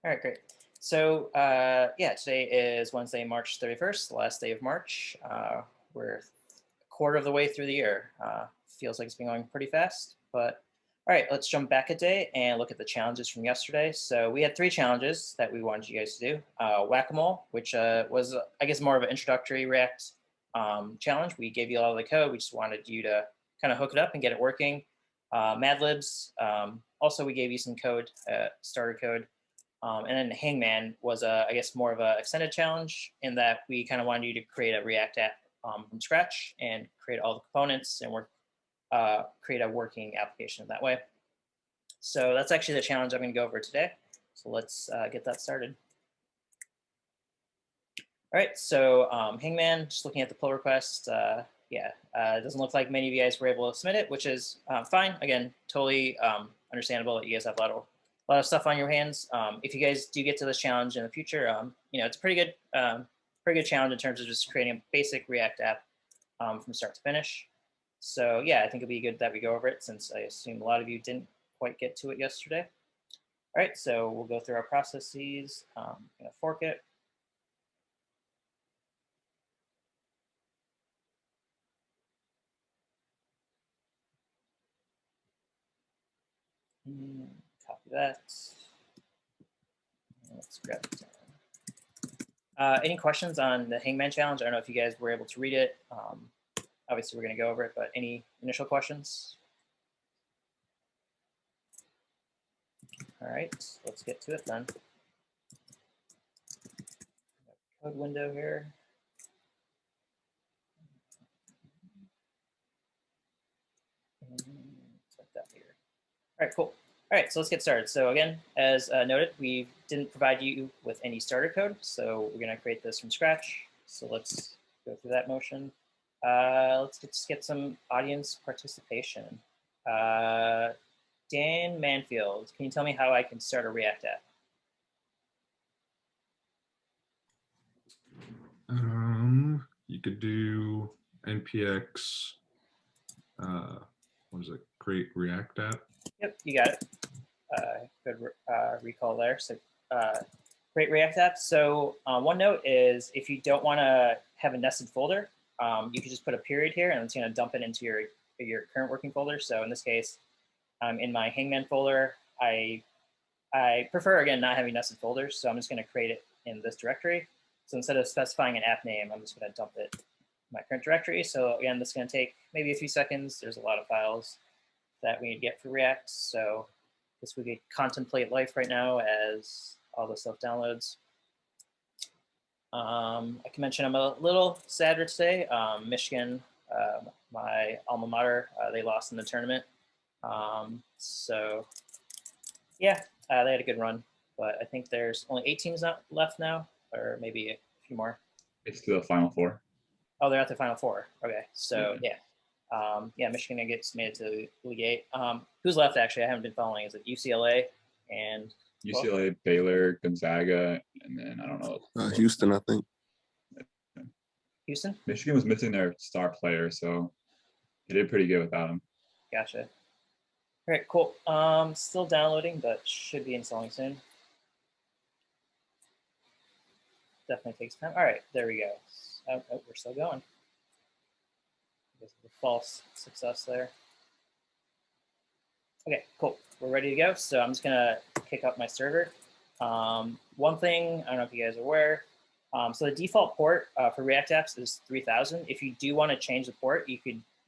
All right, great. So yeah, today is Wednesday, March 31st, the last day of March. We're a quarter of the way through the year. Feels like it's been going pretty fast, but all right, let's jump back a day and look at the challenges from yesterday. So we had three challenges that we wanted you guys to do. Whack-a-mole, which was, I guess, more of an introductory React challenge. We gave you all of the code. We just wanted you to kind of hook it up and get it working. Mad Libs, also we gave you some code, starter code. And then Hangman was, I guess, more of an extended challenge in that we kind of wanted you to create a React app from scratch and create all the components and create a working application that way. So that's actually the challenge I'm going to go over today. So let's get that started. All right, so Hangman, just looking at the pull request, yeah, it doesn't look like many of you guys were able to submit it, which is fine. Again, totally understandable that you guys have a lot of stuff on your hands. If you guys do get to this challenge in the future, it's a pretty good challenge in terms of just creating a basic React app from start to finish. So yeah, I think it'll be good that we go over it since I assume a lot of you didn't quite get to it yesterday. All right, so we'll go through our processes. Gonna fork it. Copy that. Let's grab it down. Any questions on the Hangman challenge? I don't know if you guys were able to read it. Obviously, we're going to go over it, but any initial questions? All right, let's get to it then. Code window here. That here. All right, cool. All right, so let's get started. So again, as noted, we didn't provide you with any starter code, so we're going to create this from scratch. So let's go through that motion. Let's just get some audience participation. Dan Manfield, can you tell me how I can start a React app? You could do npx, what is it, create React app. Yep, you got it. Good recall there. So create React app. So one note is if you don't want to have a nested folder, you can just put a period here and it's going to dump it into your current working folder. So in this case, in my Hangman folder, I prefer, again, not having nested folders. So I'm just going to create it in this directory. So instead of specifying an app name, I'm just going to dump it in my current directory. So again, this is going to take maybe a few seconds. There's a lot of files that we need to get for React. So this we could contemplate life right now as all the stuff downloads. I can mention I'm a little sadder today. Michigan, my alma mater, they lost in the tournament. So yeah, they had a good run, but I think there's only 8 teams left now, or maybe a few more. It's to the Final Four. Oh, they're at the Final Four. Okay, so yeah. Yeah, Michigan gets made it to League 8. Who's left, actually? I haven't been following. Is it UCLA and UCLA, Baylor, Gonzaga, and then I don't know. Houston, I think. Houston? Michigan was missing their star player, so they did pretty good without him. Gotcha. All right, cool. Still downloading, but should be installing soon. Definitely takes time. All right, there we go. Oh, we're still going. There's a false success there. Okay, cool. We're ready to go. So I'm just gonna kick up my server. One thing, I don't know if you guys are aware. So the default port for React apps is 3000. If you do want to change the port,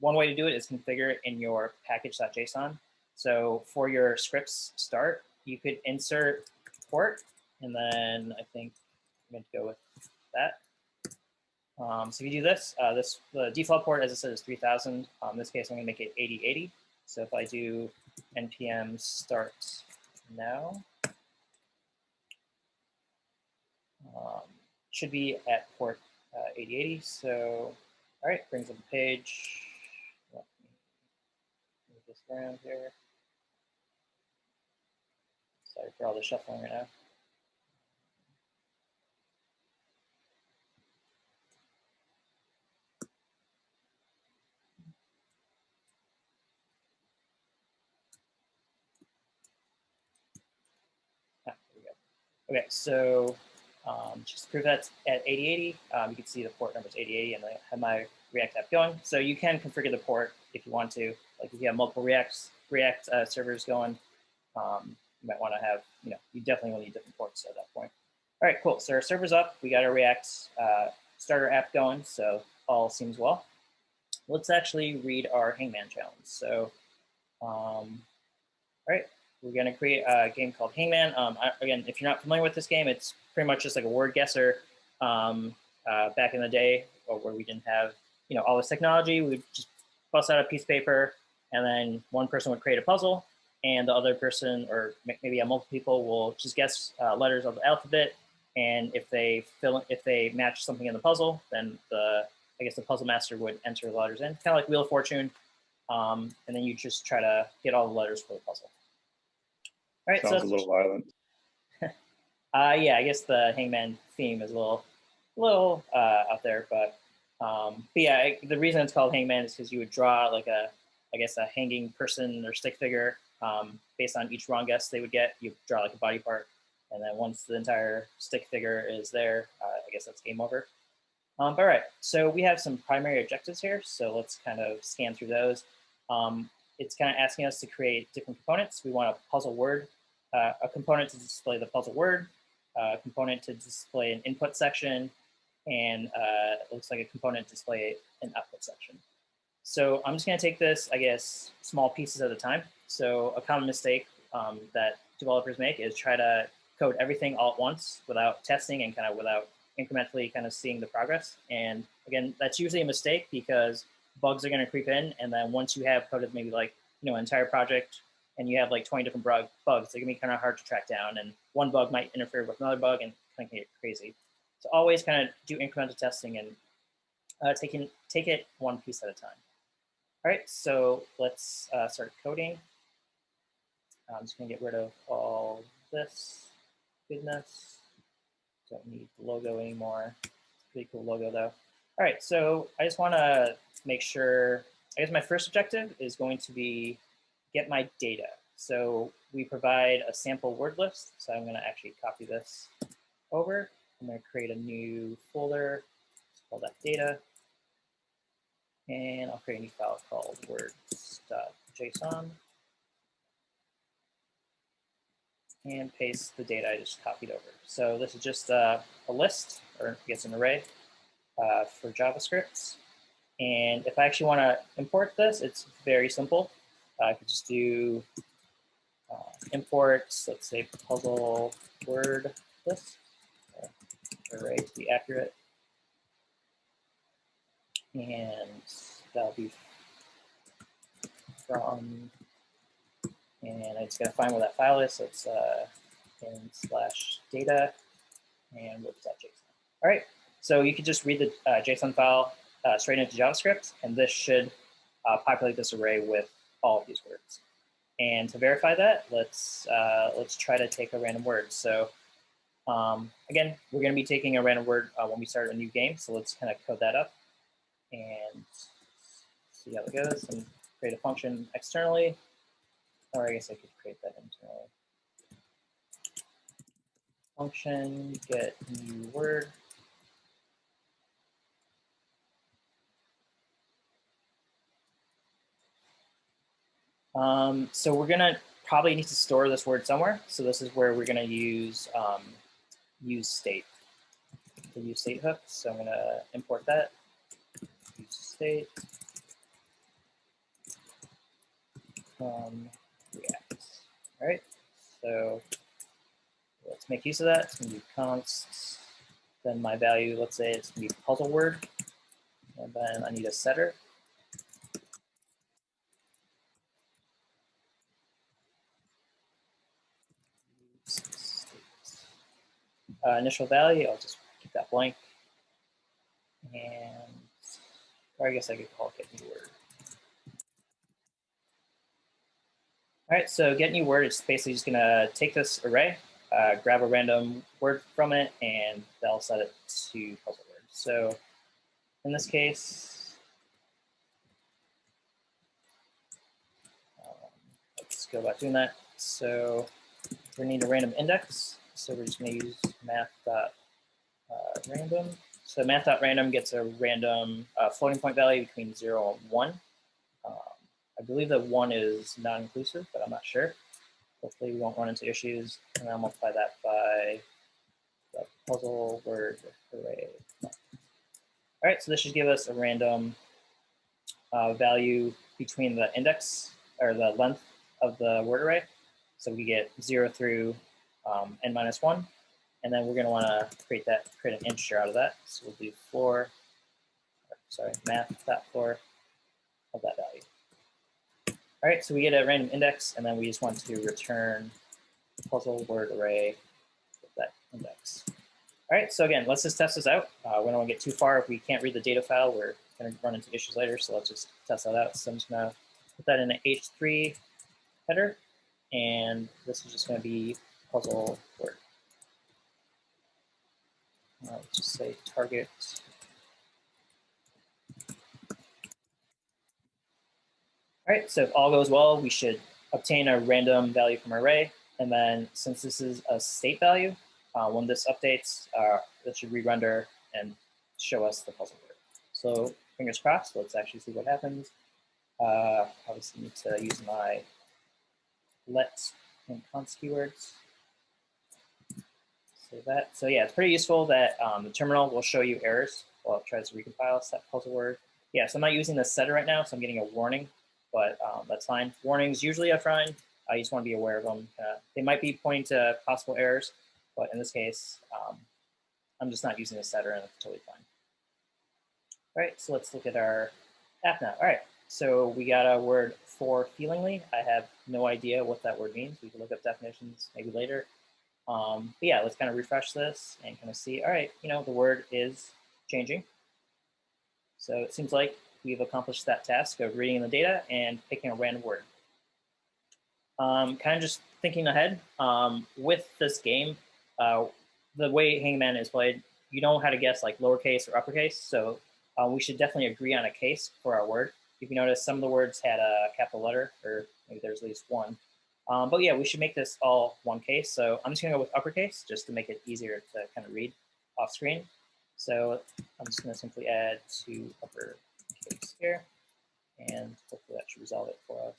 one way to do it is configure it in your package.json. So for your scripts start, you could insert port, and then I think I'm going to go with that. So if you do this, the default port, as I said, is 3000. In this case, I'm going to make it 8080. So if I do npm start now, should be at port 8080. So, all right, brings up the page. Let me move this around here. Sorry for all the shuffling right now. There we go. Okay, so just to prove that's at 8080, you can see the port number is 8080, and I have my React app going. So you can configure the port if you want to. Like if you have multiple React servers going, you might want to have, you definitely will need different ports at that point. All right, cool. So our server's up. We got our React starter app going, so all seems well. Let's actually read our Hangman challenge. So, all right, we're going to create a game called Hangman. Again, if you're not familiar with this game, it's pretty much just like a word guesser. Back in the day, where we didn't have all this technology, we would just bust out a piece of paper, and then one person would create a puzzle, and the other person, or maybe multiple people, will just guess letters of the alphabet. And if they match something in the puzzle, then I guess the puzzle master would enter the letters in, kind of like Wheel of Fortune. And then you just try to get all the letters for the puzzle. All right, Sounds a little violent. Yeah, I guess the Hangman theme is a little out there, but yeah, the reason it's called Hangman is because you would draw like a hanging person or stick figure based on each wrong guess they would get. You draw like a body part, and then once the entire stick figure is there, I guess that's game over. All right, so we have some primary objectives here, so let's kind of scan through those. It's kind of asking us to create different components. We want a puzzle word, a component to display the puzzle word, a component to display an input section, and it looks like a component to display an output section. So I'm just going to take this, I guess, small pieces at a time. So a common mistake that developers make is try to code everything all at once without testing and kind of without incrementally kind of seeing the progress. And again, that's usually a mistake because bugs are going to creep in. And then once you have coded maybe like, an entire project and you have like 20 different bugs, they're going to be kind of hard to track down. And one bug might interfere with another bug and kind of get crazy. So always kind of do incremental testing and take it one piece at a time. All right, so let's start coding. I'm just going to get rid of all this goodness. Don't need the logo anymore. It's a pretty cool logo though. All right, so I just want to make sure, I guess my first objective is going to be get my data. So we provide a sample word list. So I'm going to actually copy this over. I'm going to create a new folder. Let's call that data. And I'll create a new file called words.json. And paste the data I just copied over. So this is just a list, or I guess an array for JavaScript. And if I actually want to import this, it's very simple. I could just do import, let's say puzzle word list, array to be accurate. And that'll be from, and I just gotta find where that file is. So it's in/data and words.json. All right, so you could just read the JSON file straight into JavaScript, and this should populate this array with all of these words. And to verify that, let's try to take a random word. So again, we're going to be taking a random word when we start a new game. So let's kind of code that up and see how it goes and create a function externally. Or I guess I could create that internally. Function get new word. So we're gonna probably need to store this word somewhere. So this is where we're gonna use use state, the use state hook. So I'm gonna import that, use state from React. All right, so let's make use of that. It's gonna be const, then my value, let's say it's gonna be puzzle word, and then I need a setter. Initial value, I'll just keep that blank. And, or I guess I could call it get new word. All right, so get new word is basically just gonna take this array, grab a random word from it, and that'll set it to puzzle word. So in this case, let's go about doing that. So we need a random index. So we're just going to use math.random. So math.random gets a random floating point value between 0 and 1. I believe that 1 is not inclusive, but I'm not sure. Hopefully we won't run into issues. And I'll multiply that by the puzzle word array. All right, so this should give us a random value between the index or the length of the word array. So we get 0 through n minus 1. And then we're going to want to create an integer out of that. So we'll do math.floor of that value. All right, so we get a random index, and then we just want to return puzzle word array with that index. All right, so again, let's just test this out. We don't want to get too far. If we can't read the data file, we're going to run into issues later, so let's just test that out. So I'm just going to put that in an H3 header, and this is just going to be puzzle word. Let's just say target. All right, so if all goes well, we should obtain a random value from our array. And then since this is a state value, when this updates, that should re-render and show us the puzzle word. So fingers crossed, let's actually see what happens. Obviously need to use my let and const keywords. Save that. So yeah, it's pretty useful that the terminal will show you errors while it tries to recompile set puzzle word. Yeah, so I'm not using the setter right now, so I'm getting a warning, but that's fine. Warnings usually are fine. I just want to be aware of them. They might be pointing to possible errors, but in this case, I'm just not using the setter, and it's totally fine. All right, so let's look at our app now. All right, so we got a word for feelingly. I have no idea what that word means. We can look up definitions maybe later. But yeah, let's kind of refresh this and kind of see, all right, the word is changing. So it seems like we've accomplished that task of reading the data and picking a random word. Kind of just thinking ahead, with this game, the way Hangman is played, you know how to guess like lowercase or uppercase. So we should definitely agree on a case for our word. If you notice, some of the words had a capital letter, or maybe there's at least one. But yeah, we should make this all one case. So I'm just going to go with uppercase just to make it easier to kind of read off screen. So I'm just going to simply add to uppercase here, and hopefully that should resolve it for us.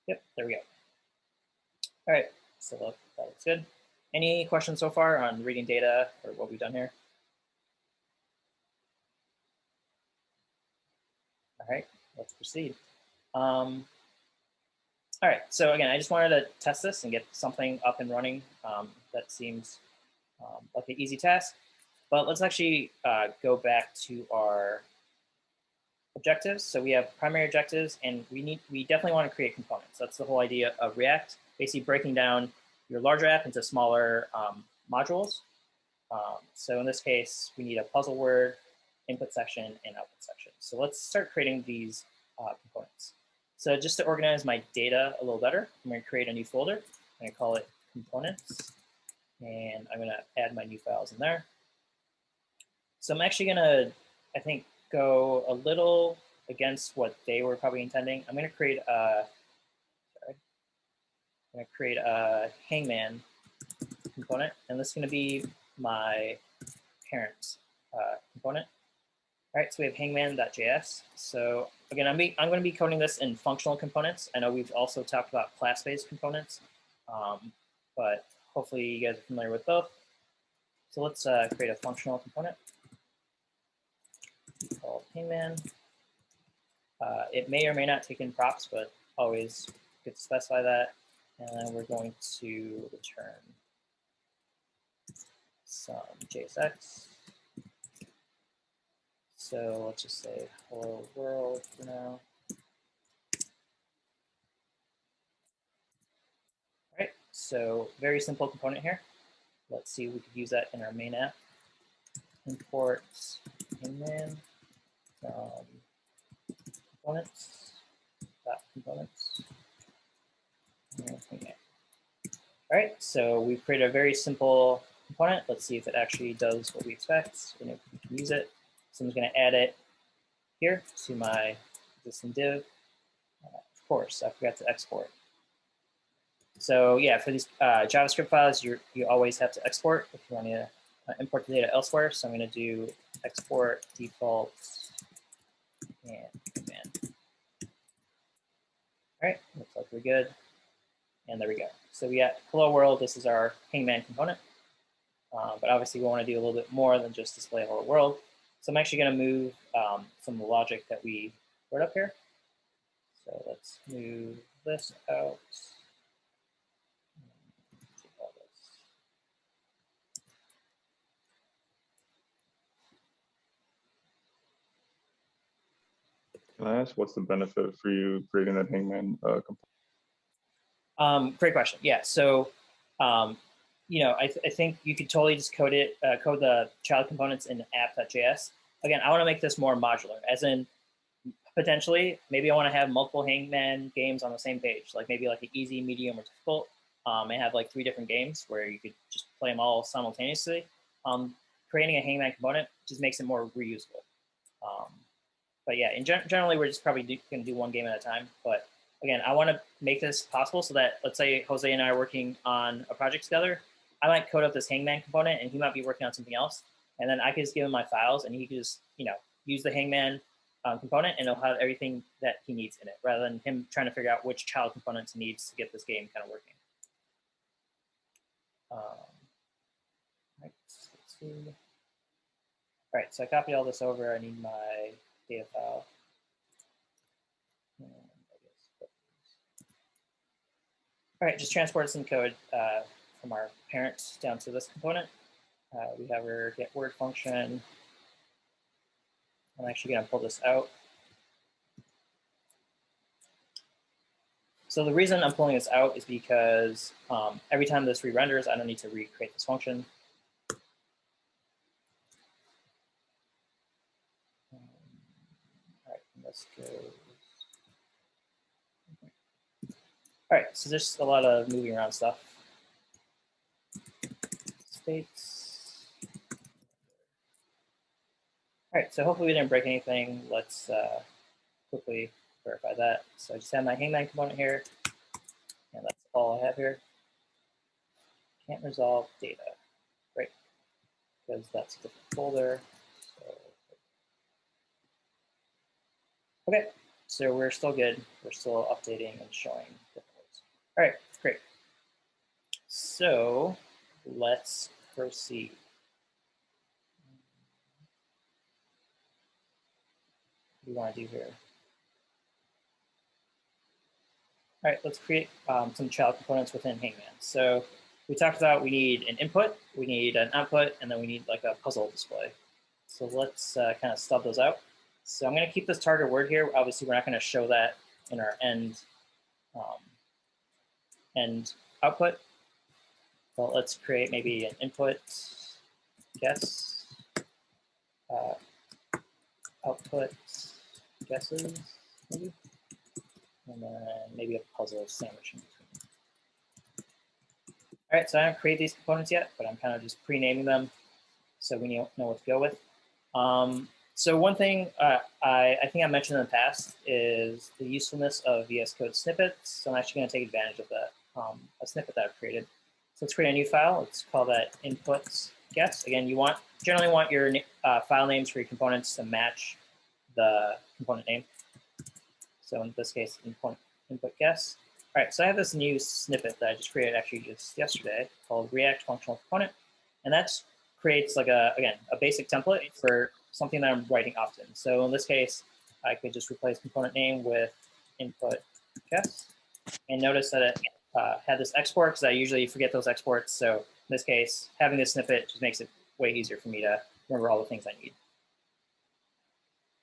Yep, there we go. All right, so that looks good. Any questions so far on reading data or what we've done here? All right, let's proceed. All right, so again, I just wanted to test this and get something up and running. That seems like an easy task, but let's actually go back to our objectives. So we have primary objectives, and we definitely want to create components. That's the whole idea of React, basically breaking down your larger app into smaller modules. So in this case, we need a puzzle word, input section, and output section. So let's start creating these components. So just to organize my data a little better, I'm going to create a new folder. I'm going to call it components, and I'm going to add my new files in there. So I'm actually going to, I think, go a little against what they were probably intending. I'm going to create a Hangman component, and this is going to be my parent component. All right, so we have hangman.js. So again, I'm going to be coding this in functional components. I know we've also talked about class-based components, but hopefully you guys are familiar with both. So let's create a functional component called hangman. It may or may not take in props, but always good to specify that. And then we're going to return some JSX. So let's just say hello world for now. All right, so very simple component here. Let's see if we could use that in our main app. Import hangman components. Okay. All right, so we've created a very simple component. Let's see if it actually does what we expect and if we can use it. So I'm just going to add it here to my existing div. Of course, I forgot to export. So yeah, for these JavaScript files, you always have to export if you want to import the data elsewhere. So I'm going to do export default and command. All right, looks like we're good. And there we go. So we got hello world. This is our Hangman component. But obviously we want to do a little bit more than just display hello world. So I'm actually going to move some of the logic that we wrote up here. So let's move this out. Can I ask what's the benefit for you creating that Hangman component? Great question. Yeah. So, you know, I think you could totally just code the child components in app.js. Again, I want to make this more modular, as in potentially maybe I want to have multiple Hangman games on the same page, like maybe like an easy, medium, or difficult, and have like 3 different games where you could just play them all simultaneously. Creating a Hangman component just makes it more reusable. But yeah, generally we're just probably going to do 1 game at a time. But again, I want to make this possible so that, let's say Jose and I are working on a project together. I might code up this Hangman component and he might be working on something else. And then I could just give him my files and he could just, you know, use the Hangman component and it'll have everything that he needs in it, rather than him trying to figure out which child components he needs to get this game kind of working. Right, let's see. All right, so I copied all this over. I need my data file. All right, just transport some code from our parent down to this component. We have our get word function. I'm actually going to pull this out. So the reason I'm pulling this out is because every time this re-renders, I don't need to recreate this function. All right, let's go. All right, so there's a lot of moving around stuff. States. All right, so hopefully we didn't break anything. Let's quickly verify that. So I just have my Hangman component here, and that's all I have here. Can't resolve data. Great, because that's a different folder. So, okay, so we're still good. We're still updating and showing different words. All right, great. So let's proceed. What do you want to do here? All right, let's create some child components within Hangman. So we talked about we need an input, we need an output, and then we need like a puzzle display. So let's kind of stub those out. So I'm going to keep this target word here. Obviously, we're not going to show that in our end output. But let's create maybe an input guess, output guesses, maybe. And then maybe a puzzle sandwich in between. All right, so I haven't created these components yet, but I'm kind of just pre-naming them so we know what to go with. So one thing I think I mentioned in the past is the usefulness of VS Code snippets. So I'm actually going to take advantage of that, a snippet that I've created. So let's create a new file. Let's call that inputs guess. Again, you generally want your file names for your components to match the component name. So in this case, input guess. All right, so I have this new snippet that I just created actually just yesterday called React Functional Component. And that creates like again, a basic template for something that I'm writing often. So in this case, I could just replace component name with input guess. And notice that it had this export because I usually forget those exports. So in this case, having this snippet just makes it way easier for me to remember all the things I need.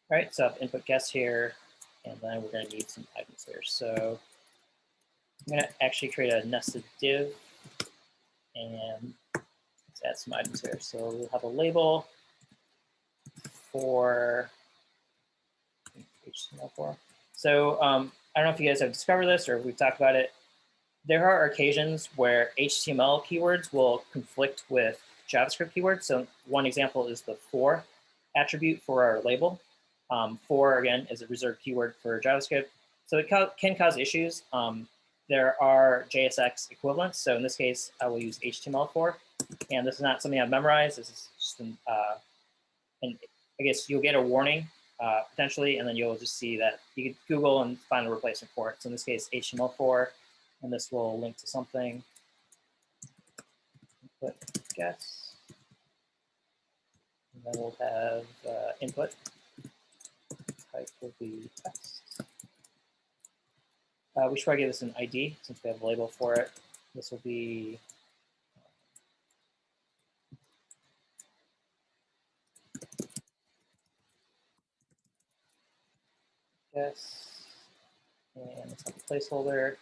All right, so I have input guess here. And then we're going to need some items here. So I'm going to actually create a nested div and let's add some items here. So we'll have a label for HTML4. So I don't know if you guys have discovered this or if we've talked about it. There are occasions where HTML keywords will conflict with JavaScript keywords. So one example is the for attribute for our label. For, again, is a reserved keyword for JavaScript. So it can cause issues there are JSX equivalents. So in this case, I will use HTML4. And this is not something I've memorized. This is just an I guess you'll get a warning potentially, and then you'll just see that you can Google and find a replacement for it. So in this case, HTML4, and this will link to something. Input guess. And then we'll have input. Type will be text. We should probably give this an ID since we have a label for it. This will be guess, and let's have a placeholder.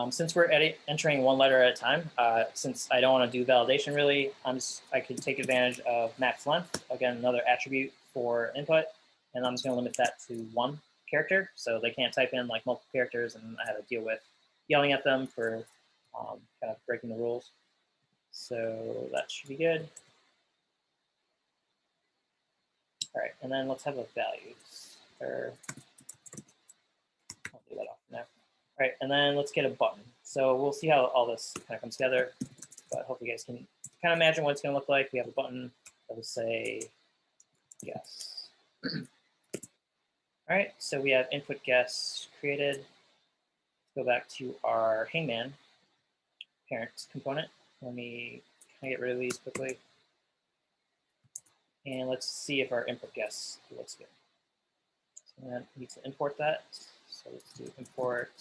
Since we're entering one letter at a time, since I don't want to do validation really, I could take advantage of max length, again, another attribute for input, and I'm just going to limit that to 1 character, so they can't type in like multiple characters, and I have to deal with yelling at them for kind of breaking the rules. So that should be good. All right, and then let's have a values. I'll do that off now. All right, and then let's get a button. So we'll see how all this kind of comes together, but hopefully you guys can kind of imagine what it's going to look like. We have a button that will say guess. All right, so we have input guess created. Let's go back to our Hangman parent component. Let me kind of get rid of these quickly. And let's see if our input guess looks good. So then we need to import that. So let's do import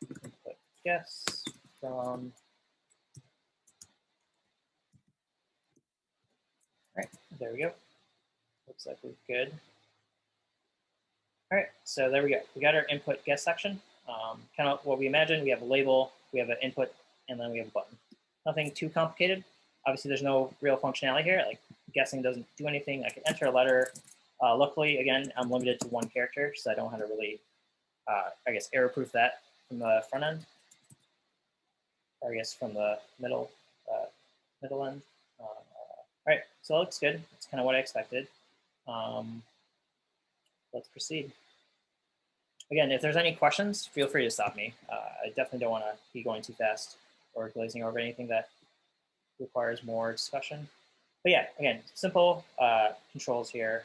input guess from. All right, there we go. Looks like we're good. All right, so there we go. We got our input guess section. Kind of what we imagined. We have a label, we have an input, and then we have a button. Nothing too complicated. Obviously, there's no real functionality here. Like guessing doesn't do anything. I can enter a letter. Luckily, again, I'm limited to 1 character, so I don't have to really, I guess, error-proof that from the front end, or I guess from the middle end. All right, so it looks good. It's kind of what I expected. Let's proceed. Again, if there's any questions, feel free to stop me. I definitely don't want to be going too fast or glazing over anything that requires more discussion. But yeah, again, simple controls here.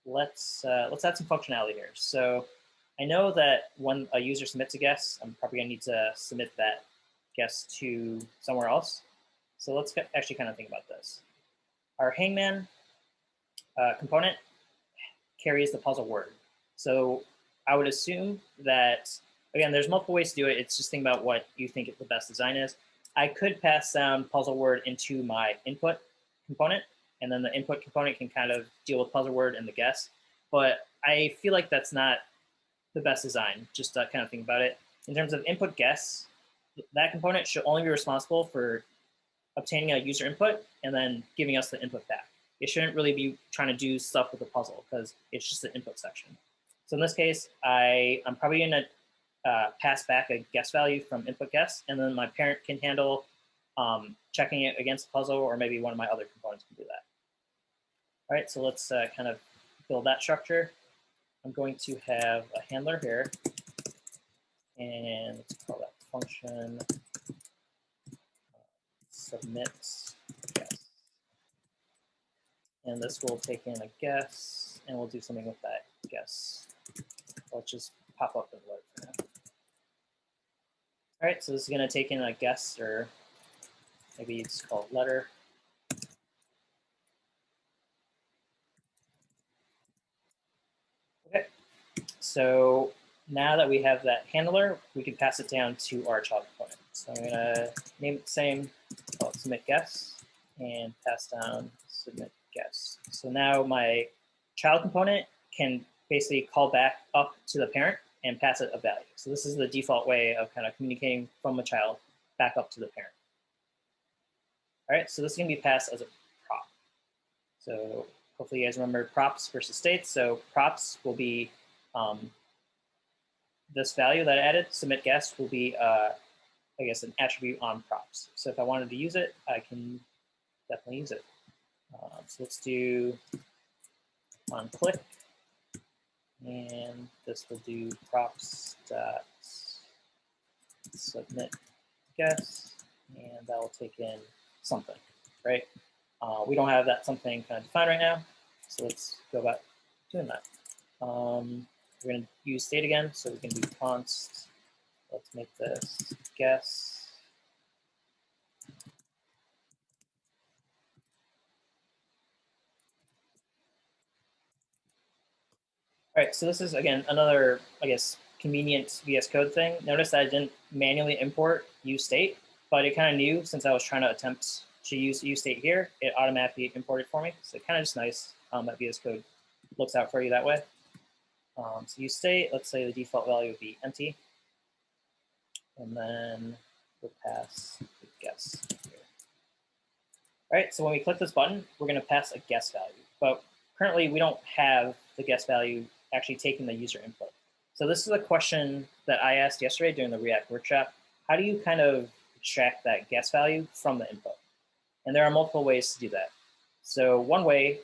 Let's add some functionality here. So I know that when a user submits a guess, I'm probably gonna need to submit that guess to somewhere else. So let's actually kind of think about this. Our Hangman component carries the puzzle word. So I would assume that, again, there's multiple ways to do it. It's just think about what you think the best design is. I could pass down puzzle word into my input component, and then the input component can kind of deal with puzzle word and the guess. But I feel like that's not the best design, just to kind of think about it. In terms of input guess, that component should only be responsible for obtaining a user input and then giving us the input back. It shouldn't really be trying to do stuff with the puzzle because it's just the input section. So in this case, I'm probably going to pass back a guess value from input guess, and then my parent can handle checking it against the puzzle, or maybe one of my other components can do that. All right, so let's kind of build that structure. I'm going to have a handler here, and let's call that function submit guess. And this will take in a guess, and we'll do something with that guess. Let's just pop up and load for now. All right, so this is going to take in a guess, or maybe it's called letter. Okay, so now that we have that handler, we can pass it down to our child component. So I'm going to name it the same, call it submit guess, and pass down submit guess. So now my child component can basically call back up to the parent and pass it a value. So this is the default way of kind of communicating from a child back up to the parent. All right, so this is going to be passed as a prop. So hopefully you guys remember props versus states. So props will be this value that I added, submit guess, will be, I guess, an attribute on props. So if I wanted to use it, I can definitely use it. So let's do on click, and this will do props dot submit guess, and that will take in something, right? We don't have that something kind of defined right now, so let's go about doing that. We're going to use state again, so we can do const. Let's make this guess. All right, so this is, again, another, I guess, convenient VS Code thing. Notice that I didn't manually import useState, but it kind of knew since I was trying to attempt to use useState here, it automatically imported for me. So kind of just nice that VS Code looks out for you that way. So useState, let's say the default value would be empty. And then we'll pass the guess here. All right, so when we click this button, we're going to pass a guess value. But currently, we don't have the guess value actually taking the user input. So this is a question that I asked yesterday during the React workshop. How do you kind of extract that guess value from the input? And there are multiple ways to do that. So one way,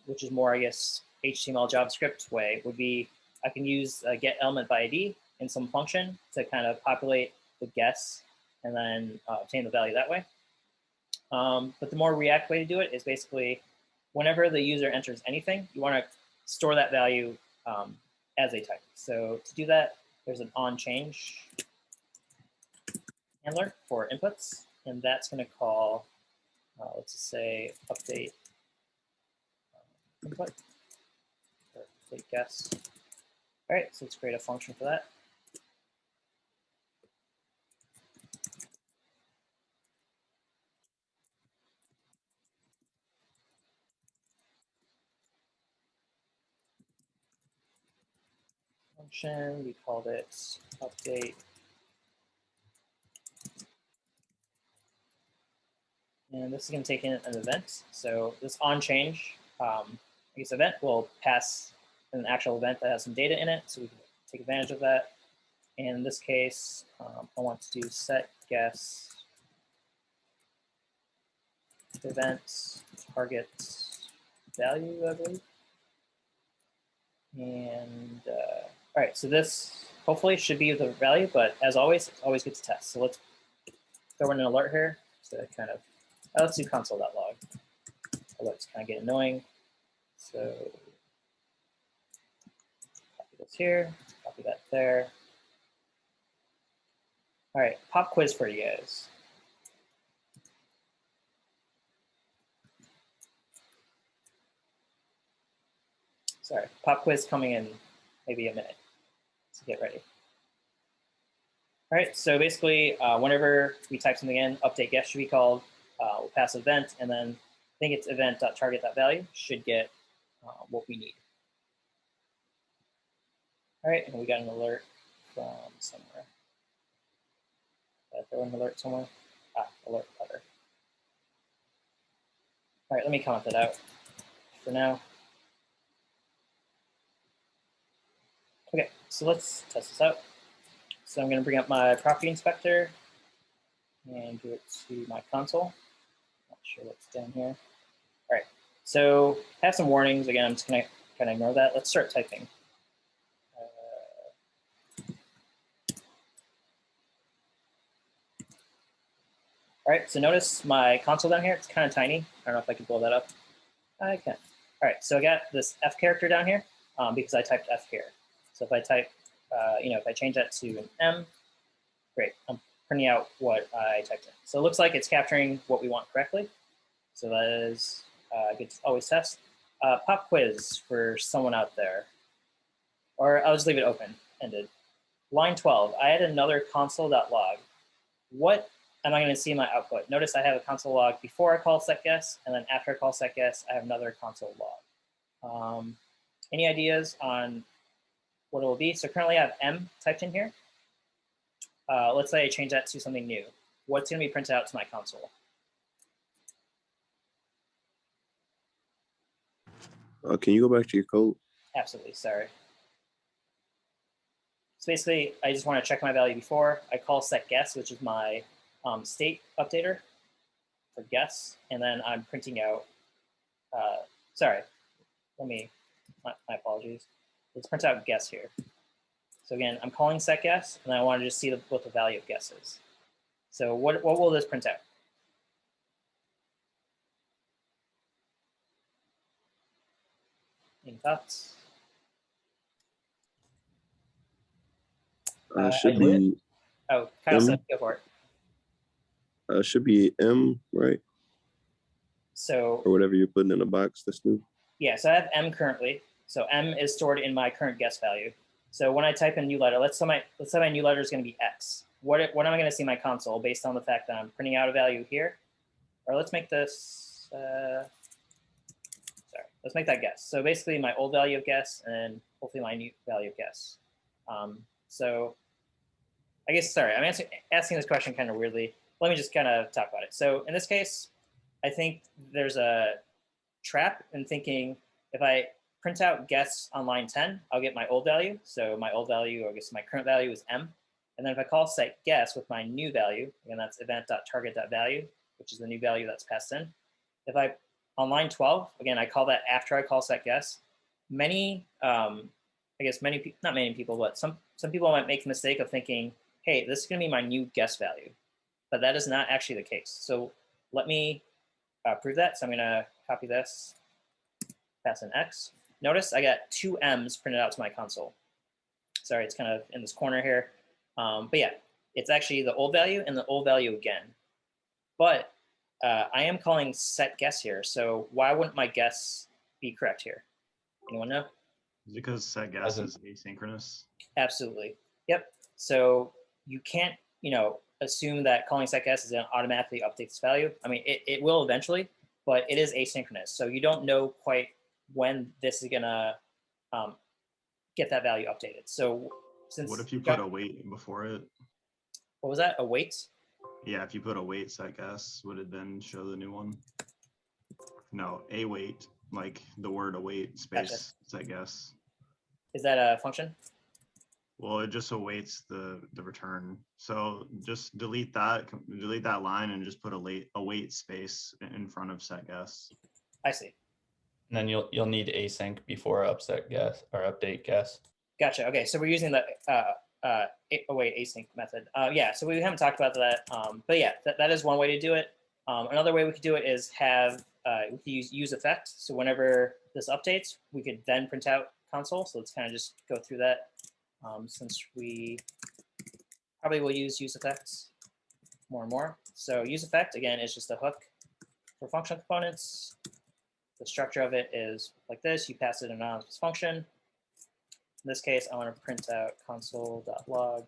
which is more, I guess, HTML JavaScript way, would be I can use get element by ID in some function to kind of populate the guess and then obtain the value that way. But the more React way to do it is basically whenever the user enters anything, you want to store that value as a type. So to do that, there's an onChange handler for inputs, and that's going to call, let's just say, update input, or update guess. All right, so let's create a function for that. Function, we called it update. And this is going to take in an event. So this onChange, I guess, event will pass an actual event that has some data in it, so we can take advantage of that. And in this case, I want to do set guess event target value, I believe. And all right, so this hopefully should be the value, but as always, it's always good to test. So let's throw in an alert here to kind of, let's do console.log. Alerts kind of get annoying. So copy this here, copy that there. All right, pop quiz for you guys. Sorry, pop quiz coming in maybe a minute, so get ready. All right, so basically, whenever we type something in, update guess should be called. We'll pass event, and then I think it's event.target.value should get what we need. All right, and we got an alert from somewhere. Did I throw an alert somewhere? Alert letter. All right, let me comment that out for now. Okay, so let's test this out. So I'm going to bring up my property inspector and give it to my console. Not sure what's down here. All right, so I have some warnings. Again, I'm just going to kind of ignore that. Let's start typing. All right, so notice my console down here. It's kind of tiny. I don't know if I can blow that up. I can. All right, so I got this F character down here because I typed F here. So if I type, if I change that to an M, great. I'm printing out what I typed in. So it looks like it's capturing what we want correctly. So that is good to always test. Pop quiz for someone out there. Or I'll just leave it open-ended. Line 12, I had another console.log. What am I going to see in my output? Notice I have a console log before I call setGuess, and then after I call setGuess, I have another console log. Any ideas on what it will be? So currently I have M typed in here. Let's say I change that to something new. What's going to be printed out to my console? Can you go back to your code? Absolutely, sorry. So basically, I just want to check my value before. I call setGuess, which is my state updater for guess, and then I'm printing out sorry, my apologies. Let's print out guess here. So again, I'm calling set guess, and I want to just see what the value of guess is. So what will this print out? Any thoughts? Should I did. be Oh, Kyle M. said go for it. Should be M, right? So Or whatever you're putting in the box that's new. yeah, so I have M currently. So M is stored in my current guess value. So when I type in new letter, let's say my new letter is going to be X. What am I going to see in my console based on the fact that I'm printing out a value here? Or let's make this, sorry, let's make that guess. So basically my old value of guess and hopefully my new value of guess. So I guess, sorry, I'm asking this question kind of weirdly. Let me just kind of talk about it. So in this case, I think there's a trap in thinking if I print out guess on line 10, I'll get my old value. So my old value, or I guess my current value is M. And then if I call set guess with my new value, again, that's event.target.value, which is the new value that's passed in. If I, on line 12, again, I call that after I call set guess. Many, I guess not many people, but some people might make the mistake of thinking, hey, this is gonna be my new guess value. But that is not actually the case. So let me prove that. So I'm gonna copy this, pass in X. Notice I got two M's printed out to my console. Sorry, it's kind of in this corner here. But yeah, it's actually the old value and the old value again. But I am calling set guess here. So why wouldn't my guess be correct here? Anyone know? Is it because set guess is asynchronous? Absolutely. Yep. So you can't, assume that calling set guess is going to automatically update this value. I mean, it will eventually, but it is asynchronous. So you don't know quite when this is going to get that value updated. So since what if you put await before it? What was that? Await? Yeah, if you put await set guess, would it then show the new one? No, await, like the word await space Gotcha. set guess. Is that a function? Well, it just awaits the return. So just delete that line and just put await space in front of set guess. I see. And then you'll need async before upset guess or update guess. Gotcha. Okay, so we're using the await async method. Yeah, so we haven't talked about that, but yeah, that is one way to do it. Another way we could do it is have we could use effect. So whenever this updates, we could then print out console. So let's kind of just go through that. Since we probably will use effects more and more. So use effect, again, is just a hook for functional components. The structure of it is like this. You pass it an anonymous function. In this case, I want to print out console.log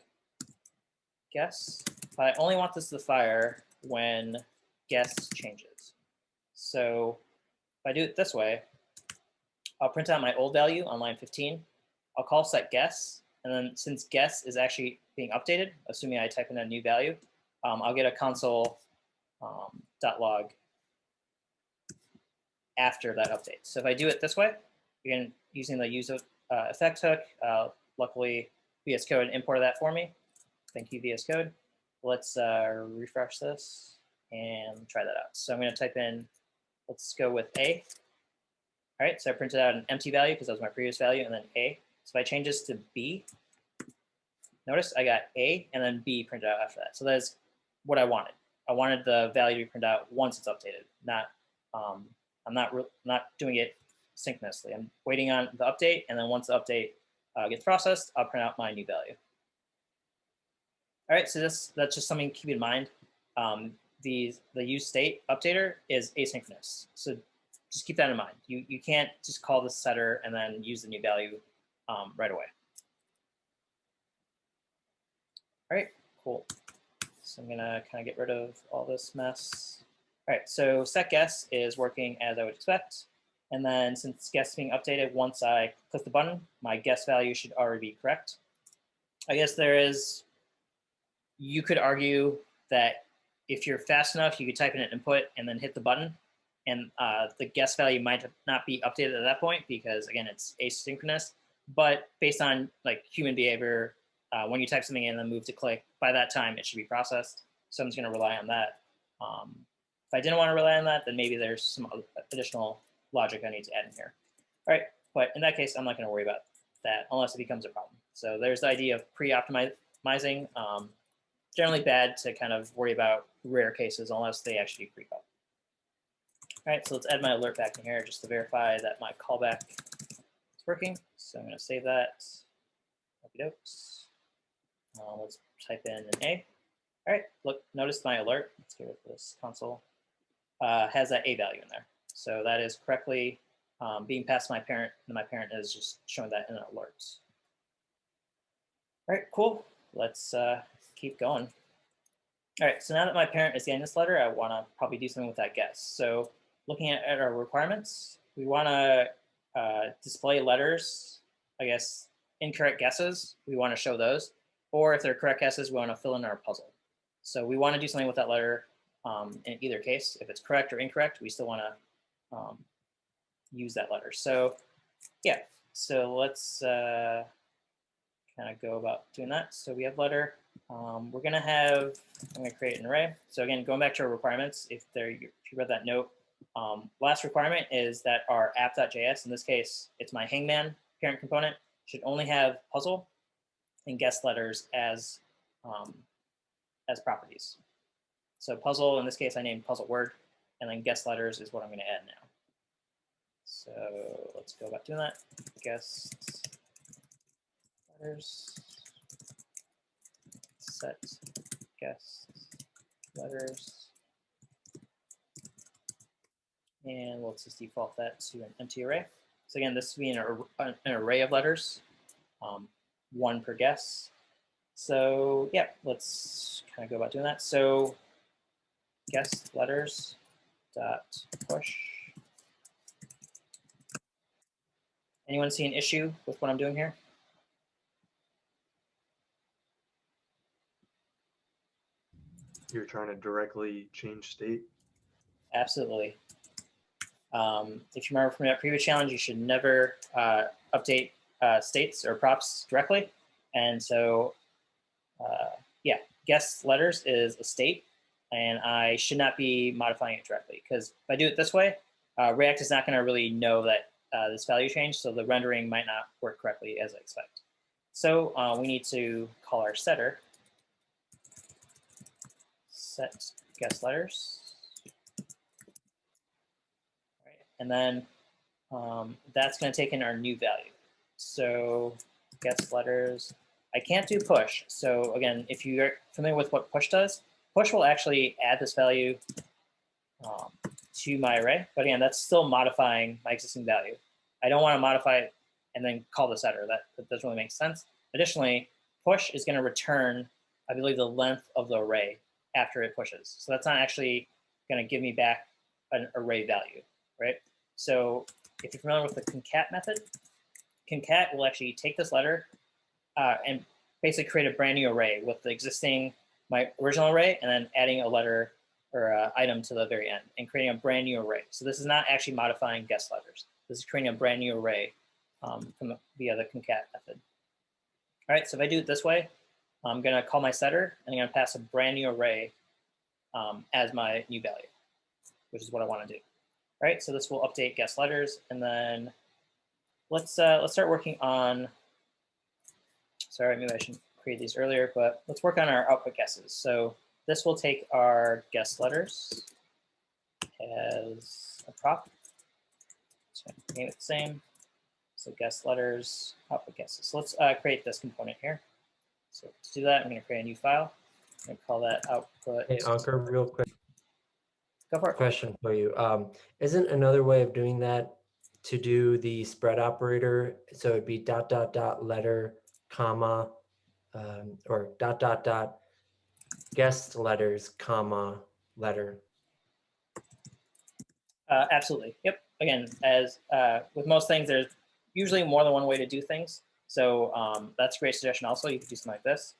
guess. But I only want this to fire when guess changes. So if I do it this way, I'll print out my old value on line 15. I'll call set guess. And then since guess is actually being updated, assuming I type in a new value, I'll get a console .log after that update. So if I do it this way, again, using the use effect hook, luckily VS Code imported that for me. Thank you, VS Code. Let's refresh this and try that out. So I'm going to type in, let's go with A. All right, so I printed out an empty value because that was my previous value, and then A. So if I change this to B, notice I got A and then B printed out after that. So that is what I wanted. I wanted the value to be printed out once it's updated. I'm not doing it synchronously. I'm waiting on the update, and then once the update gets processed, I'll print out my new value. All right, so that's just something to keep in mind. The use state updater is asynchronous. So just keep that in mind. You can't just call the setter and then use the new value right away. All right, cool. So I'm gonna kind of get rid of all this mess. All right, so set guess is working as I would expect. And then since guess is being updated, once I click the button, my guess value should already be correct. I guess you could argue that if you're fast enough, you could type in an input and then hit the button, and the guess value might not be updated at that point because, again, it's asynchronous. But based on like human behavior, when you type something in and then move to click, by that time it should be processed. So I'm just going to rely on that. If I didn't want to rely on that, then maybe there's some additional logic I need to add in here. All right, but in that case, I'm not going to worry about that unless it becomes a problem. So there's the idea of pre-optimizing. Generally bad to kind of worry about rare cases unless they actually creep up. All right, so let's add my alert back in here just to verify that my callback is working. So I'm going to save that. Okey-dokes. Let's type in an A. All right, look, notice my alert. Let's get rid of this console. Has that A value in there. So that is correctly being passed to my parent, and my parent is just showing that in an alert. All right, cool. Let's keep going. All right, so now that my parent is getting this letter, I want to probably do something with that guess. So looking at our requirements, we want to display letters, I guess, incorrect guesses. We want to show those. Or if they're correct guesses, we want to fill in our puzzle. So we want to do something with that letter in either case. If it's correct or incorrect, we still want to use that letter. So yeah, so let's kind of go about doing that. So we have letter. We're going to have, I'm going to create an array. So again, going back to our requirements, if you read that note, last requirement is that our app.js, in this case, it's my Hangman parent component, should only have puzzle and guest letters as properties. So puzzle, in this case, I named puzzle word, and then guest letters is what I'm going to add now. So let's go about doing that. Guest letters, set guest letters, and let's just default that to an empty array. So again, this would be an array of letters, one per guess. So yeah, let's kind of go about doing that. So guest letters dot push. Anyone see an issue with what I'm doing here? You're trying to directly change state? Absolutely. If you remember from that previous challenge, you should never update states or props directly. And so, yeah, guest letters is a state, and I should not be modifying it directly, because if I do it this way, React is not going to really know that this value changed, so the rendering might not work correctly as I expect. So we need to call our setter, set guest letters. Right. And then that's going to take in our new value. So guest letters, I can't do push. So again, if you're familiar with what push does, push will actually add this value to my array. But again, that's still modifying my existing value. I don't want to modify it and then call the setter. That doesn't really make sense. Additionally, push is going to return, I believe, the length of the array after it pushes. So that's not actually going to give me back an array value, right? So if you're familiar with the concat method, concat will actually take this letter and basically create a brand new array with the existing, my original array, and then adding a letter or item to the very end and creating a brand new array. So this is not actually modifying guest letters. This is creating a brand new array via the concat method. All right, so if I do it this way, I'm going to call my setter, and I'm going to pass a brand new array as my new value, which is what I want to do. All right, so this will update guest letters, and then let's start working on. Sorry, maybe I should create these earlier, but let's work on our output guesses. So this will take our guest letters as a prop. So name it the same. So guest letters, output guesses. So let's create this component here. So to do that, I'm going to create a new file. I'm going to call that output. Hey, Ankur, real quick Go for it. question for you. Isn't another way of doing that to do the spread operator? So it'd be ... letter, comma, or ... guest letters, comma, letter. Absolutely. Yep. Again, as with most things, there's usually more than one way to do things. So that's a great suggestion also. You could do something like this.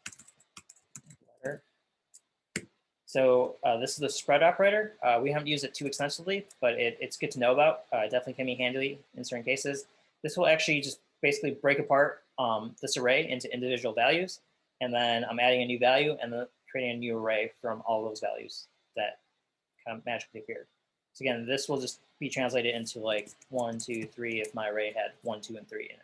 So this is the spread operator. We haven't used it too extensively, but it's good to know about. It definitely can be handy in certain cases. This will actually just basically break apart this array into individual values. And then I'm adding a new value and then creating a new array from all those values that kind of magically appeared. So again, this will just be translated into like 1, 2, 3 if my array had 1, 2, and 3 in it.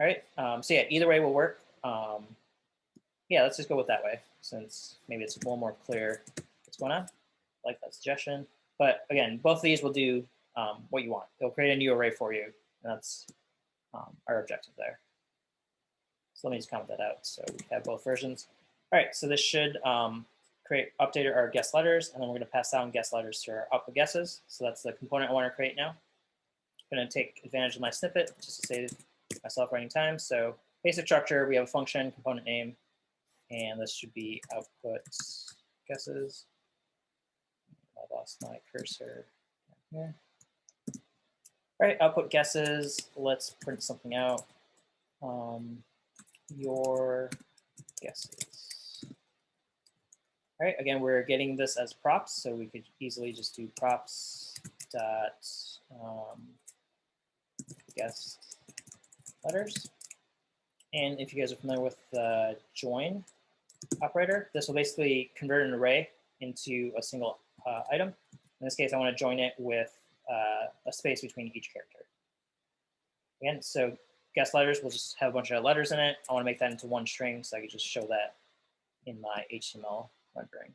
All right, so yeah, either way will work. Yeah, let's just go with that way since maybe it's a little more clear what's going on. I like that suggestion. But again, both of these will do what you want. They'll create a new array for you. And that's our objective there. So let me just comment that out so we have both versions. All right, so this should update our guess letters, and then we're going to pass down guess letters to our output guesses. So that's the component I want to create now. I'm going to take advantage of my snippet just to save myself writing time. So basic structure, we have a function, component name, and this should be output guesses. I lost my cursor here. All right, output guesses. Let's print something out. Your guesses. All right, again, we're getting this as props, so we could easily just do props dot guess letters. And if you guys are familiar with the join operator, this will basically convert an array into a single item. In this case, I want to join it with a space between each character. Again, so guess letters will just have a bunch of letters in it. I want to make that into one string so I can just show that in my HTML rendering.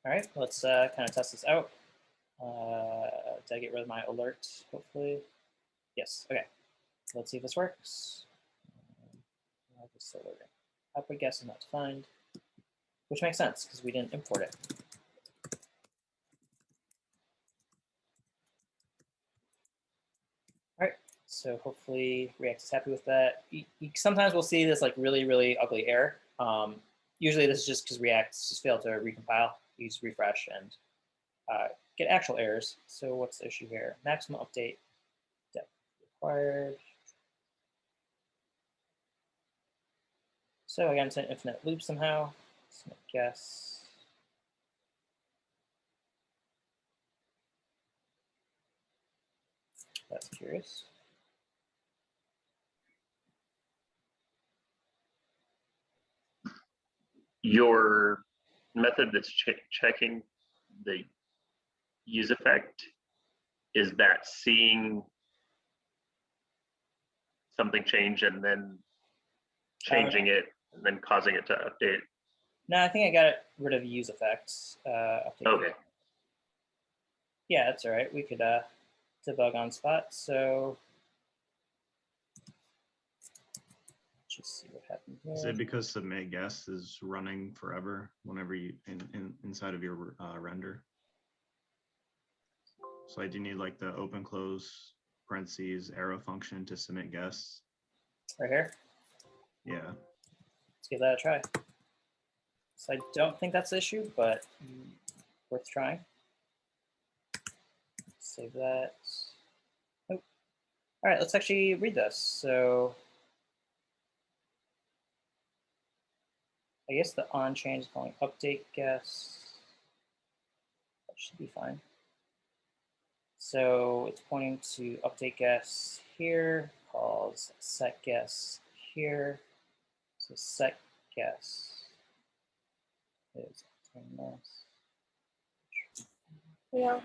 All right, let's kind of test this out. Did I get rid of my alert, hopefully? Yes, okay. Let's see if this works. Output guess is not defined, which makes sense because we didn't import it. All right, so hopefully React is happy with that. Sometimes we'll see this like really, really ugly error. Usually this is just because React just failed to recompile. You just refresh and get actual errors. So what's the issue here? Maximum update depth required. So again, it's an infinite loop somehow. Let's guess. That's curious. Your method that's checking the use effect, is that seeing something change and then changing it and then causing it to update? No, I think I got rid of use effects. Okay. Yeah, that's all right. We could debug on spot. So let's just see what happens here. Is it because submit guess is running forever whenever you inside of your render? So I do need like the open close parentheses arrow function to submit guess. Right here. Yeah. Let's give that a try. So I don't think that's the issue, but worth trying. Save that. Oh. All right, let's actually read this. So I guess the on change is calling update guess. That should be fine. So it's pointing to update guess here, calls set guess here. So set guess is this. Yeah,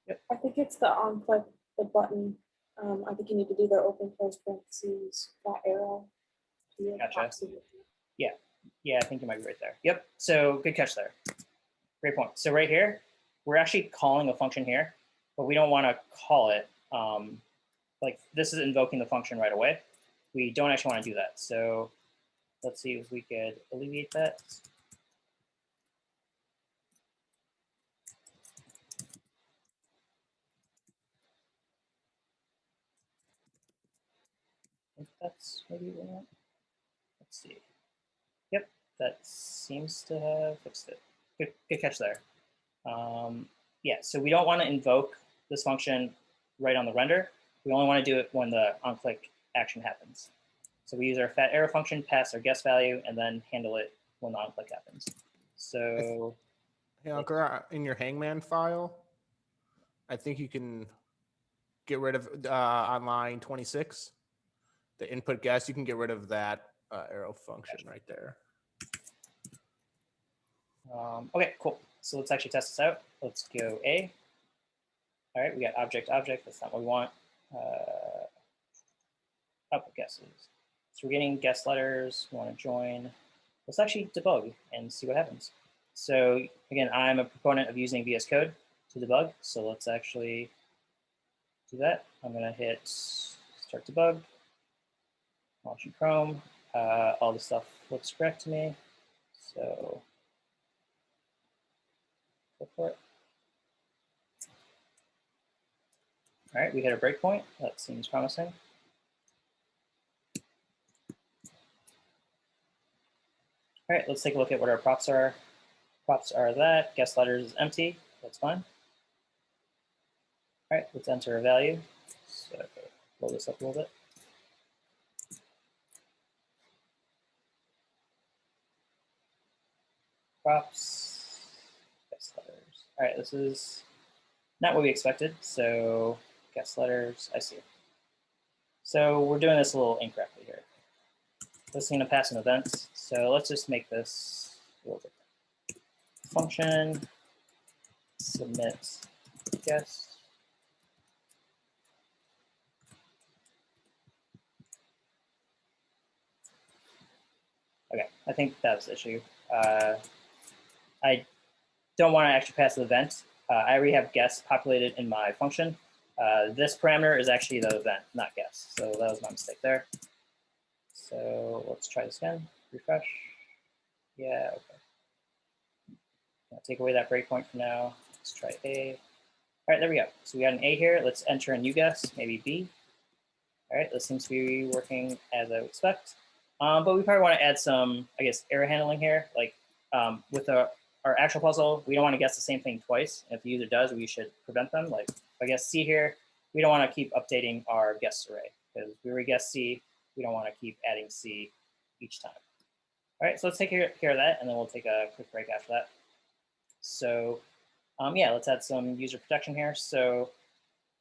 Yep. I think it's the on click the button. I think you need to do the open close parentheses, that arrow. To Gotcha. Yeah, I think you might be right there. Yep. So good catch there. Great point. So right here, we're actually calling a function here, but we don't want to call it like this is invoking the function right away. We don't actually want to do that. So let's see if we could alleviate that. I think that's maybe what we want. Let's see. Yep, that seems to have fixed it. Good catch there. Yeah, so we don't want to invoke this function right on the render. We only want to do it when the onClick action happens. So we use our fat arrow function, pass our guess value, and then handle it when the onClick happens. So hey, Ankur, in your Hangman file, I think you can get rid of on line 26, the input guess. You can get rid of that arrow function right there. Okay, cool. So let's actually test this out. Let's go A. All right, we got object, object. That's not what we want. Output guesses. So we're getting guess letters. We want to join. Let's actually debug and see what happens. So again, I'm a proponent of using VS Code to debug. So let's actually do that. I'm going to hit start debug, launch in Chrome. All the stuff looks correct to me. So go for it. All right, we hit a breakpoint. That seems promising. All right, let's take a look at what our props are. Props are that guess letters is empty. That's fine. All right, let's enter a value. So blow this up a little bit. Props, guess letters. All right, this is not what we expected. So guess letters, I see. So we're doing this a little incorrectly here. This is going to pass an event. So let's just make this a little different. Function submit guess. Okay, I think that was the issue. I don't want to actually pass the event. I already have guess populated in my function. This parameter is actually the event, not guess. So that was my mistake there. So let's try this again. Refresh. Yeah, okay. I'll take away that breakpoint for now. Let's try A. All right, there we go. So we got an A here. Let's enter a new guess, maybe B. All right, this seems to be working as I would expect. But we probably want to add some, I guess, error handling here. Like with our actual puzzle, we don't want to guess the same thing twice. And if the user does, we should prevent them. Like I guess C here, we don't want to keep updating our guess array because we already guessed C. We don't want to keep adding C each time. All right, so let's take care of that, and then we'll take a quick break after that. So yeah, let's add some user protection here. So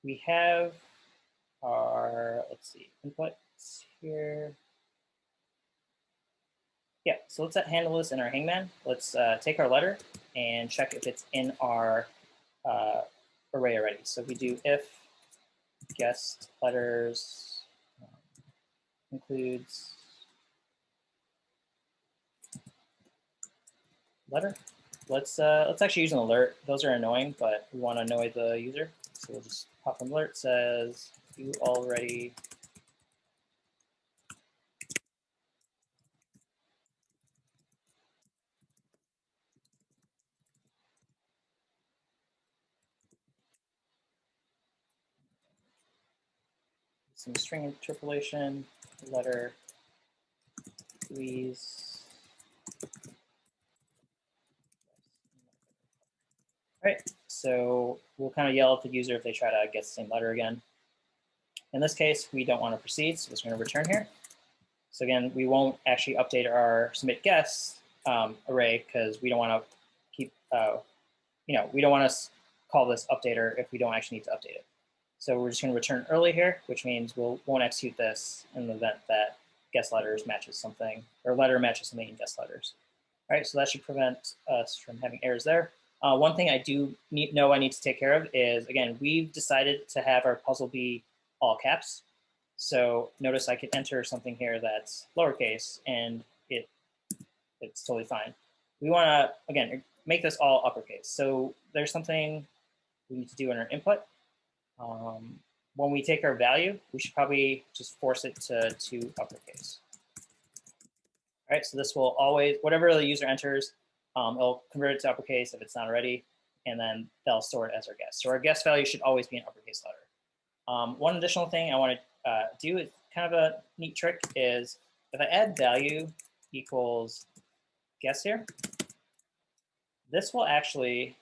we have our, let's see, inputs here. Yeah, so let's handle this in our Hangman. Let's take our letter and check if it's in our array already. So if we do if guessed letters includes letter, let's actually use an alert. Those are annoying, but we want to annoy the user. So we'll just pop an alert says you already some string interpolation, letter, please. All right, so we'll kind of yell at the user if they try to get the same letter again. In this case, we don't want to proceed, so we're just going to return here. So again, we won't actually update our submit guess array because we don't want to keep, we don't want to call this updater if we don't actually need to update it. So we're just going to return early here, which means we won't execute this in the event that guess letters matches something, or letter matches something in guess letters. All right, so that should prevent us from having errors there. One thing I do know I need to take care of is, again, we've decided to have our puzzle be all caps. So notice I could enter something here that's lowercase, and it's totally fine. We want to, again, make this all uppercase. So there's something we need to do in our input. When we take our value, we should probably just force it to uppercase. All right, so this will always, whatever the user enters, it'll convert it to uppercase if it's not already, and then they'll store it as our guess. So our guess value should always be an uppercase letter. One additional thing I want to do is kind of a neat trick is if I add value equals guess here, this will actually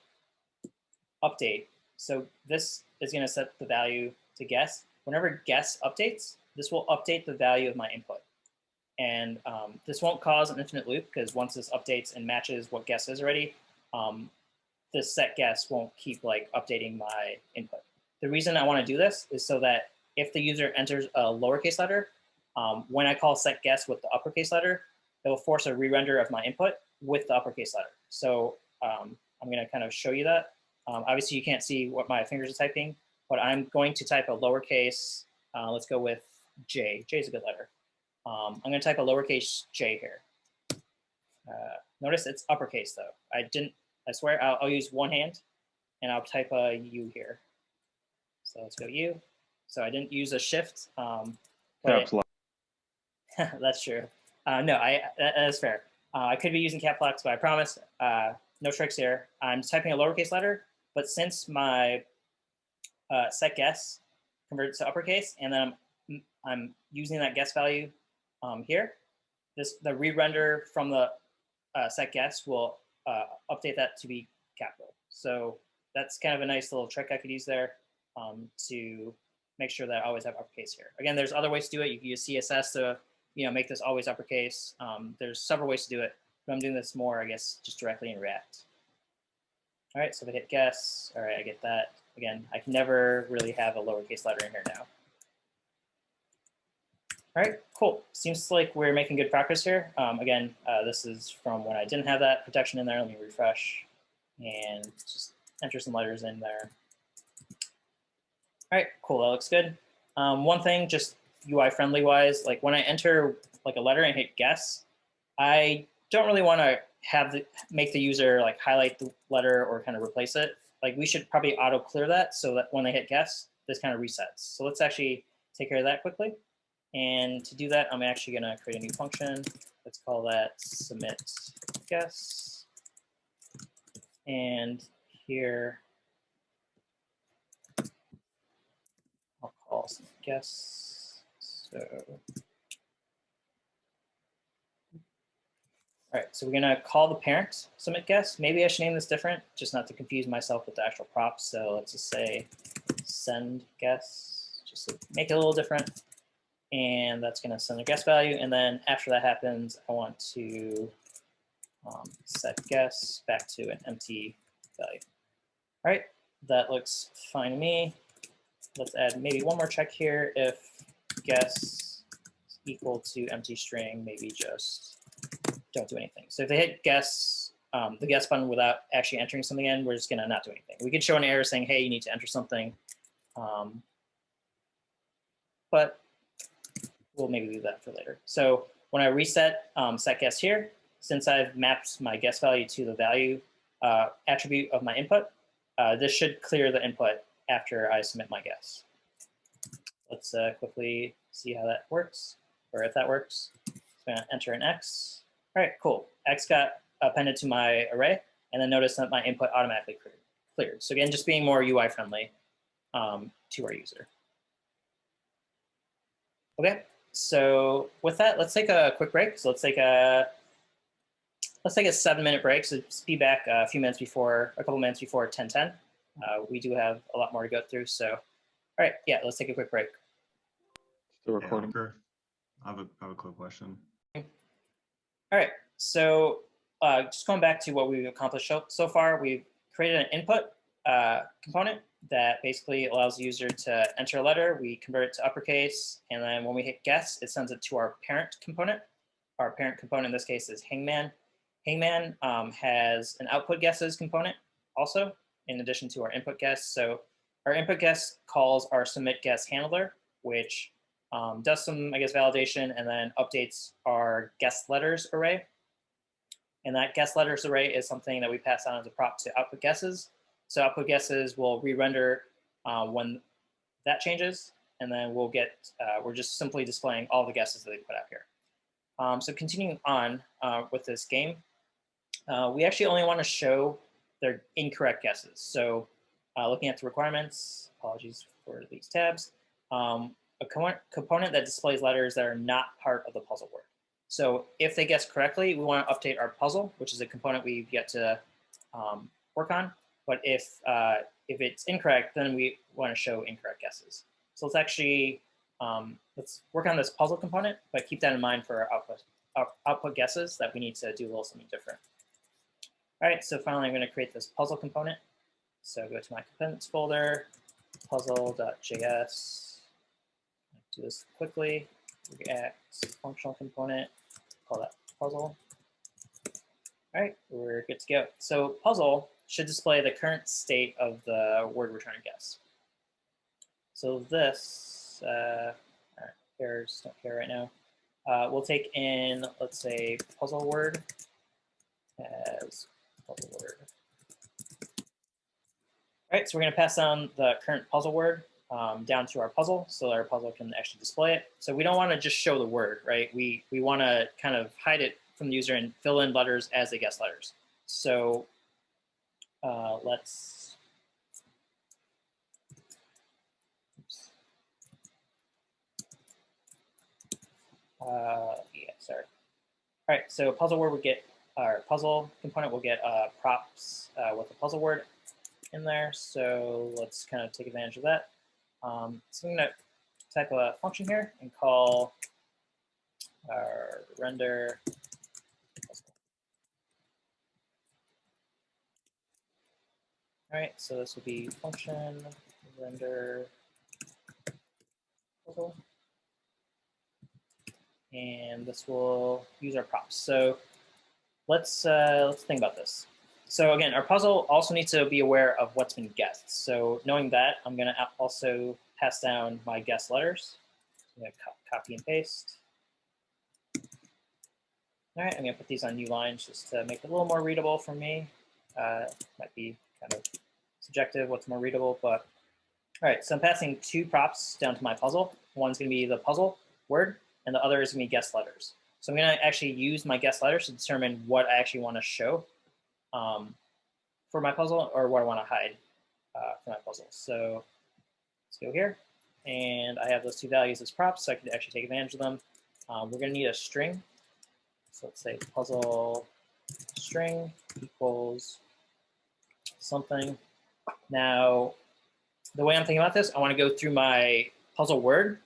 update. So this is going to set the value to guess. Whenever guess updates, this will update the value of my input. And this won't cause an infinite loop because once this updates and matches what guess is already, this set guess won't keep like updating my input. The reason I want to do this is so that if the user enters a lowercase letter, when I call set guess with the uppercase letter, it will force a re-render of my input. with the uppercase letter. So I'm going to kind of show you that. Obviously, you can't see what my fingers are typing, but I'm going to type a lowercase. Let's go with J. J is a good letter. I'm going to type a lowercase j here. Notice it's uppercase though. I swear I'll use one hand and I'll type a U here. So let's go U. So I didn't use a shift. Caps lock. That's true. No, that is fair. I could be using cap locks, but I promise no tricks here. I'm typing a lowercase letter, but since my set guess converts to uppercase, and then I'm using that guess value here, the re-render from the set guess will update that to be capital. So that's kind of a nice little trick I could use there to make sure that I always have uppercase here. Again, there's other ways to do it. You can use CSS to make this always uppercase. There's several ways to do it, but I'm doing this more, I guess, just directly in React. All right, so if I hit guess, all right, I get that. Again, I can never really have a lowercase letter in here now. All right, cool. Seems like we're making good progress here. Again, this is from when I didn't have that protection in there. Let me refresh and just enter some letters in there. All right, cool, that looks good. One thing, just UI friendly wise, like when I enter like a letter and hit guess, I don't really want to make the user like highlight the letter or kind of replace it. Like we should probably auto clear that so that when they hit guess, this kind of resets. So let's actually take care of that quickly. And to do that, I'm actually going to create a new function. Let's call that submit guess. And here, I'll call submit guess. So, all right, so we're going to call the parent submit guess. Maybe I should name this different, just not to confuse myself with the actual props. So let's just say send guess, just to make it a little different. And that's going to send a guess value. And then after that happens, I want to set guess back to an empty value. All right, that looks fine to me. Let's add maybe one more check here. If guess is equal to empty string, maybe just don't do anything. So if they hit guess, the guess button without actually entering something in, we're just going to not do anything. We could show an error saying, hey, you need to enter something. But we'll maybe do that for later. So when I reset set guess here, since I've mapped my guess value to the value attribute of my input, this should clear the input after I submit my guess. Let's quickly see how that works, or if that works. I'm going to enter an X. All right, cool. X got appended to my array, and then notice that my input automatically cleared. So again, just being more UI friendly to our user. Okay. So with that, let's take a quick break. So let's take a 7-minute break. So just be back a couple minutes before 10:10. We do have a lot more to go through. So, all right, yeah, let's take a quick break. Still recording. Yeah, I have a quick question. All right. So just going back to what we've accomplished so far, we've created an input component that basically allows the user to enter a letter. We convert it to uppercase, and then when we hit guess, it sends it to our parent component. Our parent component in this case is Hangman. Hangman has an output guesses component also, in addition to our input guess. So our input guess calls our submit guess handler, which does some, I guess, validation and then updates our guess letters array. And that guess letters array is something that we pass on as a prop to output guesses. So output guesses will re-render when that changes, and then we'll get, we're just simply displaying all the guesses that they put out here. So continuing on with this game, we actually only want to show their incorrect guesses. So looking at the requirements, apologies for these tabs, a component that displays letters that are not part of the puzzle word. So if they guess correctly, we want to update our puzzle, which is a component we've yet to work on. But if it's incorrect, then we want to show incorrect guesses. So let's actually, let's work on this puzzle component, but keep that in mind for our output guesses that we need to do a little something different. All right, so finally I'm going to create this puzzle component. So go to my components folder, puzzle.js. Do this quickly. React functional component, call that puzzle. All All right, we're good to go. So puzzle should display the current state of the word we're trying to guess. So this, errors don't care right now. We'll take in, let's say, puzzle word as puzzle word. All right, so we're going to pass down the current puzzle word down to our puzzle so our puzzle can actually display it. So we don't want to just show the word, right? We want to kind of hide it from the user and fill in letters as they guess letters. So let's, oops. Yeah, sorry. All right, so puzzle word would get, our puzzle component will get props with the puzzle word in there. So let's kind of take advantage of that. So I'm going to type a function here and call our render puzzle. All right, so this will be function render puzzle. And this will use our props. So let's think about this. So again, our puzzle also needs to be aware of what's been guessed. So knowing that, I'm going to also pass down my guess letters. I'm going to copy and paste. All right, I'm going to put these on new lines just to make it a little more readable for me. Might be kind of subjective what's more readable, but all right. So I'm passing two props down to my puzzle. One's going to be the puzzle word, and the other is going to be guess letters. So I'm going to actually use my guess letters to determine what I actually want to show for my puzzle or what I want to hide for my puzzle. So let's go here. And I have those two values as props, so I can actually take advantage of them. We're going to need a string. So let's say puzzle string equals something. Now, the way I'm thinking about this, I want to go through my puzzle word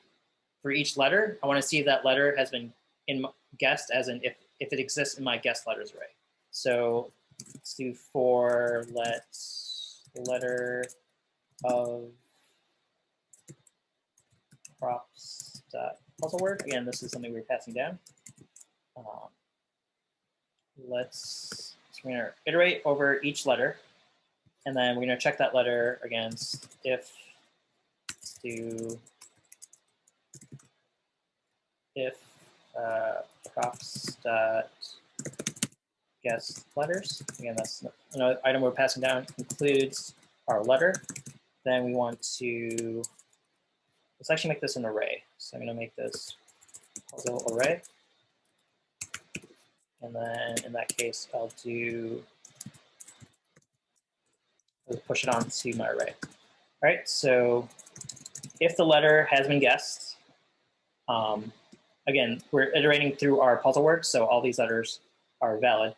for each letter. I want to see if that letter has been guessed, as in if it exists in my guessed letters array. So let's do for let's letter of props dot puzzle word. Again, this is something we're passing down. So we're going to iterate over each letter, and then we're going to check that letter against if props dot guess letters. Again, that's another item we're passing down, includes our letter. Then we want to, let's actually make this an array. So I'm going to make this puzzle array. And then in that case, I'll push it onto my array. All right, so if the letter has been guessed, again, we're iterating through our puzzle word, so all these letters are valid.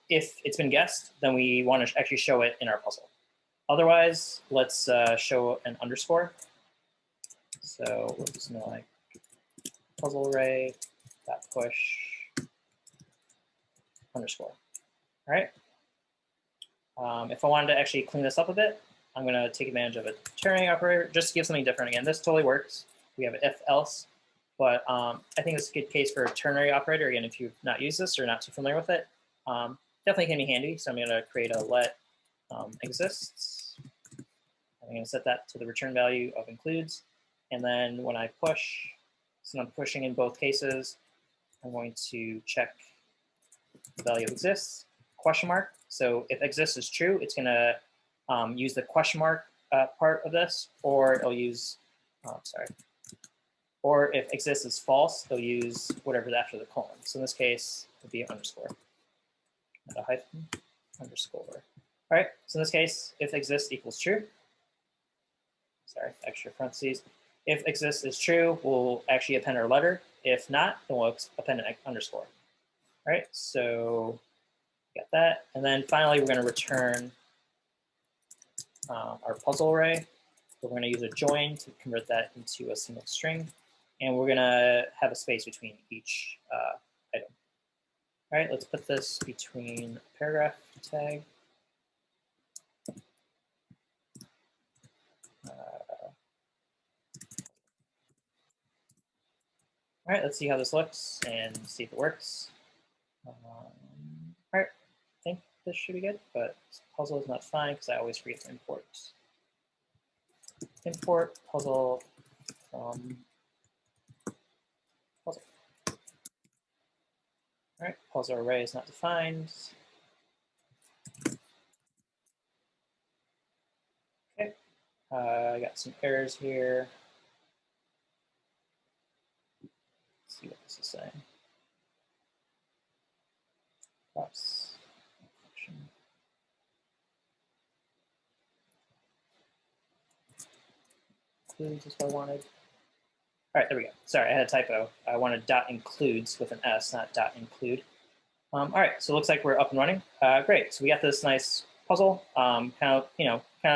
If it's been guessed, then we want to actually show it in our puzzle. Otherwise, let's show an underscore. So we're just going to like puzzle array dot push underscore. All right. If I wanted to actually clean this up a bit, I'm going to take advantage of a ternary operator just to give something different. Again, this totally works. We have an if else, but I think this is a good case for a ternary operator. Again, if you've not used this or not too familiar with it, definitely can be handy. So I'm going to create a let exists. I'm going to set that to the return value of includes. And then when I push, so I'm pushing in both cases, I'm going to check the value of exists, question mark. So if exists is true, it's going to use the question mark part of this, or it'll use, or if exists is false, they'll use whatever's after the colon. So in this case, it would be an underscore, not a hyphen, underscore. All right, so in this case, if exists equals true, sorry, extra parentheses. If exists is true, we'll actually append our letter. If not, then we'll append an underscore. All right, so got that. And then finally, we're going to return our puzzle array. We're going to use a join to convert that into a single string. And we're going to have a space between each item. All right, let's put this between a paragraph tag. All right, let's see how this looks and see if it works. All right, this should be good, but puzzle is not fine because I always forget to import. Import puzzle from puzzle. All right, puzzle array is not defined. Okay, I got some errors here. Let's see what this is saying. Props. Includes is what I wanted. All right, there we go. Sorry, I had a typo. I wanted dot includes with an S, not dot include. All right, so it looks like we're up and running. Great, so we got this nice puzzle. Kind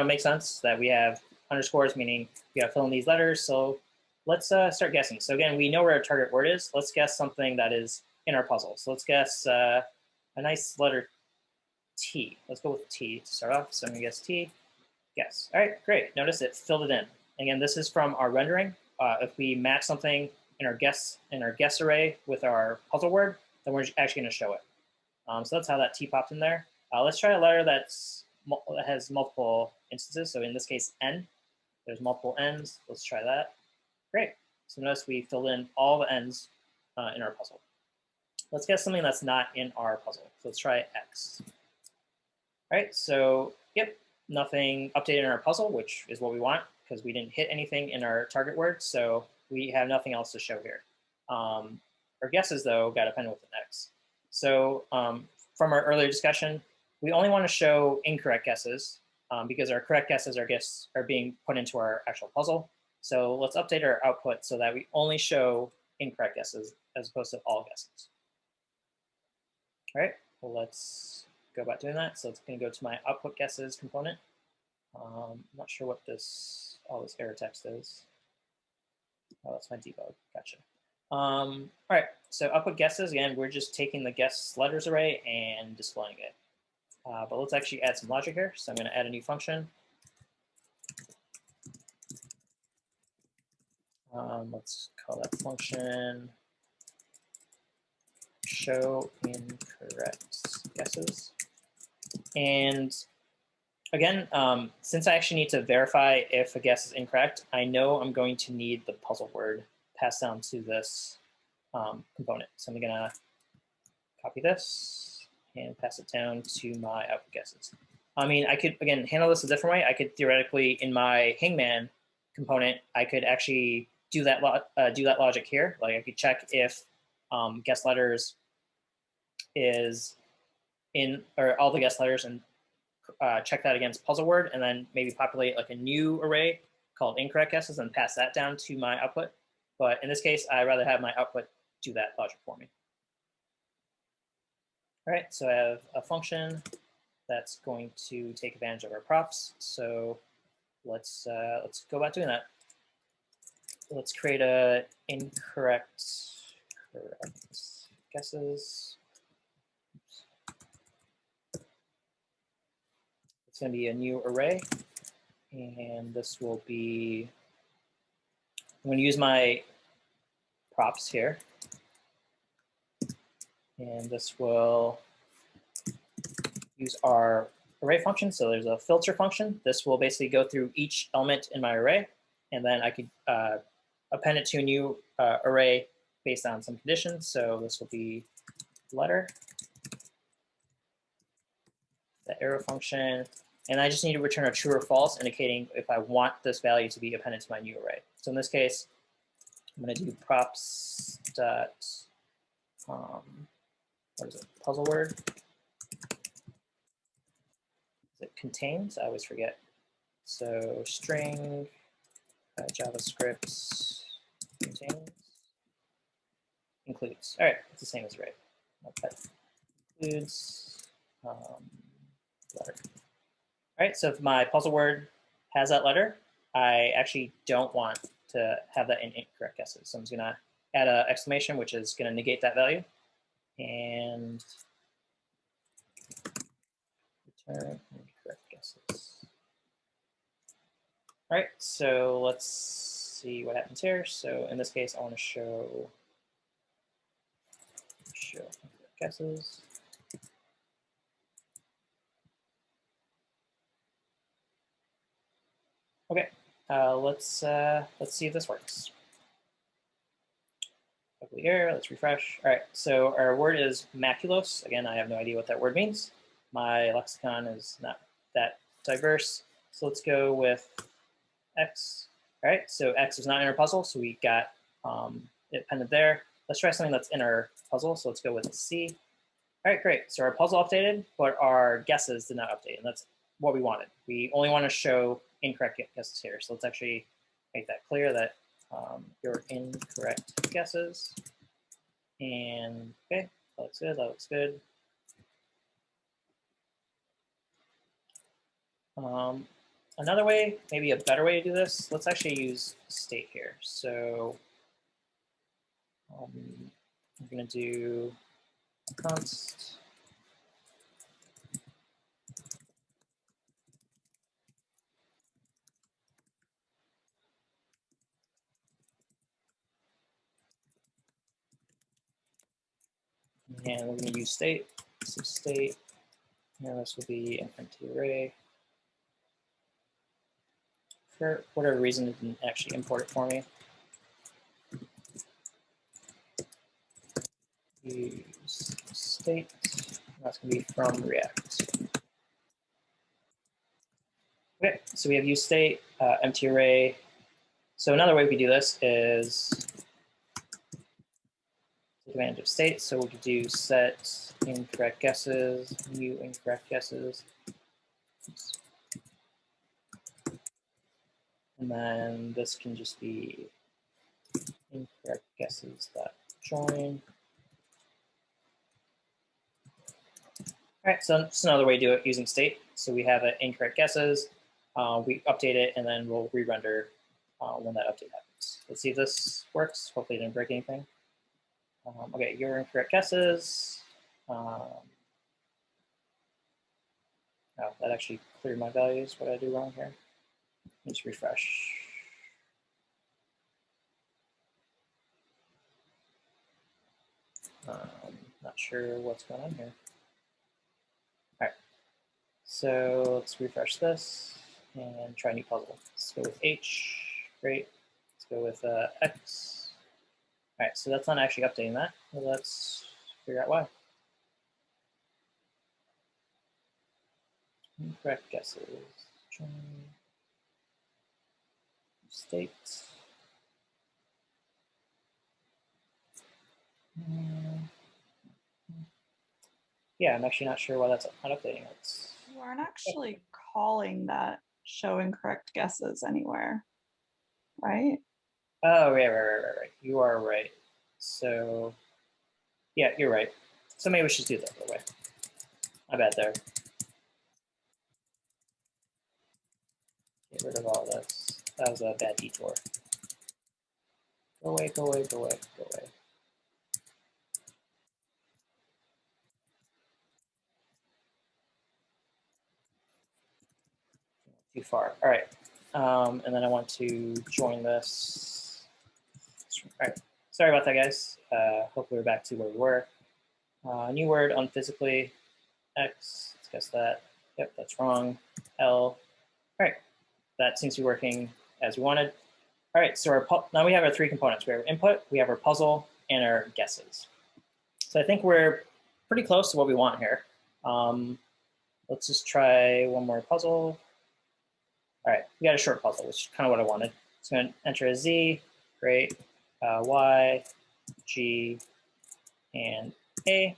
of makes sense that we have underscores, meaning we got to fill in these letters. So let's start guessing. So again, we know where our target word is. Let's guess something that is in our puzzle. So let's guess a nice letter T. Let's go with T to start off. So I'm gonna guess T. Guess. All right, great. Notice it filled it in. Again, this is from our rendering. If we match something in our guess array with our puzzle word, then we're actually going to show it. So that's how that T popped in there. Let's try a letter that has multiple instances. So in this case, N. There's multiple N's. Let's try that. Great. So notice we filled in all the N's in our puzzle. Let's guess something that's not in our puzzle. So let's try X. All right. So yep, nothing updated in our puzzle, which is what we want, because we didn't hit anything in our target word, so we have nothing else to show here. Our guesses, though, got appended with an X. So from our earlier discussion, we only want to show incorrect guesses because our correct guesses are being put into our actual puzzle. So let's update our output so that we only show incorrect guesses as opposed to all guesses. All right, well, let's go about doing that. So it's going to go to my output guesses component. I'm not sure what all this error text is. Oh, that's my debug. Gotcha. All right, so output guesses, again, we're just taking the guess letters array and displaying it. But let's actually add some logic here. So I'm going to add a new function. Let's call that function show incorrect guesses. And again, since I actually need to verify if a guess is incorrect, I know I'm going to need the puzzle word passed down to this component. So I'm gonna copy this and pass it down to my output guesses. I mean, I could, again, handle this a different way. I could theoretically, in my Hangman component, I could actually do that logic here. Like I could check if guess letters is in, or all the guess letters, and check that against puzzle word, and then maybe populate like a new array called incorrect guesses and pass that down to my output. But in this case, I'd rather have my output do that logic for me. All right, so I have a function that's going to take advantage of our props. So let's go about doing that. Let's create a correct guesses. It's going to be a new array, and this will be, I'm going to use my props here, and this will use our array function. So there's a filter function. This will basically go through each element in my array, and then I could append it to a new array based on some conditions. So this will be letter, the arrow function, and I just need to return a true or false, indicating if I want this value to be appended to my new array. So in this case, I'm going to do props dot what is it? Puzzle word. It contains. I always forget. So string JavaScript contains includes. All right, it's the same as array. Okay. Includes letter. All right, so if my puzzle word has that letter, I actually don't want to have that in incorrect guesses. So I'm just gonna add an exclamation, which is gonna negate that value, and return incorrect guesses. All right, so let's see what happens here. So in this case, I want to show incorrect guesses. let's see if this works. Ugly here, let's refresh. All right, so our word is maculos. Again, I have no idea what that word means. My lexicon is not that diverse. So let's go with X. All right, so X is not in our puzzle, so we got it appended there. Let's try something that's in our puzzle. So let's go with C. All right, great. So our puzzle updated, but our guesses did not update, and that's what we wanted. We only want to show incorrect guesses here. So let's actually make that clear that your incorrect guesses. And okay, that looks good. That looks good. Another way, maybe a better way to do this, let's actually use state here. So I'm going to do const and we're going to use state. So state, and this will be an empty array. For whatever reason, it didn't actually import it for me. Use state. That's going to be from React. Okay, so we have use state, empty array. So another way we do this is take advantage of state. So we could do set incorrect guesses, new incorrect guesses. Oops. And then this can just be incorrect guesses that join. All right, so just another way to do it using state. So we have incorrect guesses, we update it, and then we'll re-render when that update happens. Let's see if this works. Hopefully it didn't break anything. Okay, your incorrect guesses. Oh, that actually cleared my values. What did I do wrong here? Let's refresh. Not sure what's going on here. All right, so let's refresh this and try a new puzzle. Let's go with H, great. Let's go with X. All right, so that's not actually updating that. Well, let's figure out why. Incorrect guesses. State. Yeah, I'm actually not sure why that's not updating. You aren't actually calling that show incorrect guesses anywhere, right? Oh, right. You are right. So, yeah, you're right. So maybe we should do that the other way. My bad there. Get rid of all this. That was a bad detour. Go away, go away, go away, go away. Too far. All right. And then I want to join this. All right. Sorry about that, guys. Hopefully we're back to where we were. New word, unphysically. X, let's guess that. Yep, that's wrong. L. All right. That seems to be working as we wanted. All right, so now we have our three components. We have our input, we have our puzzle, and our guesses. So I think we're pretty close to what we want here. Let's just try one more puzzle. All right, we got a short puzzle, which is kind of what I wanted. So I'm going to enter a Z, great, Y, G, and A.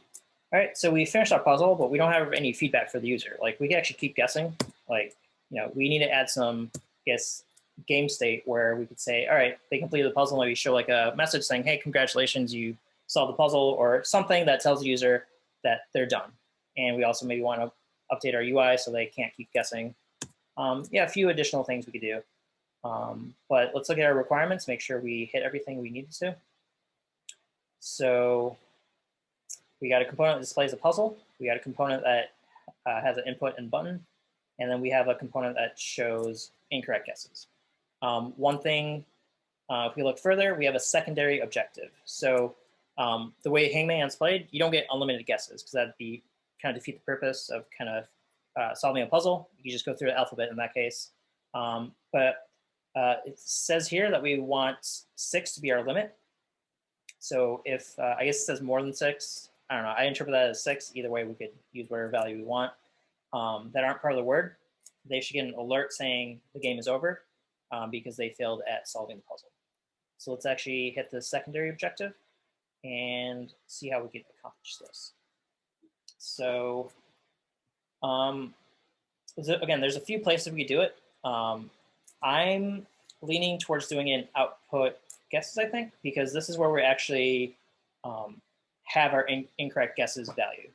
All right, so we finished our puzzle, but we don't have any feedback for the user. Like, we can actually keep guessing. Like, you know, we need to add some, I guess, game state where we could say, all right, they completed the puzzle, maybe show like a message saying, hey, congratulations, you solved the puzzle, or something that tells the user that they're done. And we also maybe want to update our UI so they can't keep guessing. Yeah, a few additional things we could do. But let's look at our requirements, make sure we hit everything we needed to. So we got a component that displays a puzzle. We got a component that has an input and button. And then we have a component that shows incorrect guesses. One thing, if we look further, we have a secondary objective. So the way Hangman's played, you don't get unlimited guesses because that'd be kind of defeat the purpose of kind of solving a puzzle. You just go through the alphabet in that case. But It says here that we want 6 to be our limit. So if, I guess it says more than 6, I don't know, I interpret that as 6. Either way, we could use whatever value we want that aren't part of the word. They should get an alert saying the game is over because they failed at solving the puzzle. So let's actually hit the secondary objective and see how we can accomplish this. So again, there's a few places we could do it. I'm leaning towards doing an output guesses, I think, because this is where we actually have our incorrect guesses value.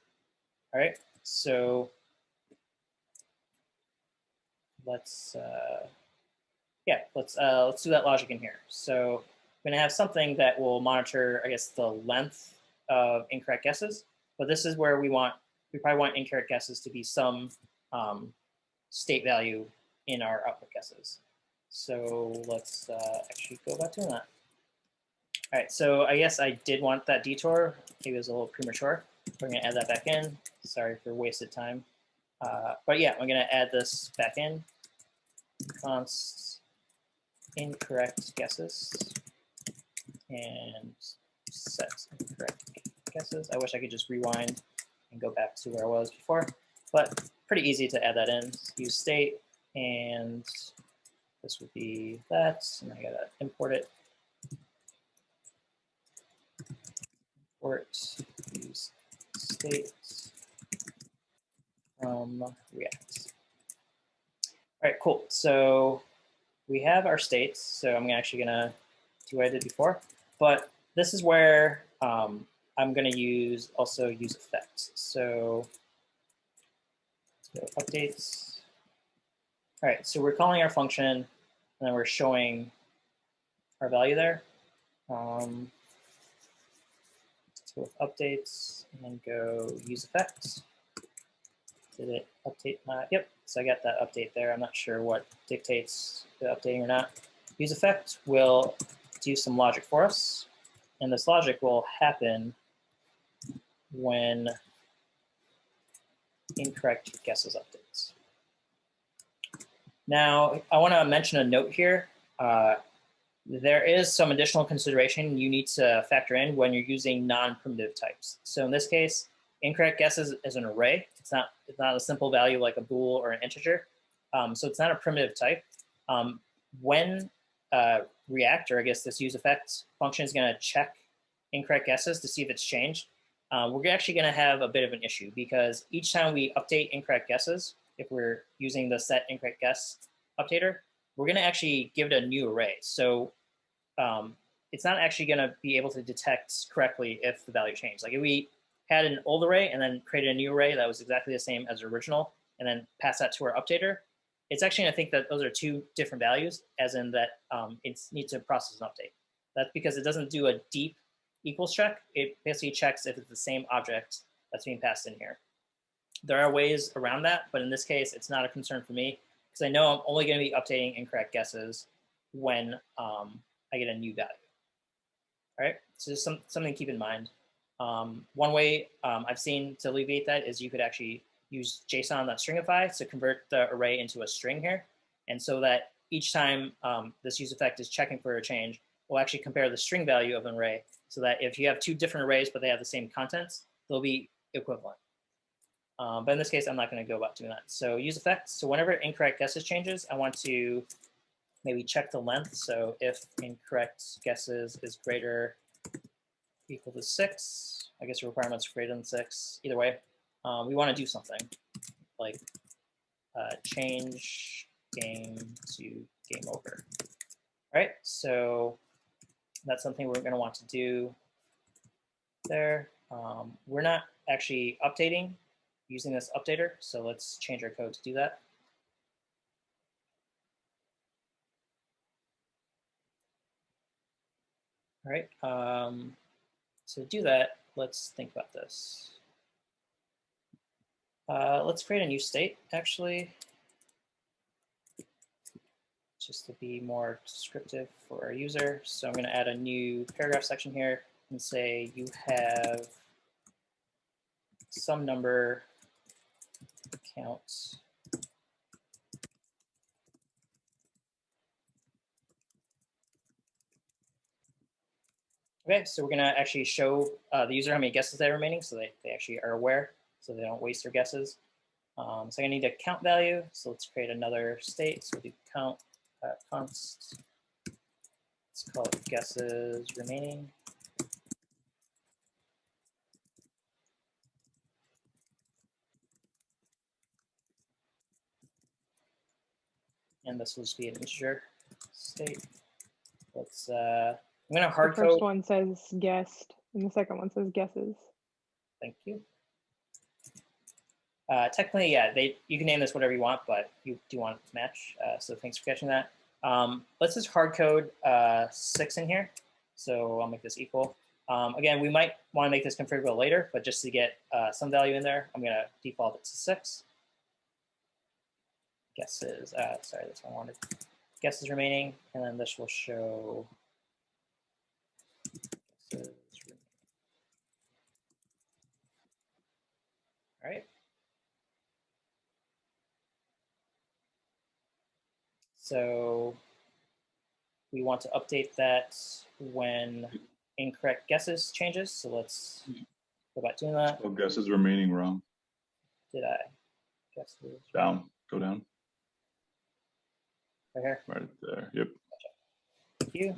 All right, so let's do that logic in here. So I'm gonna have something that will monitor, I guess, the length of incorrect guesses, but this is where we probably want incorrect guesses to be some state value in our output guesses. So let's actually go about doing that. All right, so I guess I did want that detour. Maybe it was a little premature. We're gonna add that back in. Sorry for wasted time. But yeah, I'm gonna add this back in. Const incorrect guesses and set incorrect guesses. I wish I could just rewind and go back to where I was before, but pretty easy to add that in. Use state, and this would be that, and I gotta import it. Import use state from React. All right, cool. So we have our states. So I'm actually gonna do what I did before, but this is where I'm gonna also use effects. So updates. All right, so we're calling our function, and then we're showing our value there. So with updates, and then go use effects. Did it update? Yep, so I got that update there. I'm not sure what dictates the updating or not. Use effect will do some logic for us, and this logic will happen when incorrect guesses updates. Now, I want to mention a note here. There is some additional consideration you need to factor in when you're using non-primitive types. So in this case, incorrect guesses is an array. It's not a simple value like a bool or an integer. So it's not a primitive type. When React, or I guess this use effects function, is going to check incorrect guesses to see if it's changed, we're actually going to have a bit of an issue, because each time we update incorrect guesses, if we're using the set incorrect guess updater, we're going to actually give it a new array. So it's not actually going to be able to detect correctly if the value changed. Like if we had an old array and then created a new array that was exactly the same as the original, and then pass that to our updater, it's actually going to think that those are two different values, as in that it needs to process an update. That's because it doesn't do a deep equals check. It basically checks if it's the same object that's being passed in here. There are ways around that, but in this case, it's not a concern for me, because I know I'm only going to be updating incorrect guesses when I get a new value. All right, so just something to keep in mind. One way I've seen to alleviate that is you could actually use JSON.stringify to convert the array into a string here. And so that each time this use effect is checking for a change, we'll actually compare the string value of an array, so that if you have two different arrays but they have the same contents, they'll be equivalent. But in this case, I'm not going to go about doing that. So use effects. So whenever incorrect guesses changes, I want to maybe check the length. So if incorrect guesses is greater equal to 6, I guess the requirement's greater than 6. Either way, we want to do something like change game to game over. All right, so that's something we're going to want to do there. We're not actually updating using this updater, so let's change our code to do that. All right, to do that, let's think about this. Let's create a new state, actually, just to be more descriptive for our user. So I'm going to add a new paragraph section here and say you have some number counts Okay, so we're gonna actually show the user how many guesses they have remaining, so they actually are aware, so they don't waste their guesses. So I need a count value. So let's create another state. So we'll do count const. Let's call it guesses remaining. And this will just be an integer state. Let's I'm gonna hard The first code. one says guessed, and the second one says guesses. Thank you. Technically, yeah, you can name this whatever you want, but you do want it to match. So thanks for catching that. Let's just hard code 6 in here. So I'll make this equal. Again, we might want to make this configurable later, but just to get some value in there, I'm going to default it to 6. Guesses, sorry, that's what I wanted. Guesses remaining, and then this will show guesses remaining. All right. So we want to update that when incorrect guesses changes. So let's go back doing that. So guesses remaining wrong. Did I? Guesses Down. Go down. right here. Right there. Yep. Thank you.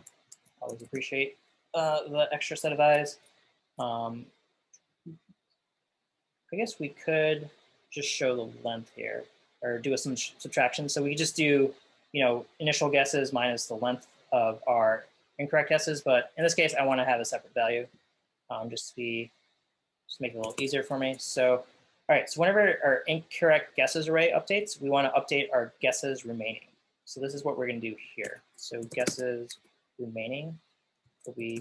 Always appreciate the extra set of eyes. I guess we could just show the length here, or do some subtraction. So we could just do, initial guesses minus the length of our incorrect guesses. But in this case, I want to have a separate value, just make it a little easier for me. So, all right. So whenever our incorrect guesses array updates, we want to update our guesses remaining. So this is what we're going to do here. So guesses remaining will be,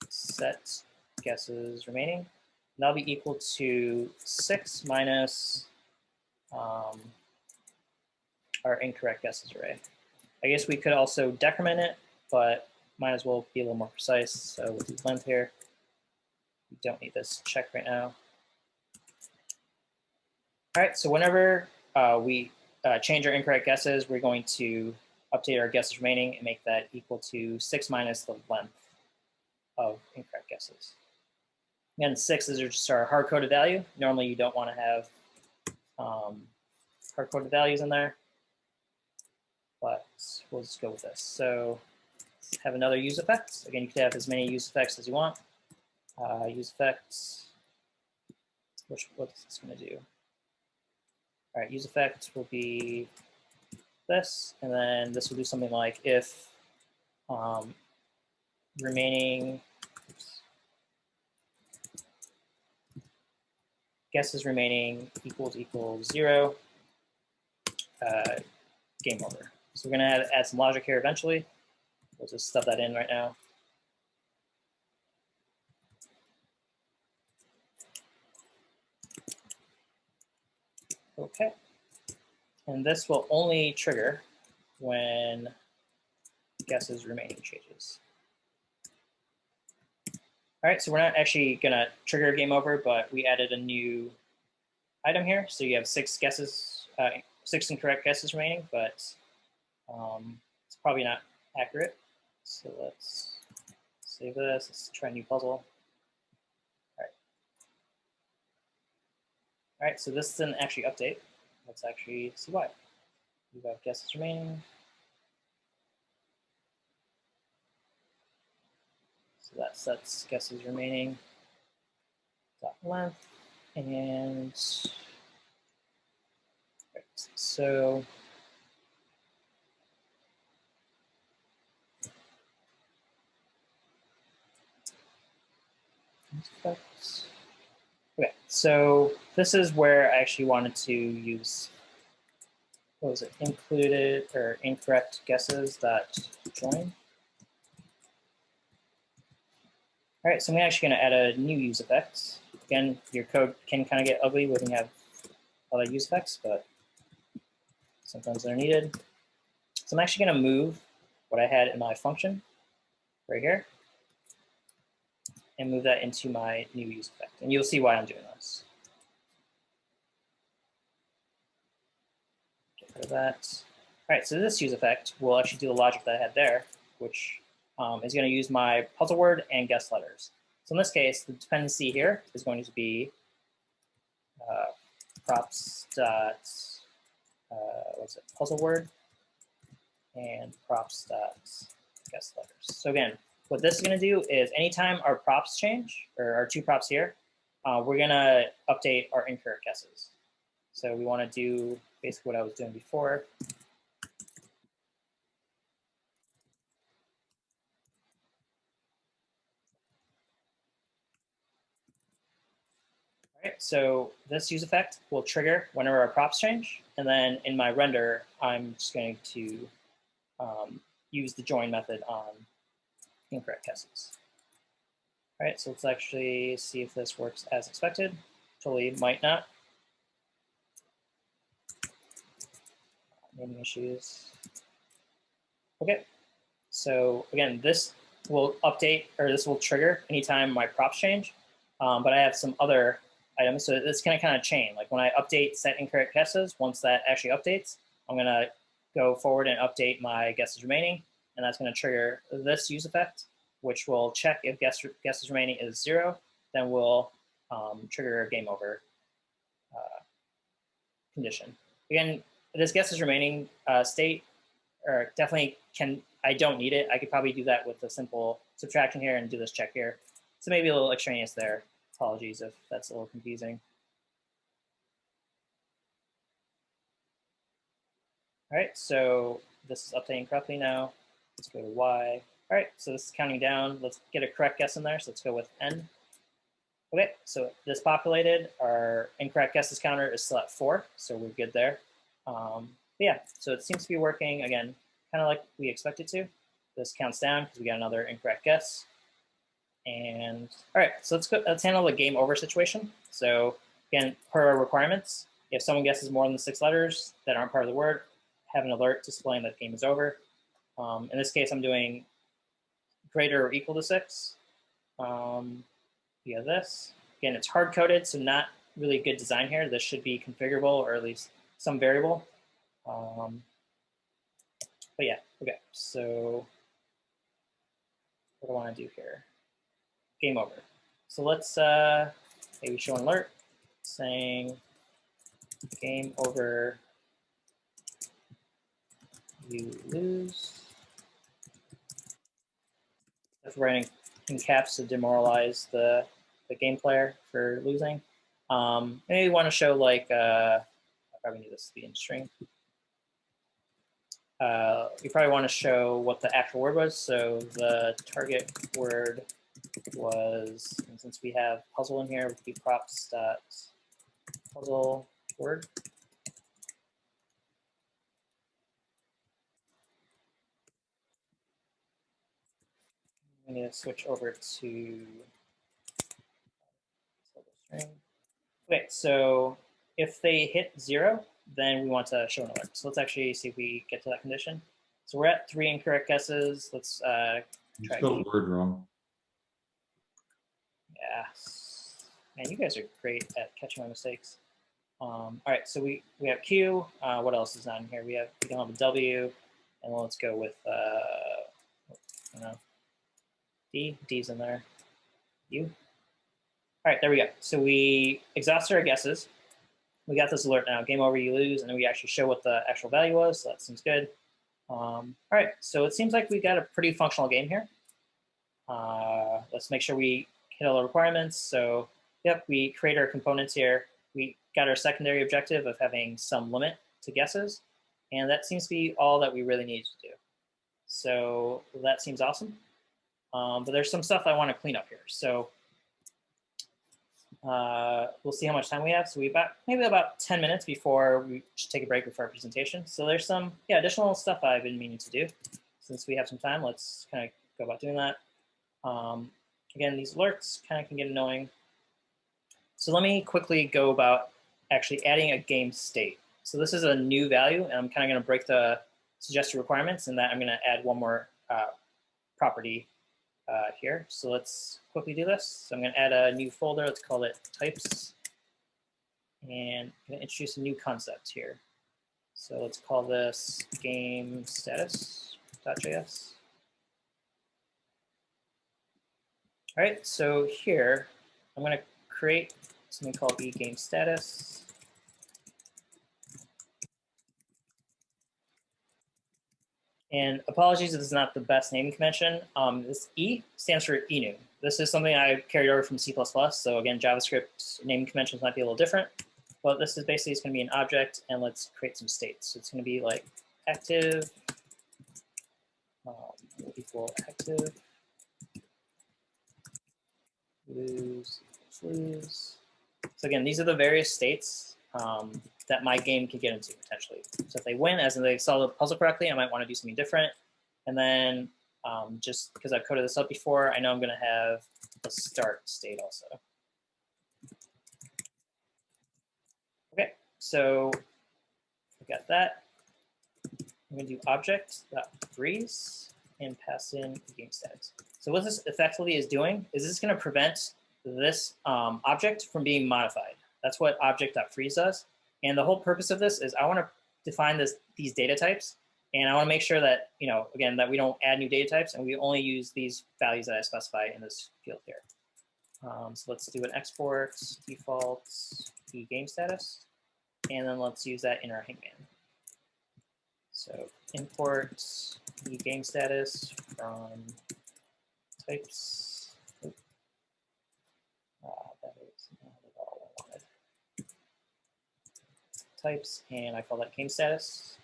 set guesses remaining. And that'll be equal to 6 minus our incorrect guesses array. I guess we could also decrement it, but might as well be a little more precise. So we'll do length here. We don't need this check right now. All right, so whenever we change our incorrect guesses, we're going to update our guesses remaining and make that equal to 6 minus the length of incorrect guesses. Again, 6 is just our hard-coded value. Normally, you don't want to have hard-coded values in there, but we'll just go with this. So let's have another use effect. Again, you can have as many use effects as you want. Use effects, what's this going to do? All right, use effect will be this, and then this will do something like if remaining guesses remaining equals 0, game over. So we're going to add some logic here eventually. We'll just stuff that in right now. Okay. And this will only trigger when guesses remaining changes. All right, so we're not actually going to trigger game over, but we added a new item here. So you have 6 guesses, 6 incorrect guesses remaining, but it's probably not accurate. So let's save this. Let's try a new puzzle. All right, so this didn't actually update. Let's actually see why. We have guesses remaining. So that sets guesses remaining dot length, and right, so okay, so this is where I actually wanted to use, what was it, included or incorrect guesses that join. All right, so I'm actually going to add a new use effect. Again, your code can kind of get ugly when you have other use effects, but sometimes they're needed. So I'm actually going to move what I had in my function right here and move that into my new use effect. And you'll see why I'm doing this. Get rid of that. All right, so this use effect will actually do the logic that I had there, which is going to use my puzzle word and guess letters. So in this case, the dependency here is going to be props dot what's it, puzzle word and props dot guess letters. So again, what this is going to do is anytime our props change, or our two props here, we're going to update our incorrect guesses. So we want to do basically what I was doing before. All right, so this use effect will trigger whenever our props change. And then in my render, I'm just going to use the join method on incorrect guesses. All right, so let's actually see if this works as expected. Totally might not. Naming issues. Okay, so again, this will update, or this will trigger anytime my props change. But I have some other items, so this can kind of chain. Like when I update set incorrect guesses, once that actually updates, I'm gonna go forward and update my guesses remaining, and that's gonna trigger this use effect, which will check if guesses remaining is 0, then we'll trigger a game over condition. Again, this guesses remaining state, or definitely can, I don't need it. I could probably do that with a simple subtraction here and do this check here. So maybe a little extraneous there. Apologies if that's a little confusing. All right, so this is updating correctly now. Let's go to Y. All right, so this is counting down. Let's get a correct guess in there. So let's go with N. Okay, so this populated. Our incorrect guesses counter is still at 4, so we're good there. Yeah, so it seems to be working, again, kind of like we expect it to. This counts down because we got another incorrect guess. And all right, so let's handle the game over situation. So again, per our requirements, if someone guesses more than 6 letters that aren't part of the word, have an alert displaying that game is over. In this case, I'm doing greater or equal to 6 via this. Again, it's hard coded, so not really good design here. This should be configurable, or at least some variable. But yeah, okay, so what do I want to do here? Game over. So let's maybe show an alert saying game over, you lose. If writing in caps to demoralize the game player for losing. Maybe want to show like, I probably need this to be in string. You probably want to show what the actual word was. So the target word was, and since we have puzzle in here, we could be props dot puzzle word. I'm going to switch over to string. Okay, so if they hit 0, then we want to show an alert. So let's actually see if we get to that condition. So we're at 3 incorrect guesses. Let's try. You spelled word wrong. Yeah, man, you guys are great at catching my mistakes. All right, so we have Q. What else is not in here? We don't have a W, and let's go with D. D's in there. U. All right, there we go. So we exhausted our guesses. We got this alert now. Game over, you lose, and then we actually show what the actual value was. So that seems good. All right, so it seems like we got a pretty functional game here. Let's make sure we hit all the requirements. So yep, we create our components here. We got our secondary objective of having some limit to guesses. And that seems to be all that we really need to do. So that seems awesome. But there's some stuff I want to clean up here. So we'll see how much time we have. So we maybe about 10 minutes before we should take a break before our presentation. So there's some additional stuff I've been meaning to do. Since we have some time, let's kind of go about doing that. Again, these alerts kind of can get annoying. So let me quickly go about actually adding a game state. So this is a new value, and I'm kind of going to break the suggested requirements, and that I'm going to add one more property here. So let's quickly do this. So I'm going to add a new folder. Let's call it types, and I'm going to introduce a new concept here. So let's call this game status.js. All right, so here I'm going to create something called eGame status. And apologies if this is not the best naming convention. This E stands for enum. This is something I carried over from C++. So again, JavaScript naming conventions might be a little different, but this is basically it's going to be an object, and let's create some states. So it's going to be like active equal active, lose, lose. So again, these are the various states that my game could get into potentially. So if they win, as in they solve the puzzle correctly, I might want to do something different. And then just because I've coded this up before, I know I'm going to have a start state also. Okay, so we got that. I'm going to do object.freeze and pass in game status. So what this effectively is doing is this going to prevent this object from being modified. That's what object.freeze does. And the whole purpose of this is I want to define these data types, and I want to make sure that, again, that we don't add new data types, and we only use these values that I specify in this field here. So let's do an export default game status, and then let's use that in our Hangman. So import game status from types. That is not at all I wanted. Types, and I call that game status.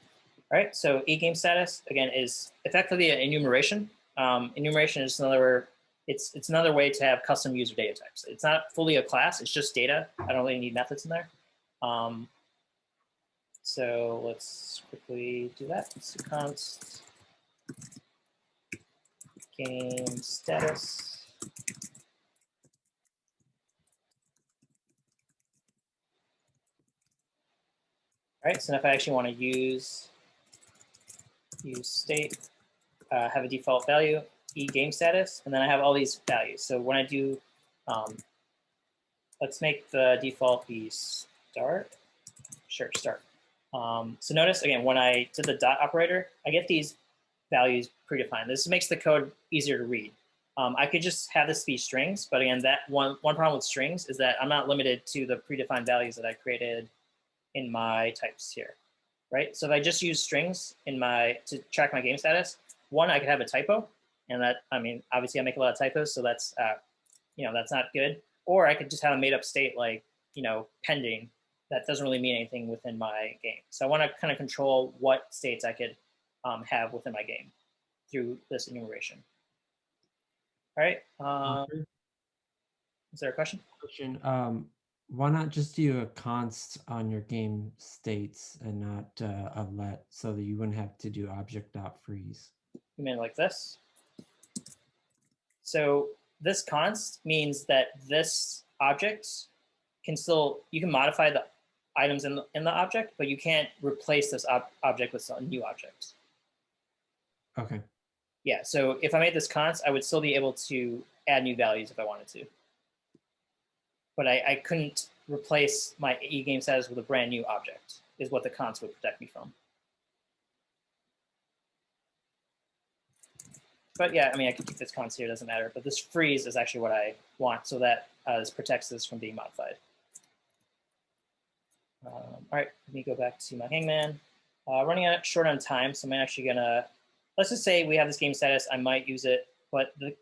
All right, so eGame status again is effectively an enumeration. Enumeration is it's another way to have custom user data types. It's not fully a class; it's just data. I don't really need methods in there. So let's quickly do that. So const game status. All right, so if I actually want to use state, have a default value, eGame status, and then I have all these values. So when I do, let's make the default be start. Sure, start. So notice, again, when I did the dot operator, I get these values predefined. This makes the code easier to read. I could just have this be strings, but again, that one problem with strings is that I'm not limited to the predefined values that I created in my types here, right? So if I just use strings to track my game status, one, I could have a typo, and that, obviously I make a lot of typos, so that's, that's not good. Or I could just have a made up state like, pending, that doesn't really mean anything within my game. So I want to kind of control what states I could have within my game through this enumeration. All right. Is there a question? Why not just do a const on your game states and not a let, so that you wouldn't have to do object.freeze? You mean like this? So this const means that this object you can modify the items in the object, but you can't replace this object with a new object. Okay. Yeah, so if I made this const, I would still be able to add new values if I wanted to. But I couldn't replace my eGame status with a brand new object, is what the const would protect me from. But yeah, I could keep this const here, doesn't matter. But this freeze is actually what I want, so that this protects this from being modified. All right, let me go back to my Hangman. Running out short on time, so I'm actually gonna, let's just say we have this game status, I might use it, but the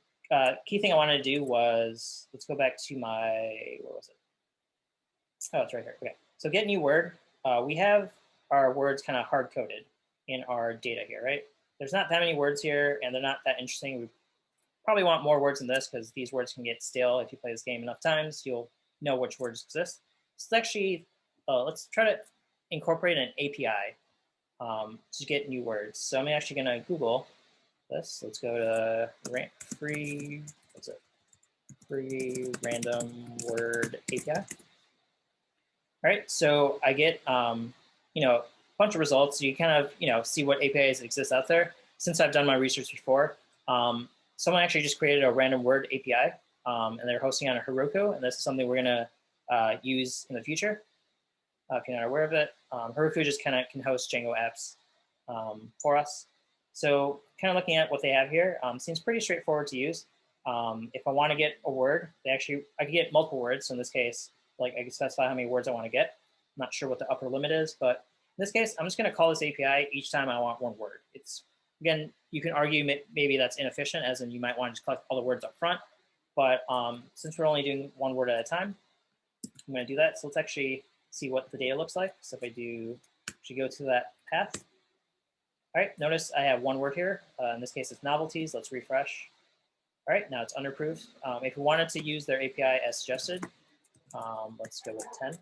key thing I wanted to do was, let's go back to my, where was it? Oh, it's right here, okay. So get new word, we have our words kind of hard-coded in our data here, right? There's not that many words here, and they're not that interesting. We probably want more words than this, because these words can get stale. If you play this game enough times, you'll know which words exist. So actually, let's try to incorporate an API to get new words. So I'm actually going to Google this. Let's go to free random word API. All right, so I get a bunch of results. So you kind of see what APIs exist out there. Since I've done my research before, someone actually just created a random word API, and they're hosting on a Heroku, and this is something we're going to use in the future. If you're not aware of it, Heroku just kind of can host Django apps for us. So kind of looking at what they have here, seems pretty straightforward to use. If I want to get a word, I could get multiple words. So in this case, like I can specify how many words I want to get. I'm not sure what the upper limit is, but in this case, I'm just going to call this API each time I want one word. It's, again, you can argue maybe that's inefficient, as in you might want to just collect all the words up front. But since we're only doing one word at a time, I'm going to do that. So let's actually see what the data looks like. So if I do, actually go to that path. All right, notice I have one word here. In this case, it's novelties. Let's refresh. All right, now it's underproofed. If we wanted to use their API as suggested, let's go with 10.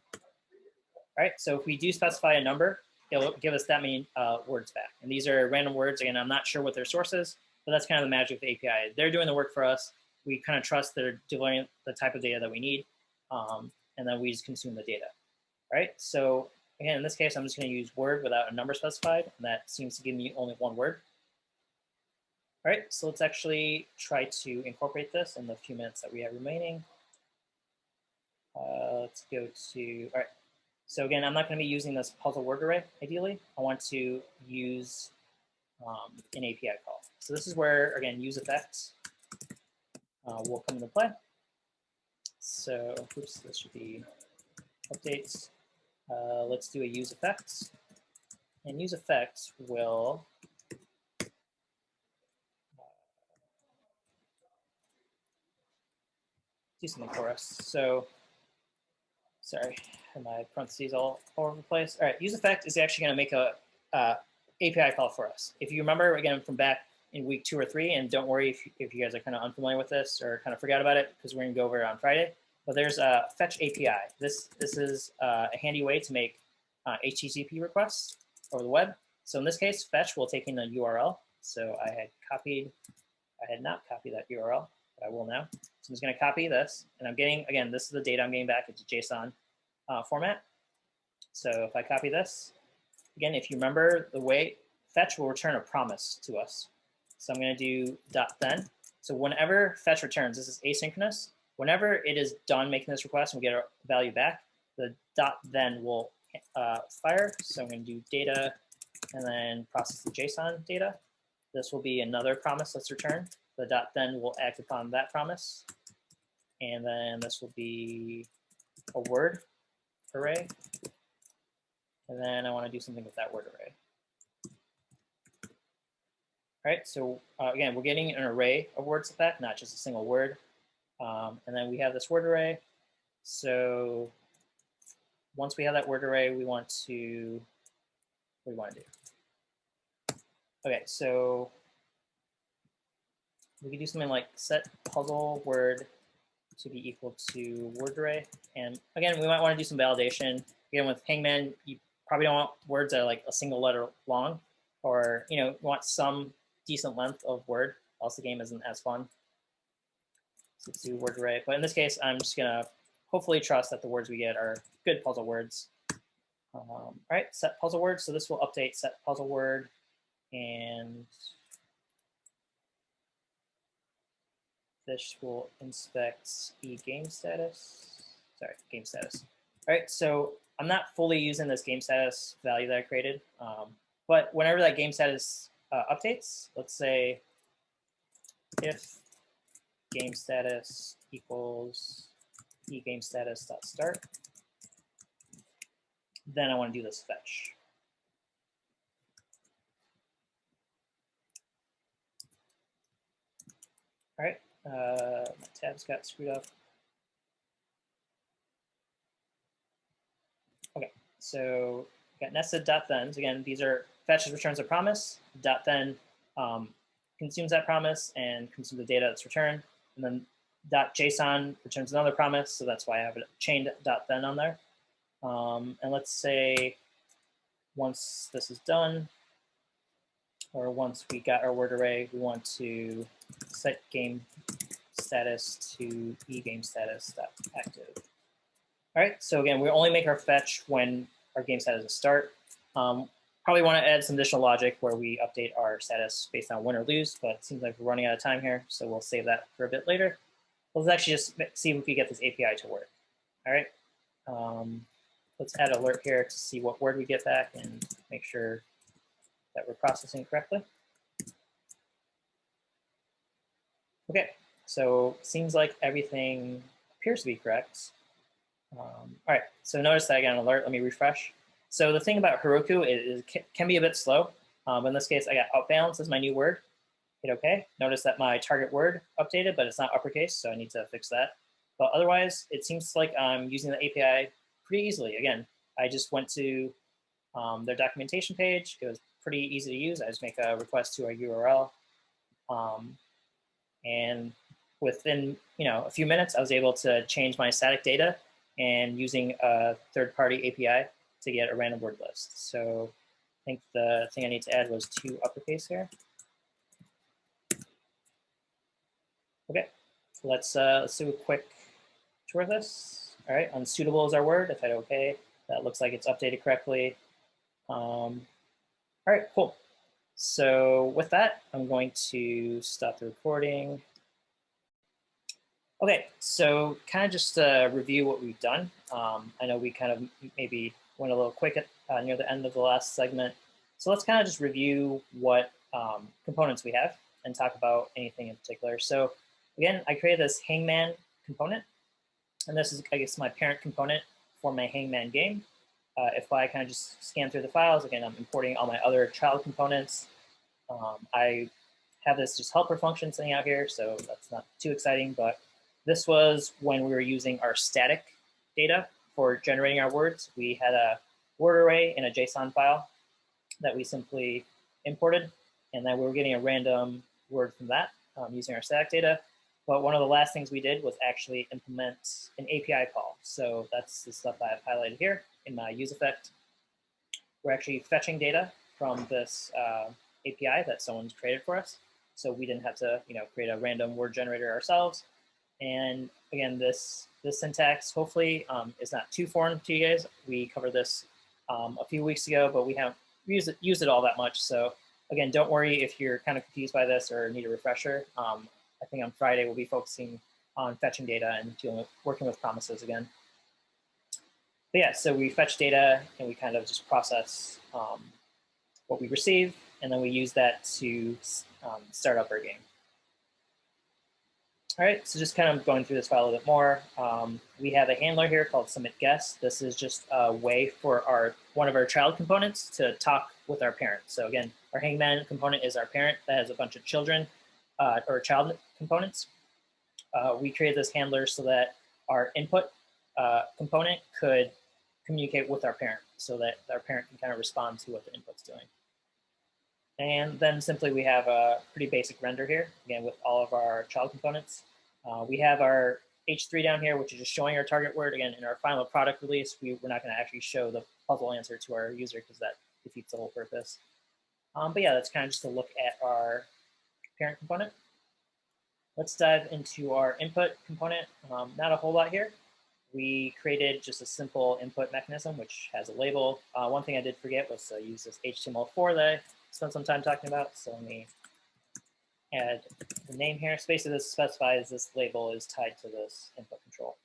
All right, so if we do specify a number, it'll give us that many words back. And these are random words. Again, I'm not sure what their source is, but that's kind of the magic of the API. They're doing the work for us. We kind of trust they're delivering the type of data that we need, and then we just consume the data. All right, so again, in this case, I'm just going to use word without a number specified, and that seems to give me only one word. All right, so let's actually try to incorporate this in the few minutes that we have remaining. Let's go to, all right. So again, I'm not going to be using this puzzle word array, ideally. I want to use an API call. So this is where, again, use effects will come into play. So, oops, this should be updates. Let's do a use effects. And use effects will do something for us. So, sorry, my parentheses all over the place. All right, use effect is actually going to make a API call for us. If you remember, again, from back in week 2 or 3, and don't worry if you guys are kind of unfamiliar with this or kind of forgot about it, because we're going to go over it on Friday. But there's a fetch API. This is a handy way to make HTTP requests over the web. So in this case, fetch will take in a URL. So I had not copied that URL, but I will now. So I'm just going to copy this, and I'm getting, again, this is the data I'm getting back. It's a JSON format. So if I copy this, again, if you remember the way, fetch will return a promise to us. So I'm going to do .then. So whenever fetch returns, this is asynchronous. Whenever it is done making this request and we get our value back, the .then will fire. So I'm going to do data and then process the JSON data. This will be another promise that's returned. The .then will act upon that promise. And then this will be a word array. And then I want to do something with that word array. All right, so again, we're getting an array of words back, not just a single word. And then we have this word array. So once we have that word array, we want to, what do we want to do? Okay, so we could do something like set puzzle word to be equal to word array. And again, we might want to do some validation. Again, with Hangman, you probably don't want words that are like a single letter long, or you want some decent length of word, else the game isn't as fun. So let's do word array. But in this case, I'm just gonna hopefully trust that the words we get are good puzzle words. All right, set puzzle word. So this will update set puzzle word, and this will inspect game status. Sorry, game status. All right, so I'm not fully using this game status value that I created, but whenever that game status updates, let's say if game status equals game status dot start, then I want to do this fetch. All right, my tabs got screwed up. Okay, so got nested .thens. Again, these are fetches returns a promise. .then consumes that promise and consumes the data that's returned. And then .json returns another promise. So that's why I have a chained .then on there. And let's say once this is done, or once we got our word array, we want to set game status to game status active. All right, so again, we only make our fetch when our game status is start. Probably want to add some additional logic where we update our status based on win or lose, but it seems like we're running out of time here, so we'll save that for a bit later. Let's actually just see if we get this API to work. All right, let's add alert here to see what word we get back and make sure that we're processing correctly. Okay, So seems like everything appears to be correct. All right, so notice that I got an alert. Let me refresh. So the thing about Heroku is it can be a bit slow. In this case, I got outbounds as my new word. Hit OK. Notice that my target word updated, but it's not uppercase, so I need to fix that. But otherwise, it seems like I'm using the API pretty easily. Again, I just went to their documentation page. It was pretty easy to use. I just make a request to a URL. And within a few minutes, I was able to change my static data and using a third-party API to get a random word list. So I think the thing I need to add was 2 uppercase here. Okay, let's do a quick tour of this. All right, unsuitable is our word. If I hit OK, that looks like it's updated correctly. All right, cool. So with that, I'm going to stop the recording. Okay, so kind of just to review what we've done. I know we kind of maybe went a little quick at, near the end of the last segment. So let's kind of just review what components we have and talk about anything in particular. So again, I created this Hangman component. And this is, I guess, my parent component for my Hangman game. If I kind of just scan through the files, again, I'm importing all my other child components. I have this just helper function sitting out here, so that's not too exciting, but this was when we were using our static data for generating our words. We had a word array in a JSON file that we simply imported, and then we were getting a random word from that using our static data. But one of the last things we did was actually implement an API call. So that's the stuff I've highlighted here in my use effect. We're actually fetching data from this API that someone's created for us. So we didn't have to create a random word generator ourselves. And again, this syntax hopefully is not too foreign to you guys. We covered this a few weeks ago, but we haven't used it all that much. So again, don't worry if you're kind of confused by this or need a refresher. I think on Friday we'll be focusing on fetching data and working with promises again. But yeah, so we fetch data and we kind of just process what we receive, and then we use that to start up our game. All right, so just kind of going through this file a little bit more. We have a handler here called submit guest. This is just a way for one of our child components to talk with our parent. So again, our Hangman component is our parent that has a bunch of children or child components. We created this handler so that our input component could communicate with our parent so that our parent can kind of respond to what the input's doing. And then simply we have a pretty basic render here, again, with all of our child components. We have our H3 down here, which is just showing our target word. Again, in our final product release, we're not going to actually show the puzzle answer to our user because that defeats the whole purpose. But yeah, that's kind of just a look at our parent component. Let's dive into our input component. Not a whole lot here. We created just a simple input mechanism, which has a label. One thing I did forget was to use this HTML4 that I spent some time talking about. So let me add the name here. So basically this specifies this label is tied to this input control.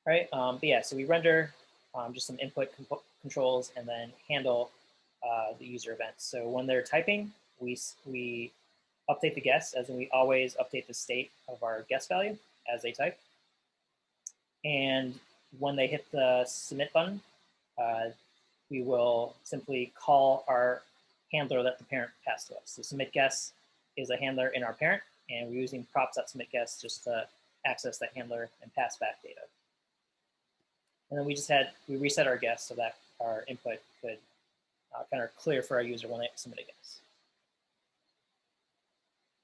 All right, but yeah, so we render just some input controls and then handle the user events. So when they're typing, we update the guess, as in we always update the state of our guess value as they type. And when they hit the submit button, we will simply call our handler that the parent passed to us. So submit guess is a handler in our parent, and we're using props.submit guess just to access that handler and pass back data. And then we reset our guess so that our input could kind of clear for our user when they submit a guess.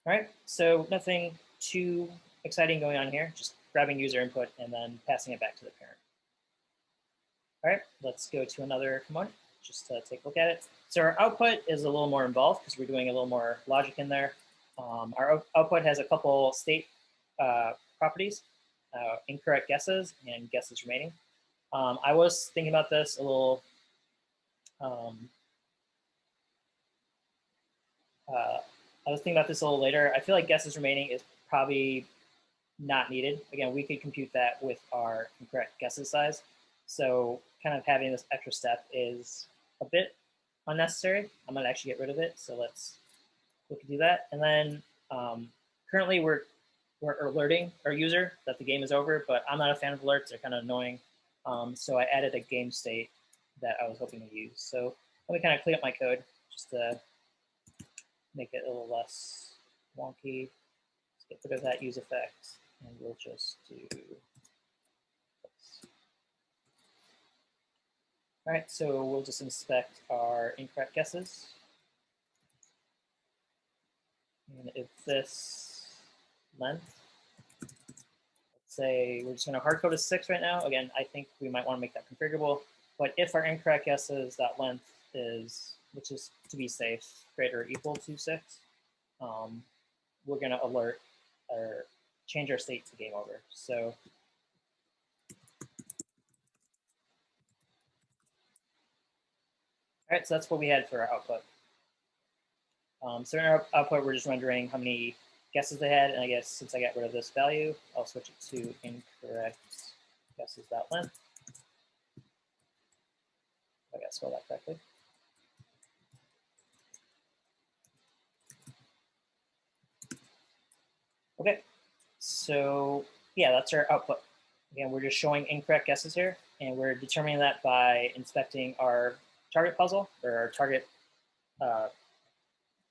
All right, so nothing too exciting going on here, just grabbing user input and then passing it back to the parent. All right, let's go to another component just to take a look at it. So our output is a little more involved because we're doing a little more logic in there. Our output has a couple state properties, incorrect guesses and guesses remaining. I was thinking about this a little later. I feel like guesses remaining is probably not needed. Again, we could compute that with our incorrect guesses size. So kind of having this extra step is a bit unnecessary. I'm gonna actually get rid of it. So let's do that. And then currently we're alerting our user that the game is over, but I'm not a fan of alerts. They're kind of annoying. So I added a game state that I was hoping to use. So let me kind of clean up my code just to make it a little less wonky. Let's get rid of that use effect, and we'll just do this. All right, so we'll just inspect our incorrect guesses. And if this length, let's say we're just going to hard code a 6 right now. Again, I think we might want to make that configurable. But if our incorrect guesses that length is, which is to be safe, greater or equal to 6, we're going to alert or change our state to game over. So all right, so that's what we had for our output. So in our output, we're just rendering how many guesses they had. And I guess since I got rid of this value, I'll switch it to incorrect guesses.length. I got to spell that correctly. Okay, so yeah, that's our output. Again, we're just showing incorrect guesses here, and we're determining that by inspecting our target puzzle or our target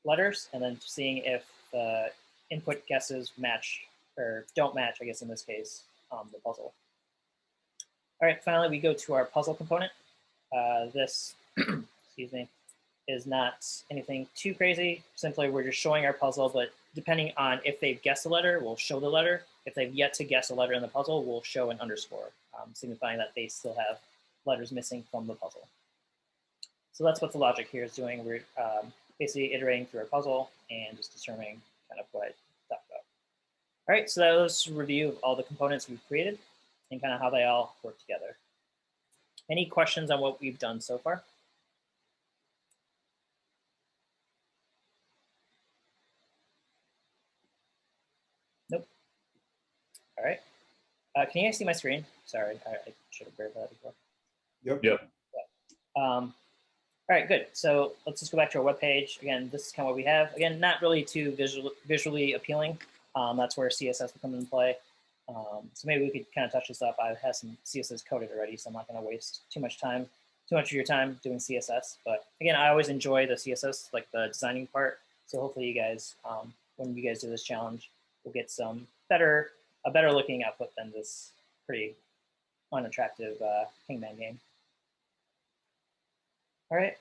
letters, and then seeing if the input guesses match or don't match, I guess in this case, the puzzle. All right, finally we go to our puzzle component. This, excuse me, is not anything too crazy. Simply, we're just showing our puzzle, but depending on if they've guessed a letter, we'll show the letter. If they've yet to guess a letter in the puzzle, we'll show an underscore, signifying that they still have letters missing from the puzzle. So that's what the logic here is doing. We're basically iterating through our puzzle and just determining kind of what I talked about. All right, so that was a review of all the components we've created and kind of how they all work together. Any questions on what we've done so far? Nope. All right. Can you guys see my screen? Sorry, I should have verified that before. Yep. All right, good. So let's just go back to our web page. Again, this is kind of what we have. Again, not really too visually appealing. That's where CSS will come into play. So maybe we could kind of touch this up. I have some CSS coded already, so I'm not going to waste too much of your time doing CSS. But again, I always enjoy the CSS, like the designing part. So hopefully you guys, when you guys do this challenge, will get some a better looking output than this pretty unattractive Hangman game. All right,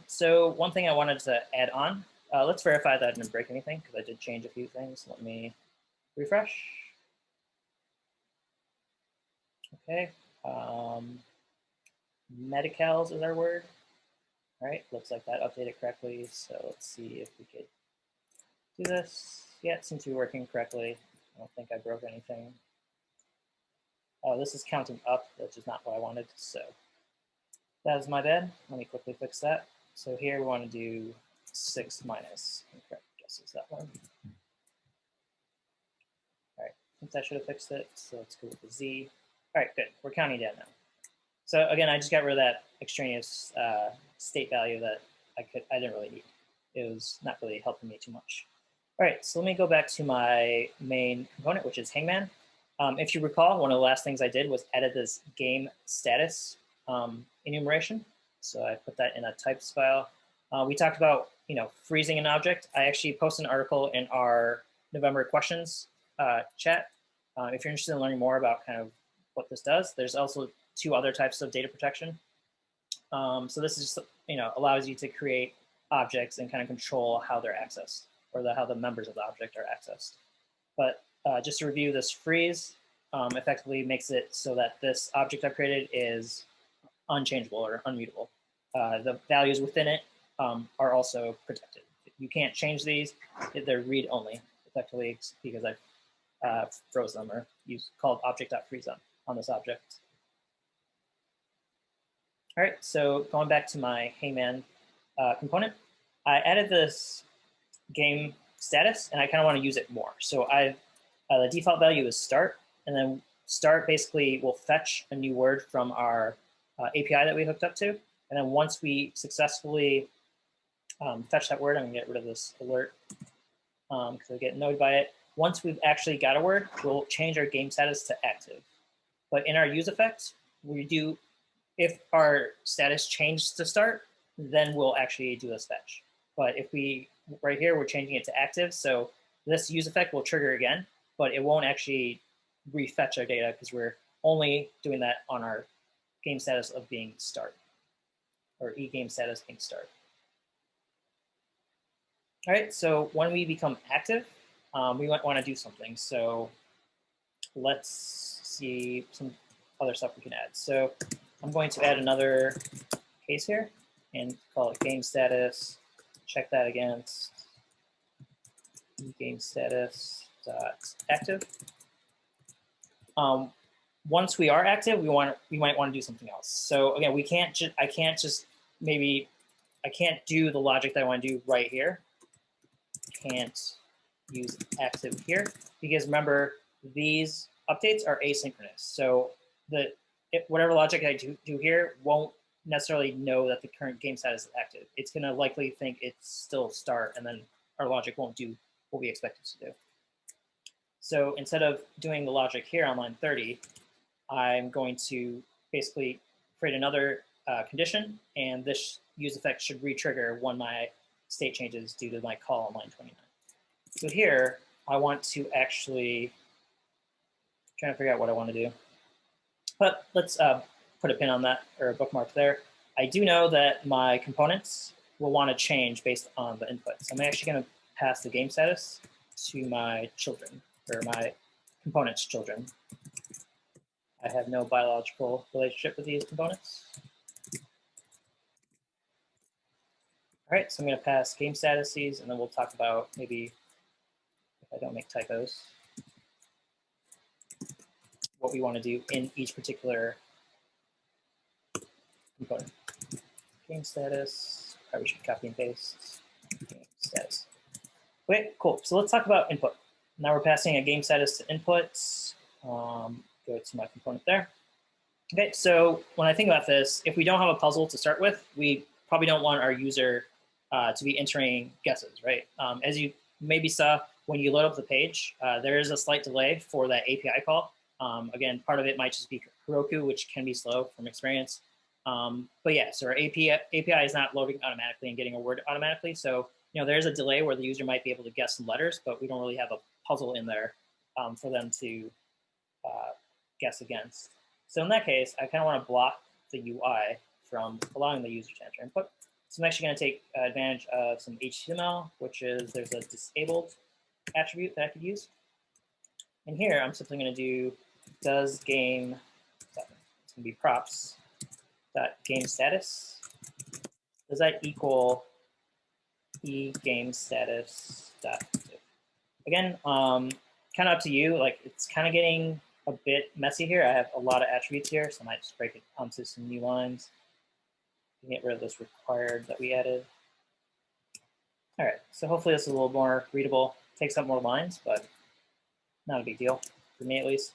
so one thing I wanted to add on, let's verify that I didn't break anything because I did change a few things. Let me refresh. Okay, medicals is our word. All right, looks like that updated correctly. So let's see if we could do this. Yeah, it seems to be working correctly. I don't think I broke anything. Oh, this is counting up, which is not what I wanted. So that is my bad. Let me quickly fix that. So here we want to do 6 minus incorrect guesses, that one. All right, I think I should have fixed it. So let's go with the Z. All right, good. We're counting down now. So again, I just got rid of that extraneous state value that I didn't really need. It was not really helping me too much. All right, so let me go back to my main component, which is Hangman. If you recall, one of the last things I did was added this game status enumeration. So I put that in a types file. We talked about freezing an object. I actually posted an article in our November questions chat. If you're interested in learning more about kind of what this does, there's also 2 other types of data protection. So this is just allows you to create objects and kind of control how they're accessed, or how the members of the object are accessed. But just to review, this freeze effectively makes it so that this object I've created is unchangeable or unmutable. The values within it are also protected. You can't change these. They're read-only, effectively, because I've froze them or called object.freeze them on this object. All right, so going back to my Hangman component, I added this game status, and I kind of want to use it more. So the default value is start, and then start basically will fetch a new word from our API that we hooked up to. And then once we successfully fetch that word, I'm gonna get rid of this alert because I get annoyed by it. once we've actually got a word, we'll change our game status to active. But in our use effect, we do, if our status changed to start, then we'll actually do this fetch. But if we, right here, we're changing it to active. So this use effect will trigger again, but it won't actually refetch our data because we're only doing that on our game status of being start, or e-game status being start. All right, so when we become active, we might want to do something. So let's see some other stuff we can add. So I'm going to add another case here and call it game status. Check that against game status dot active. Once we are active, we might want to do something else. So again, I can't do the logic that I want to do right here. Can't use active here because remember, these updates are asynchronous. So whatever logic I do here won't necessarily know that the current game status is active. It's going to likely think it's still start, and then our logic won't do what we expect it to do. So instead of doing the logic here on line 30, I'm going to basically create another condition, and this use effect should re-trigger when my state changes due to my call on line 29. So here, I want to actually, trying to figure out what I want to do. But let's put a pin on that, or a bookmark there. I do know that my components will want to change based on the inputs. I'm actually going to pass the game status to my children, or my components' children. I have no biological relationship with these components. All right, so I'm going to pass game statuses, and then we'll talk about maybe, if I don't make typos, what we want to do in each particular component. Game status, probably should copy and paste. Game status. Okay, cool. So let's talk about input. Now we're passing a game status to inputs. Go to my component there. Okay, so when I think about this, if we don't have a puzzle to start with, we probably don't want our user to be entering guesses, right? As you maybe saw when you load up the page, there is a slight delay for that API call. Again, part of it might just be Heroku, which can be slow from experience. But yeah, so our API is not loading automatically and getting a word automatically. So there is a delay where the user might be able to guess some letters, but we don't really have a puzzle in there for them to guess against. So in that case, I kind of want to block the UI from allowing the user to enter input. So I'm actually going to take advantage of some HTML, which is there's a disabled attribute that I could use. And here I'm simply going to do does game, it's going to be props dot game status. Does that equal e game status dot active? Again, kind of up to you. Like it's kind of getting a bit messy here. I have a lot of attributes here, so I might just break it onto some new lines. Get rid of this required that we added. All right, so hopefully this is a little more readable. Takes up more lines, but not a big deal, for me at least.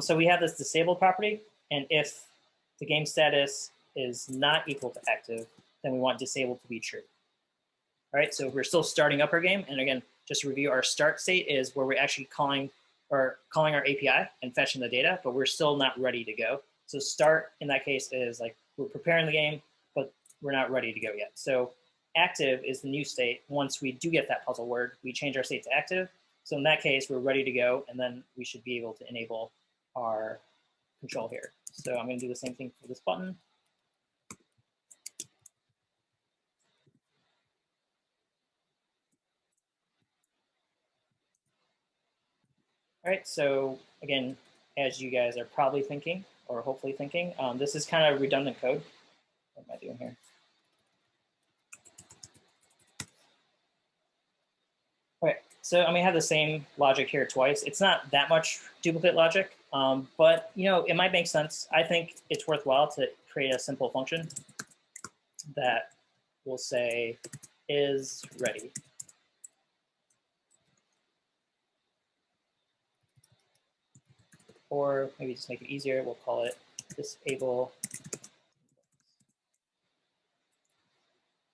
So we have this disabled property, and if the game status is not equal to active, then we want disabled to be true. All right, so we're still starting up our game, and again, just to review, our start state is where we're actually calling our API and fetching the data, but we're still not ready to go. So start in that case is like we're preparing the game, but we're not ready to go yet. So active is the new state. Once we do get that puzzle word, we change our state to active. So in that case, we're ready to go, and then we should be able to enable our control here. So I'm going to do the same thing for this button. All right, so again, as you guys are probably thinking, or hopefully thinking, this is kind of redundant code. What am I doing here? Okay, so I'm gonna have the same logic here twice. It's not that much duplicate logic, but it might make sense. I think it's worthwhile to create a simple function that will say is ready. Or maybe just make it easier, we'll call it disable.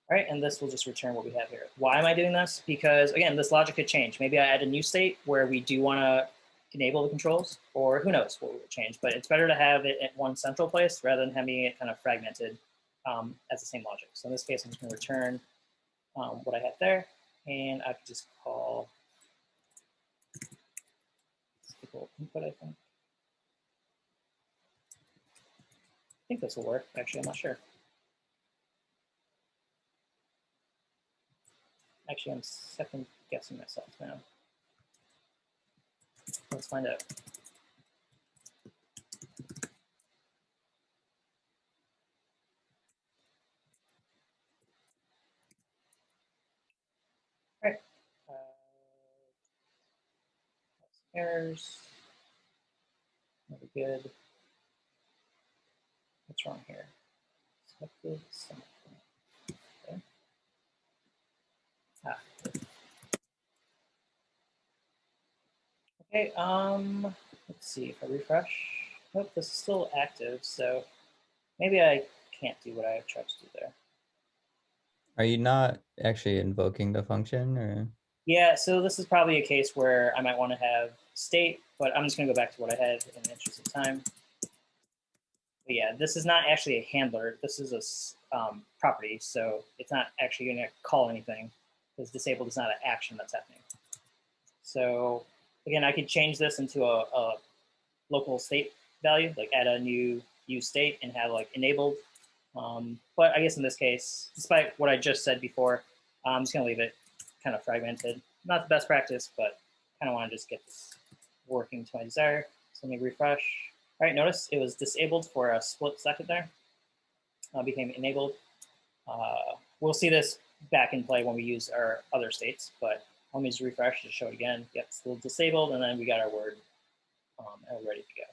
All All right, and this will just return what we have here. Why am I doing this? Because again, this logic could change. Maybe I add a new state where we do want to enable the controls, or who knows what will change. But it's better to have it at one central place rather than having it kind of fragmented as the same logic. So in this case, I'm just going to return what I have there, and I could just call input, I think this will work. Actually, I'm not sure. Actually, I'm second guessing myself now. Let's find out. All right. Errors. Very good. What's wrong here? Selected something. Okay. Okay, let's see if I refresh. Nope, this is still active, so maybe I can't do what I tried to do there. Are you not actually invoking the function, or? Yeah, so this is probably a case where I might want to have state, but I'm just going to go back to what I had in the interest of time. But yeah, this is not actually a handler. This is a property, so it's not actually going to call anything because disabled is not an action that's happening. So again, I could change this into a local state value, like add a new use state and have like enabled. But I guess in this case, despite what I just said before, I'm just going to leave it kind of fragmented. Not the best practice, but kind of want to just get this working to my desire. So let me refresh. All right, notice it was disabled for a split second there. Became enabled. We'll see this back in play when we use our other states, but let me just refresh to show it again. Yep, still disabled, and then we got our word and we're ready to go.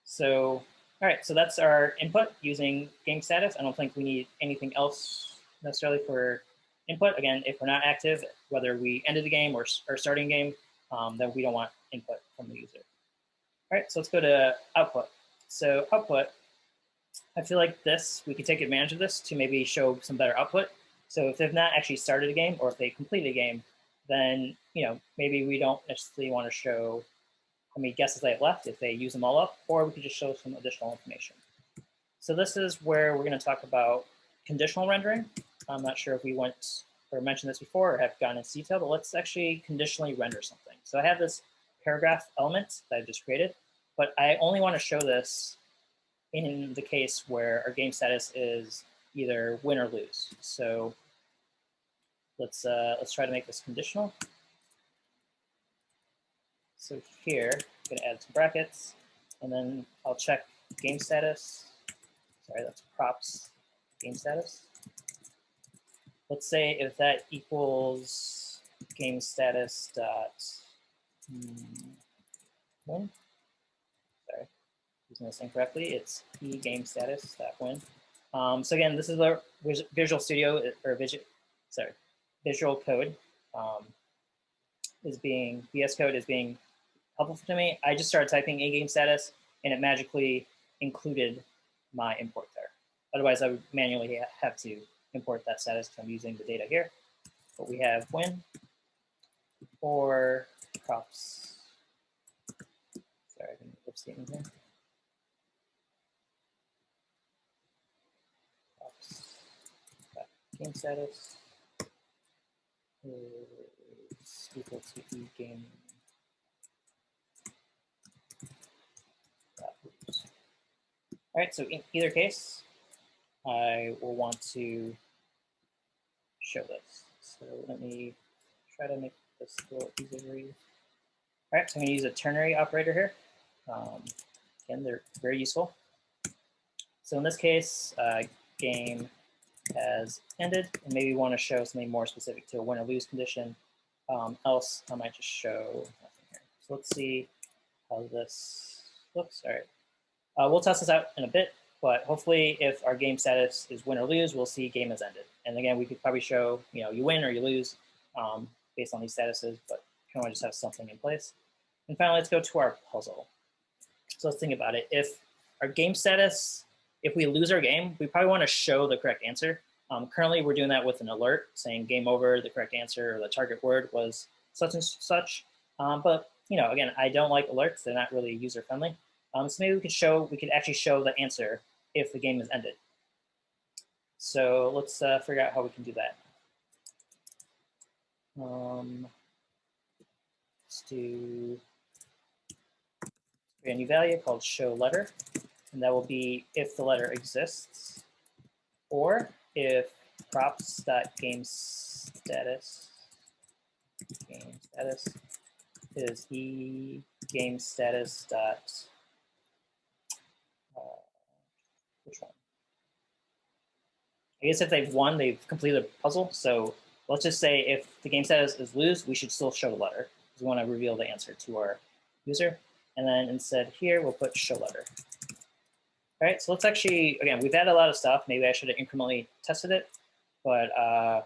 So, all right, so that's our input using game status. I don't think we need anything else necessarily for input. Again, if we're not active, whether we ended the game or starting game, then we don't want input from the user. All right, so let's go to output. So output, I feel like this, we could take advantage of this to maybe show some better output. So if they've not actually started a game or if they completed a game, then maybe we don't necessarily want to show how many guesses they have left if they use them all up, or we could just show some additional information. So this is where we're going to talk about conditional rendering. I'm not sure if we went or mentioned this before or have gone into detail, but let's actually conditionally render something. So I have this paragraph element that I just created, but I only want to show this in the case where our game status is either win or lose. So let's try to make this conditional. So here, I'm going to add some brackets, and then I'll check game status. Sorry, that's props game status. Let's say if that equals game status dot win. Sorry, using this incorrectly. It's e game status dot win. So again, this is the Visual Studio or Visual Code VS Code is being helpful to me. I just started typing a game status, and it magically included my import there. Otherwise, I would manually have to import that status because I'm using the data here. But we have win or props. Sorry, I didn't flip statement here. Props. Game status is equal to e game. All right, so in either case, I will want to show this. So let me try to make this a little easier to read. All right, so I'm going to use a ternary operator here. Again, they're very useful. So in this case, game has ended, and maybe want to show something more specific to a win or lose condition. Else, I might just show nothing here. So let's see how this looks. All right. We'll test this out in a bit, but hopefully if our game status is win or lose, we'll see game has ended. And again, we could probably show, you win or you lose based on these statuses, but kind of just have something in place. And finally, let's go to our puzzle. So let's think about it. If our game status, if we lose our game, we probably want to show the correct answer. Currently, we're doing that with an alert saying game over, the correct answer or the target word was such and such. But again, I don't like alerts. They're not really user friendly. So maybe we could actually show the answer if the game is ended. So let's figure out how we can do that. Let's do a new value called show letter, and that will be if the letter exists, or if props.gameStatus is eGameStatus dot which one? I guess if they've won, they've completed the puzzle. So let's just say if the game status is lose, we should still show the letter because we want to reveal the answer to our user. And then instead here, we'll put show letter. All right, so let's actually, again, we've added a lot of stuff. Maybe I should have incrementally tested it, but I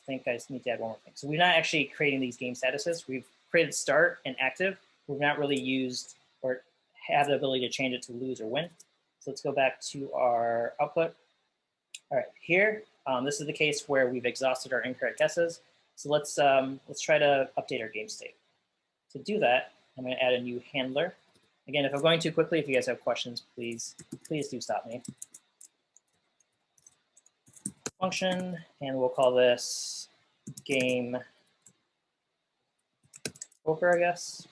think I just need to add one more thing. So we're not actually creating these game statuses. We've created start and active. We've not really used or have the ability to change it to lose or win. So let's go back to our output. All right, here, this is the case where we've exhausted our incorrect guesses. So let's try to update our game state. To do that, I'm going to add a new handler. Again, if I'm going too quickly, if you guys have questions, please do stop me. Function, and we'll call this game over, I guess.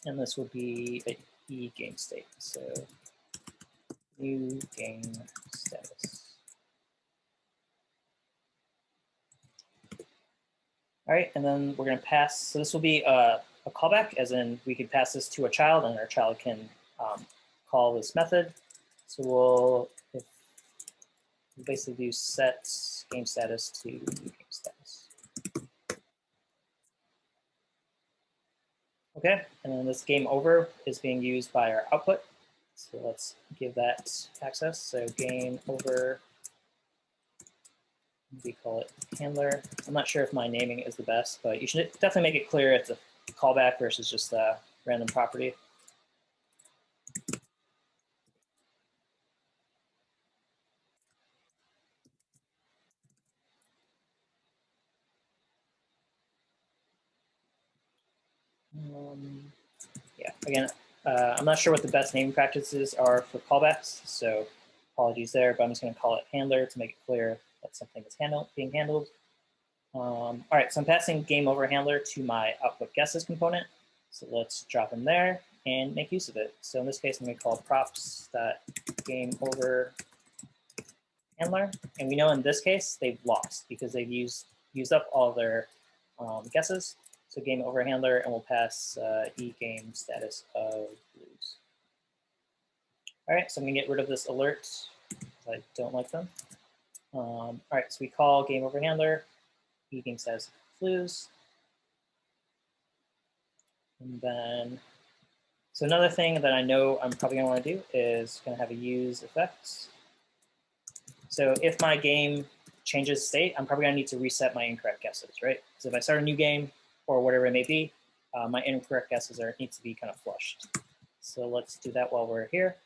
And this would be a game state. So new game status. All right, and then we're going to pass. So this will be a callback, as in we could pass this to a child, and our child can call this method. So we'll basically do set game status to new game status. Okay, and then this game over is being used by our output. So let's give that access. So game over, we call it handler. I'm not sure if my naming is the best, but you should definitely make it clear it's a callback versus just a random property. Yeah, again, I'm not sure what the best naming practices are for callbacks, so apologies there, but I'm just going to call it handler to make it clear that something is being handled. All right, so I'm passing game over handler to my output guesses component. So let's drop in there and make use of it. So in this case, I'm going to call props.gameOver handler. And we know in this case, they've lost because they've used up all their guesses. So game over handler, and we'll pass e-game status of lose. All right, so I'm going to get rid of this alert. I don't like them. All right, so we call game over handler, e-game status of lose. And then, so another thing that I know I'm probably going to want to do is going to have a use effect. So if my game changes state, I'm probably going to need to reset my incorrect guesses, right? So if I start a new game or whatever it may be, my incorrect guesses need to be kind of flushed. So let's do that while we're here.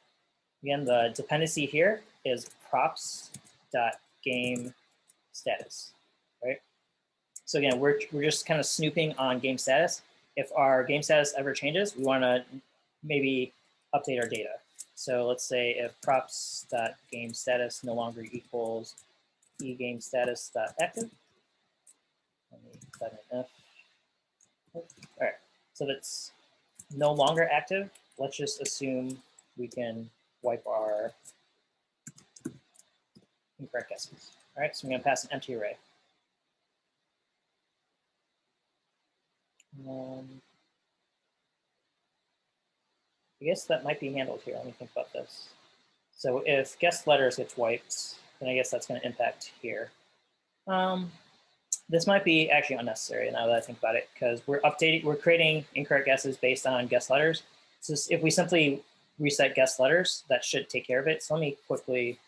Again, the dependency here is props.gameStatus, right? So again, we're just kind of snooping on game status. If our game status ever changes, we want to maybe update our data. So let's say if props.gameStatus no longer equals eGameStatus.active. Let me put an F. All right, so that's no longer active. Let's just assume we can wipe our incorrect guesses. All right, so I'm going to pass an empty array. I guess that might be handled here. Let me think about this. So if guessed letters gets wiped, then I guess that's going to impact here. This might be actually unnecessary now that I think about it, because we're creating incorrect guesses based on guessed letters. So if we simply reset guessed letters, that should take care of it. So let me quickly,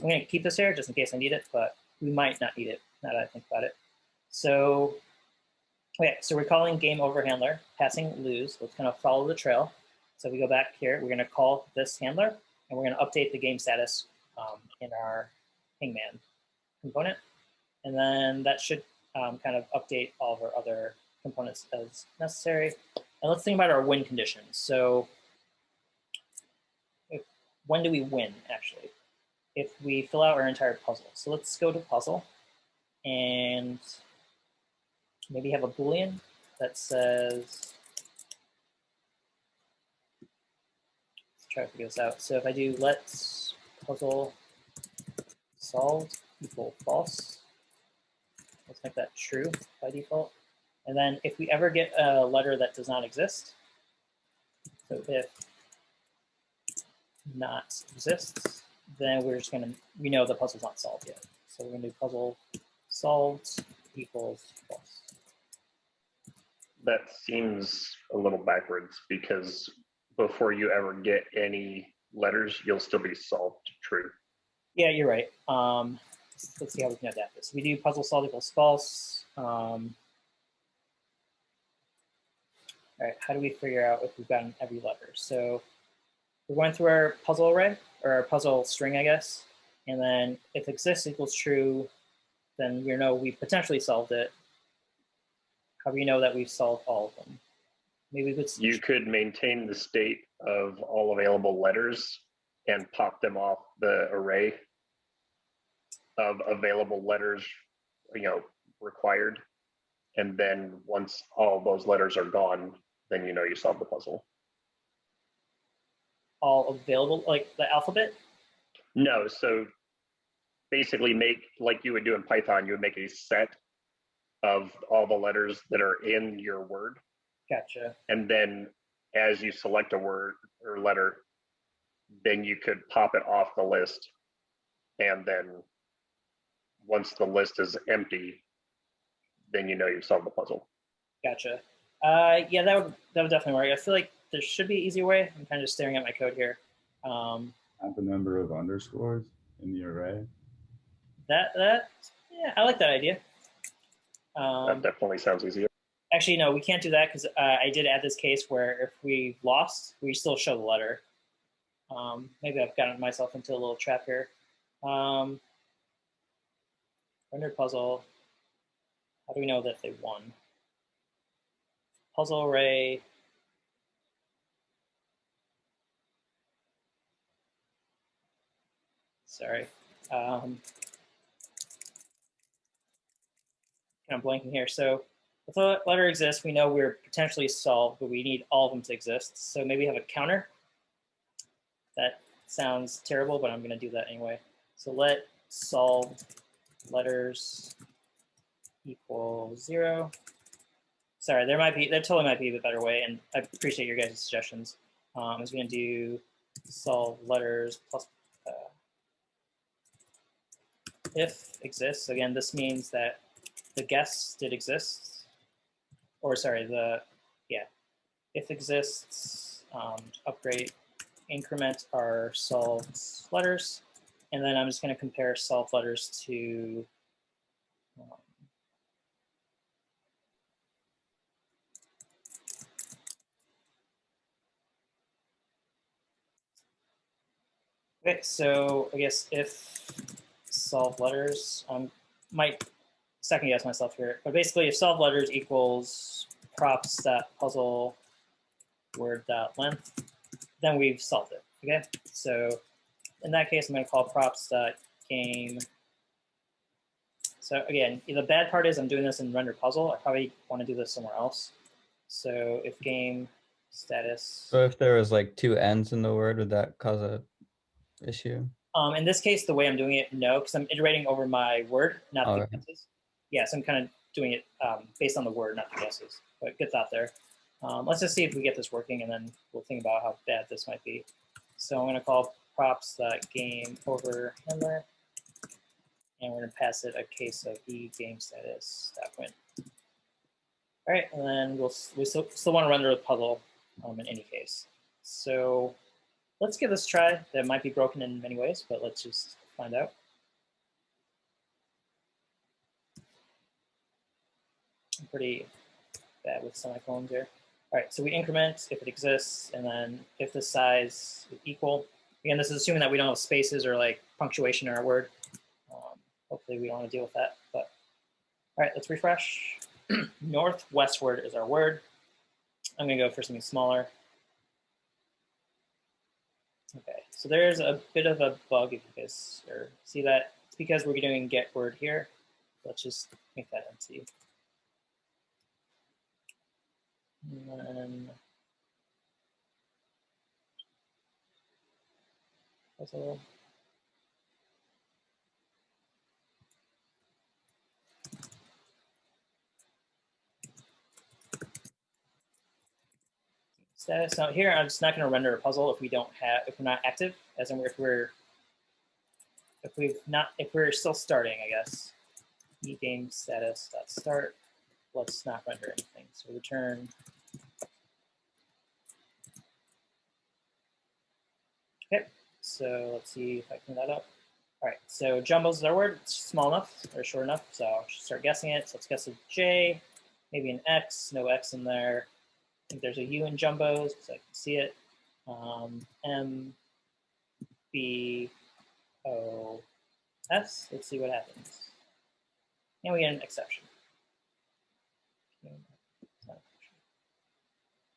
I'm going to keep this here just in case I need it, but we might not need it now that I think about it. So, okay, so we're calling game over handler, passing lose. Let's kind of follow the trail. So we go back here, we're going to call this handler, and we're going to update the game status in our Hangman component. And then that should kind of update all of our other components as necessary. And let's think about our win conditions. So when do we win, actually? If we fill out our entire puzzle. So let's go to puzzle and maybe have a Boolean that says, let's try to figure this out. So if I do let's puzzle solved equal false, let's make that true by default. And then if we ever get a letter that does not exist, so if not exists, then we're just gonna, we know the puzzle's not solved yet. So we're gonna do puzzle solved equals false. That seems a little backwards because before you ever get any letters, you'll still be solved true. Yeah, you're right. Let's see how we can adapt this. We do puzzle solved equals false. All right, how do we figure out if we've gotten every letter? So we're going through our puzzle array, or our puzzle string, I guess. And then if exists equals true, then we know we potentially solved it. How do we know that we've solved all of them? Maybe we could. You could maintain the state of all available letters and pop them off the array of available letters, required. And then once all those letters are gone, then you know you solved the puzzle. All available, like the alphabet? No, so basically make, like you would do in Python, you would make a set of all the letters that are in your word. Gotcha. And then as you select a word or letter, then you could pop it off the list. And then once the list is empty, then you know you've solved the puzzle. Gotcha. Yeah, that would definitely work. I feel like there should be an easier way. I'm kind of just staring at my code here. Have the number of underscores in the array. Yeah, I like that idea. That definitely sounds easier. Actually, no, we can't do that because I did add this case where if we lost, we still show the letter. Maybe I've gotten myself into a little trap here. Render puzzle. How do we know that they won? Puzzle array. Sorry. I'm blanking here. So if the letter exists, we know we're potentially solved, but we need all of them to exist. So maybe have a counter. That sounds terrible, but I'm going to do that anyway. So let solved letters equal 0. Sorry, there totally might be a better way, and I appreciate your guys' suggestions. I was going to do solve letters plus if exists. Again, this means that the guess did exist, or sorry, if exists, upgrade, increment our solved letters, and then I'm just going to compare solved letters to okay, so I guess if solved letters, might second guess myself here, but basically if solved letters equals props.puzzle word.length, then we've solved it, okay? So in that case, I'm gonna call props.game. So again, the bad part is I'm doing this in render puzzle. I probably wanna do this somewhere else. So if game status. So if there was like 2 N's in the word, would that cause a issue? In this case, the way I'm doing it, no, because I'm iterating over my word, not the guesses. Yeah, so I'm kind of doing it based on the word, not the guesses. But good thought there. Let's just see if we get this working, and then we'll think about how bad this might be. So I'm going to call props.game over handler, and we're going to pass it a case of game status.win. All right, and then we still want to render the puzzle in any case. So let's give this a try. That might be broken in many ways, but let's just find out. I'm pretty bad with semicolons here. All right, so we increment if it exists, and then if the size is equal. Again, this is assuming that we don't have spaces or like punctuation in our word. hopefully we don't want to deal with that. But all right, let's refresh. Northwestward is our word. I'm gonna go for something smaller. Okay, so there's a bit of a bug if you guys see that. It's because we're doing get word here. Let's just make that empty. And then puzzle. Status. Now here, I'm just not going to render a puzzle if we're not active, as in if we're still starting, I guess. Game status dot start. Let's not render anything. So return. Okay. So let's see if I clean that up. All right. So jumbos is our word. It's small enough or short enough. So I'll start guessing it. So let's guess a J, maybe an X. No X in there. I think there's a U in jumbos because I can see it. M, B, O, S. Let's see what happens. And we get an exception.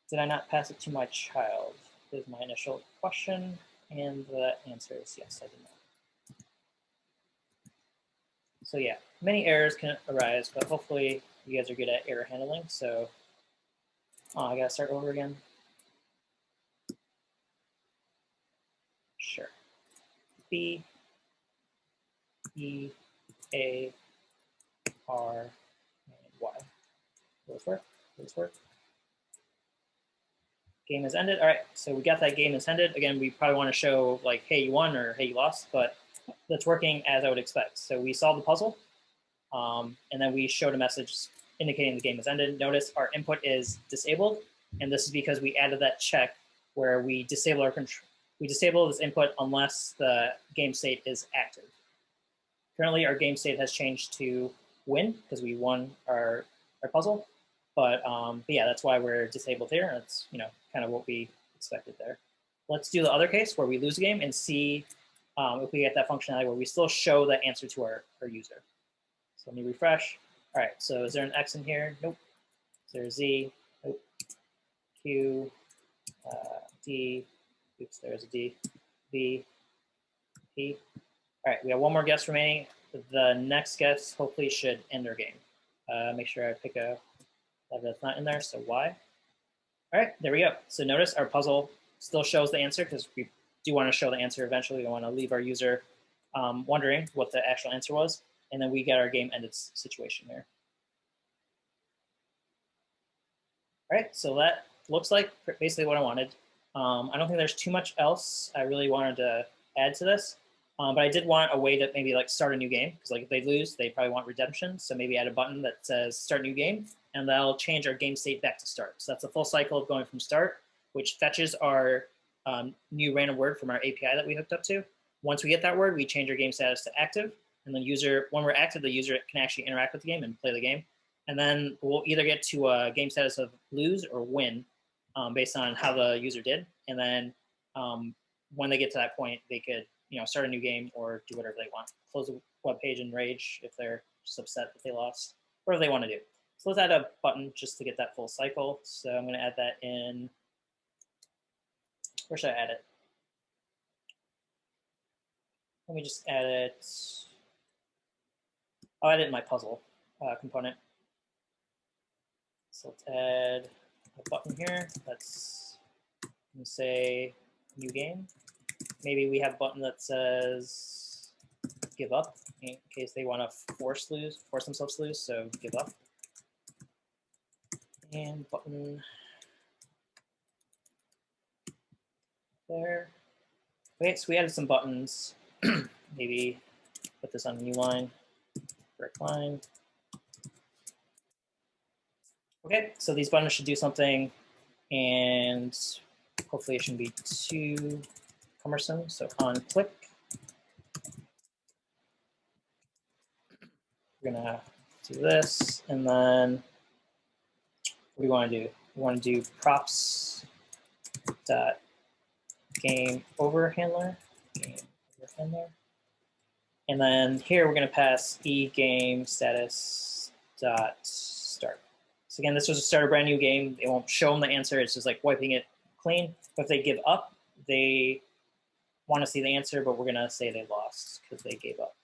Did I not pass it to my child? Is my initial question. And the answer is yes, I did not. So yeah, many errors can arise, but hopefully you guys are good at error handling. So I gotta start over again. Sure. B, E, A, R, and Y. Will this work? Will this work? Game has ended. All right, so we got that game has ended. Again, we probably want to show like, hey, you won or hey, you lost, but that's working as I would expect. So we solved the puzzle, and then we showed a message indicating the game has ended. Notice our input is disabled, and this is because we added that check where we disable our control. We disable this input unless the game state is active. Currently, our game state has changed to win because we won our puzzle. But yeah, that's why we're disabled here. That's kind of what we expected there. Let's do the other case where we lose a game and see if we get that functionality where we still show the answer to our user. So let me refresh. All right, so is there an X in here? Nope. Is there a Z? Nope. Q, D, oops, there's a D, V, P. All right, we have one more guess remaining. The next guess hopefully should end our game. Make sure I pick a letter that's not in there, so Y. All right, there we go. So notice our puzzle still shows the answer because we do want to show the answer eventually. We don't want to leave our user wondering what the actual answer was. And then we get our game ended situation here. All right, so that looks like basically what I wanted. I don't think there's too much else I really wanted to add to this. But I did want a way to maybe like start a new game because like if they lose, they probably want redemption. So maybe add a button that says start new game, and that'll change our game state back to start. So that's a full cycle of going from start, which fetches our new random word from our API that we hooked up to. Once we get that word, we change our game status to active, and then when we're active, the user can actually interact with the game and play the game. And then we'll either get to a game status of lose or win based on how the user did. And then when they get to that point, they could start a new game or do whatever they want. Close the web page and rage if they're just upset that they lost, whatever they want to do. So let's add a button just to get that full cycle. So I'm going to add that in. Where should I add it? Let me just add it. I'll add it in my puzzle component. So let's add a button here. Let's say new game. Maybe we have a button that says give up in case they want to force themselves to lose. So give up. And button there. Okay, so we added some buttons. Maybe put this on a new line, correct line. Okay, so these buttons should do something, and hopefully it shouldn't be too cumbersome. So on click, we're gonna do this, and then what do we want to do? We want to do props dot game over handler, And then here we're going to pass game status dot start. So again, this was to start a brand new game. It won't show them the answer. It's just like wiping it clean. But if they give up, they want to see the answer, but we're going to say they lost because they gave up.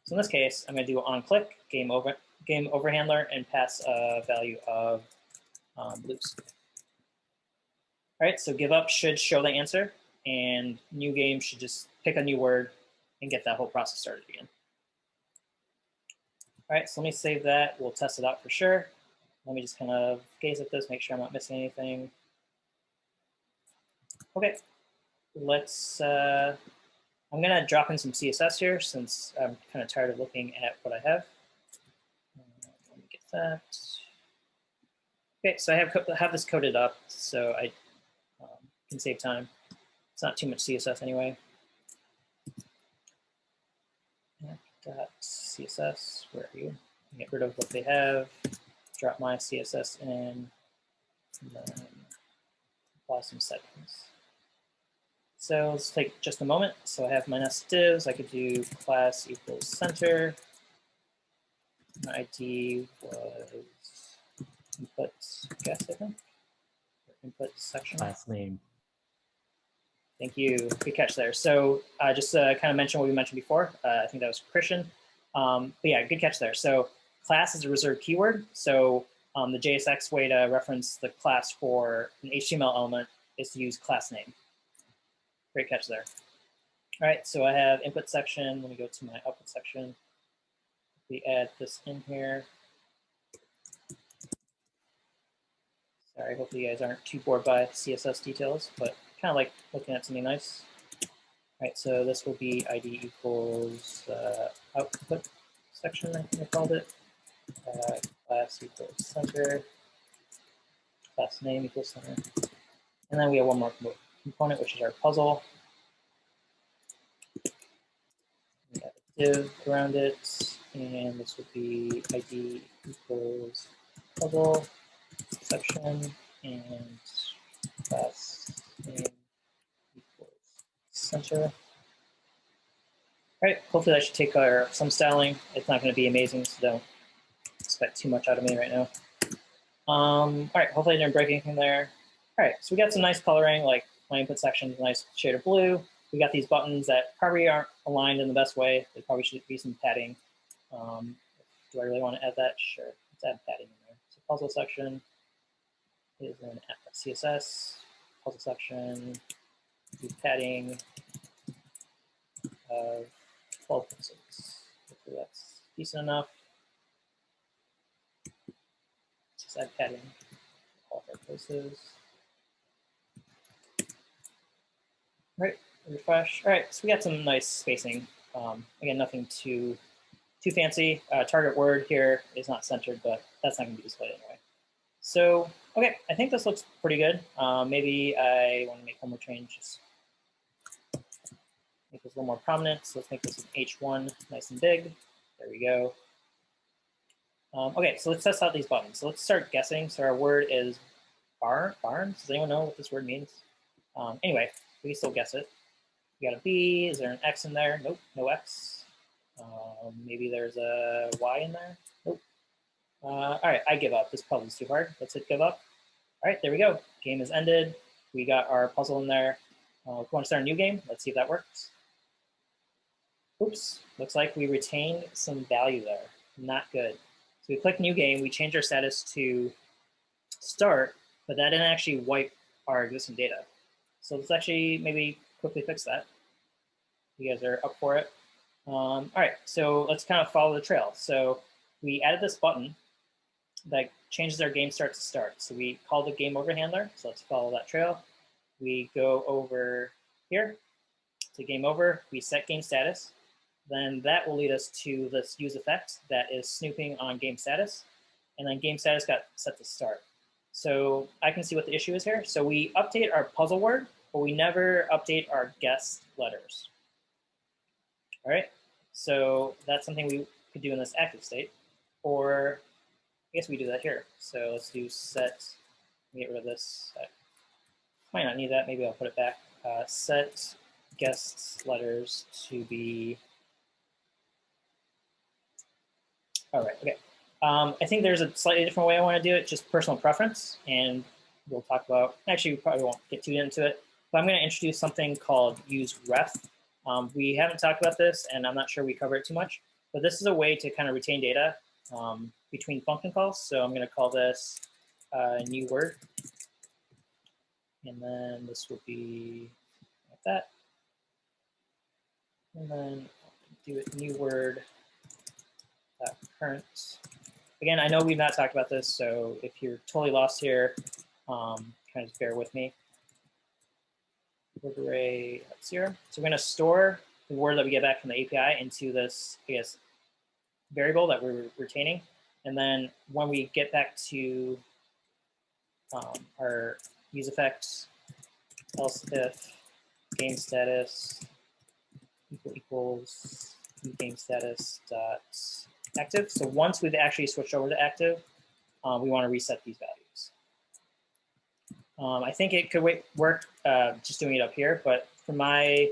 So in this case, I'm going to do on click game over handler and pass a value of lose. All right, so give up should show the answer, and new game should just pick a new word and get that whole process started again. All right, so let me save that. We'll test it out for sure. Let me just kind of gaze at this, make sure I'm not missing anything. Okay, let's, I'm gonna drop in some CSS here since I'm kind of tired of looking at what I have. Let me get that. Okay, so I have this coded up, so I can save time. It's not too much CSS anyway. .css, where are you? Get rid of what they have, drop my CSS in, and then apply some settings. So let's take just a moment. So I have my nested divs. I could do class equals center. My ID was input guess, I think. Input section. Last name. Thank you. Good catch there. So just kind of mention what we mentioned before. I think that was Christian. But yeah, good catch there. So class is a reserved keyword. So the JSX way to reference the class for an HTML element is to use class name. Great catch there. All right, so I have input section. Let me go to my output section. We add this in here. Sorry, hopefully you guys aren't too bored by CSS details, but kind of like looking at something nice. All right, so this will be ID equals output section, I think I called it. Class equals center. Class name equals center. And then we have one more component, which is our puzzle. We have a div around it, and this would be ID equals puzzle section and class name equals center. All right, hopefully that should take care of some styling. It's not going to be amazing, so don't expect too much out of me right now. All right, hopefully I didn't break anything there. All right, so we got some nice coloring, like my input section is a nice shade of blue. We got these buttons that probably aren't aligned in the best way. There probably should be some padding. Do I really want to add that? Sure, let's add padding in there. So puzzle section is an CSS. Puzzle section, do padding of 12 pixels. Hopefully that's decent enough. Just add padding all of our places. All right, refresh. All right, so we got some nice spacing. Again, nothing too fancy. Target word here is not centered, but that's not going to be displayed anyway. So, okay, I think this looks pretty good. Maybe I want to make one more change. Just make this a little more prominent. So let's make this an H1 nice and big. There we go. Okay, so let's test out these buttons. So let's start guessing. So our word is barns. Does anyone know what this word means? Anyway, we can still guess it. We got a B. Is there an X in there? Nope, no X. Maybe there's a Y in there. Nope. All right, I give up. This puzzle's too hard. Let's hit give up. All right, there we go. Game is ended. We got our puzzle in there. We want to start a new game. Let's see if that works. Oops, looks like we retained some value there. Not good. So we click new game. We change our status to start, but that didn't actually wipe our existing data. So let's actually maybe quickly fix that. You guys are up for it. All right, so let's kind of follow the trail. So we added this button that changes our game start to start. So we call the game over handler. So let's follow that trail. We go over here to game over. We set game status. Then that will lead us to this use effect that is snooping on game status. And then game status got set to start. So I can see what the issue is here. So we update our puzzle word, but we never update our guessed letters. All right, so that's something we could do in this active state, or I guess we do that here. So let's do set, get rid of this. I might not need that, maybe I'll put it back. Set guessed letters to be All right, okay. I think there's a slightly different way I want to do it, just personal preference, and we'll talk about, actually we probably won't get too into it, but I'm going to introduce something called use ref. We haven't talked about this, and I'm not sure we cover it too much, but this is a way to kind of retain data between function calls. So I'm going to call this new word, and then this will be like that. And then do it new word current. Again, I know we've not talked about this, so if you're totally lost here, kind of just bear with me. Word array 0. So we're going to store the word that we get back from the API into this, I guess, variable that we're retaining. And then when we get back to our use effects, else if game status equals game status dot active. So once we've actually switched over to active, we want to reset these values. I think it could work just doing it up here, but for my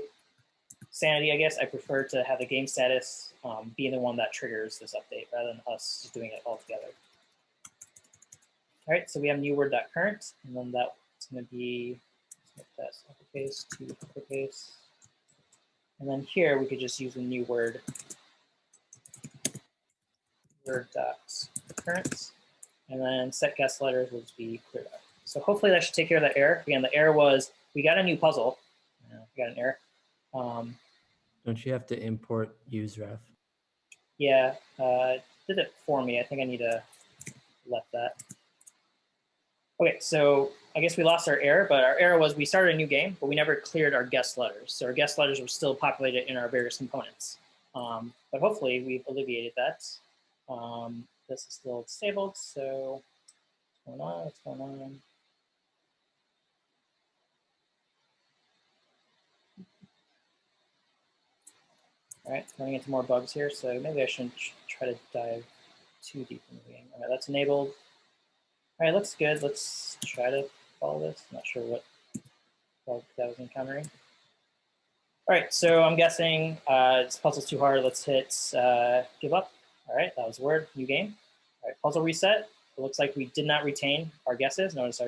sanity, I guess, I prefer to have the game status being the one that triggers this update rather than us just doing it all together. All right, so we have new word.current, and then that's going to be, that's uppercase to uppercase. And then here we could just use a new word dot current, and then set guess letters will just be cleared up. So hopefully that should take care of that error. Again, the error was we got a new puzzle. We got an error. Don't you have to import useRef? Yeah, did it for me. I think I need to let that. Okay, so I guess we lost our error, but our error was we started a new game, but we never cleared our guest letters. So our guest letters were still populated in our various components. But hopefully we've alleviated that. This is still disabled, so what's going on? What's going on? All right, running into more bugs here, so maybe I shouldn't try to dive too deep into the game. All right, that's enabled. All right, looks good. Let's try to follow this. I'm not sure what bug that was encountering. All right, so I'm guessing this puzzle's too hard. Let's hit give up. All right, that was a word, new game. All right, puzzle reset. It looks like we did not retain our guesses. Notice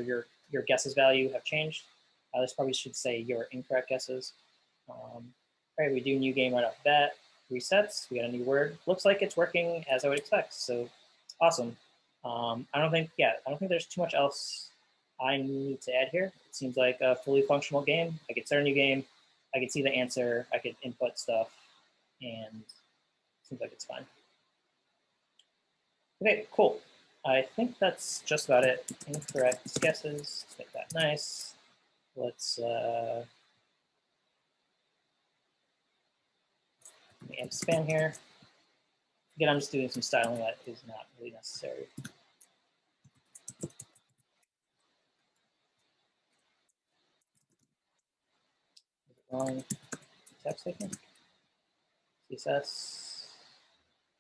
your guesses value have changed. This probably should say your incorrect guesses. All right, we do new game right off the bat. Resets, we got a new word. Looks like it's working as I would expect, so awesome. I don't think there's too much else I need to add here. It seems like a fully functional game. I could start a new game. I could see the answer. I could input stuff, and it seems like it's fine. Okay, cool. I think that's just about it. Incorrect guesses. Let's make that nice. Let's add span here. Again, I'm just doing some styling that is not really necessary. Wrong text segment. CSS.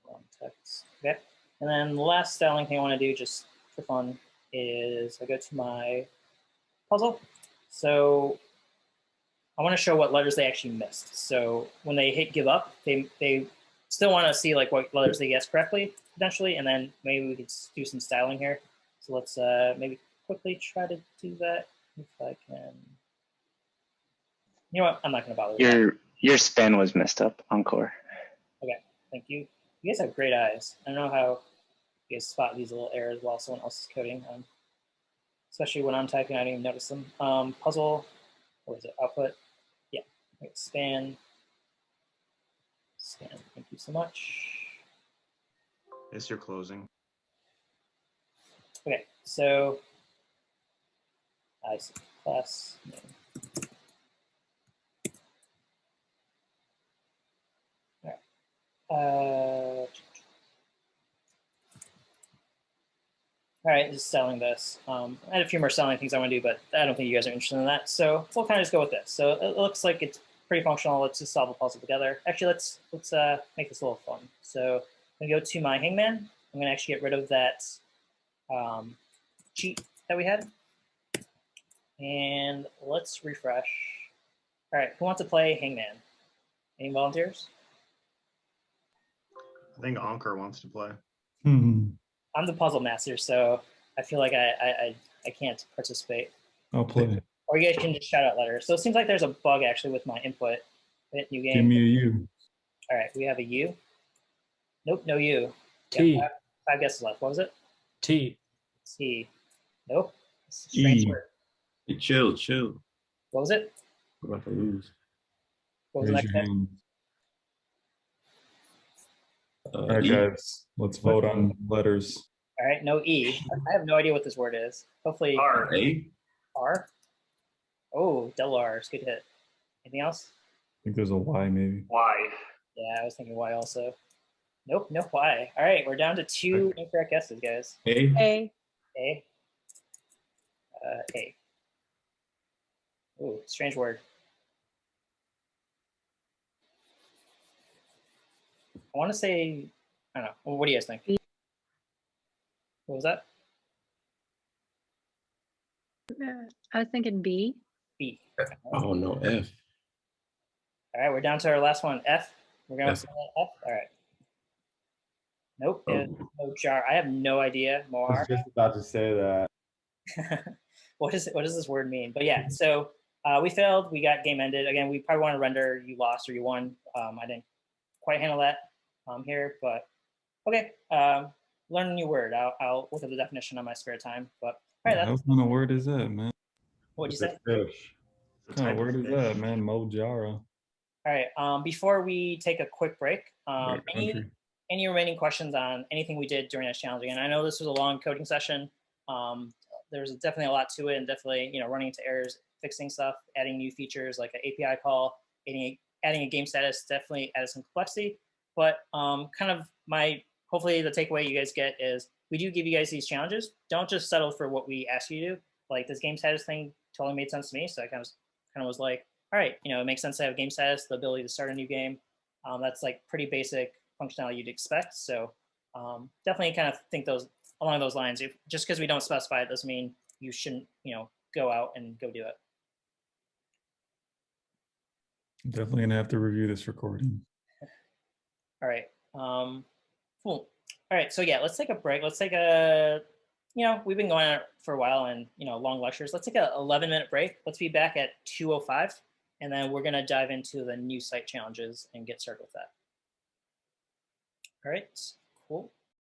Wrong text. Okay. And then the last styling thing I want to do just for fun is I go to my puzzle. So I want to show what letters they actually missed. So when they hit give up, they still want to see like what letters they guessed correctly, potentially, and then maybe we could do some styling here. So let's maybe quickly try to do that if I can. You know what? I'm not going to bother with that. Your span was messed up, Encore. Okay, thank you. You guys have great eyes. I don't know how you guys spot these little errors while someone else is coding. Especially when I'm typing, I don't even notice them. Puzzle, what is it? Output. Yeah, right, span. Span, thank you so much. It's your closing. Okay, so I see class name. All right, just selling this. I had a few more selling things I want to do, but I don't think you guys are interested in that. So we'll kind of just go with this. So it looks like it's pretty functional. Let's just solve a puzzle together. Actually, let's make this a little fun. So I'm gonna go to my Hangman. I'm gonna actually get rid of that cheat that we had. And let's refresh. All right, who wants to play Hangman? Any volunteers? I think Ankur wants to play. Hmm. I'm the puzzle master, so I feel like I can't participate. I'll play. Or you guys can just shout out letters. So it seems like there's a bug actually with my input. Hit new game. Give me a U. All right, we have a U. Nope, no U. T. Yeah, five guesses left. What was it? T. T. Nope. Strange word. Hey, chill. What was it? We're about to lose. What was the Raise next your guess? hand. All E. right, guys, let's vote on letters. All right, no E. I have no idea what this word is. Hopefully R. A. R. Oh, double R is good hit. Anything else? I think there's a Y maybe. Y. Yeah, I was thinking Y also. Nope, no Y. All right, we're down to 2 incorrect guesses, guys. A. A. A. A. Ooh, strange word. I want to say, I don't know. What do you guys think? What was that? I was thinking B. B. Oh no, F. All right, we're down to our last one. F. We're going F. to F. All right. Nope. Oh. No jar. I have no idea. I Moar. was just about to say that. What does this word mean? But yeah, so we failed. We got game ended. Again, we probably want to render you lost or you won. I didn't quite handle that here, but okay. Learn a new word. I'll look at the definition on my spare time. But all right, What kind of word is that, man? what'd you say? Fish. What kind of word is that, man? Mojara. All right. Before we take a quick break, Great country. any remaining questions on anything we did during this challenge? Again, I know this was a long coding session. There's definitely a lot to it, and definitely running into errors, fixing stuff, adding new features like an API call, adding a game status definitely added some complexity. But kind of hopefully the takeaway you guys get is we do give you guys these challenges. Don't just settle for what we ask you to do. Like this game status thing totally made sense to me, so I kind of was like, all right, it makes sense to have game status, the ability to start a new game. That's like pretty basic functionality you'd expect. So definitely kind of think along those lines. Just because we don't specify it doesn't mean you shouldn't, go out and go do it. Definitely gonna have to review this recording. All right. Cool. All right. So yeah, let's take a break. Let's take a, we've been going on for a while and, long lectures. Let's take a 11-minute break. Let's be back at 2:05. And then we're going to dive into the new site challenges and get started with that. All right. Cool.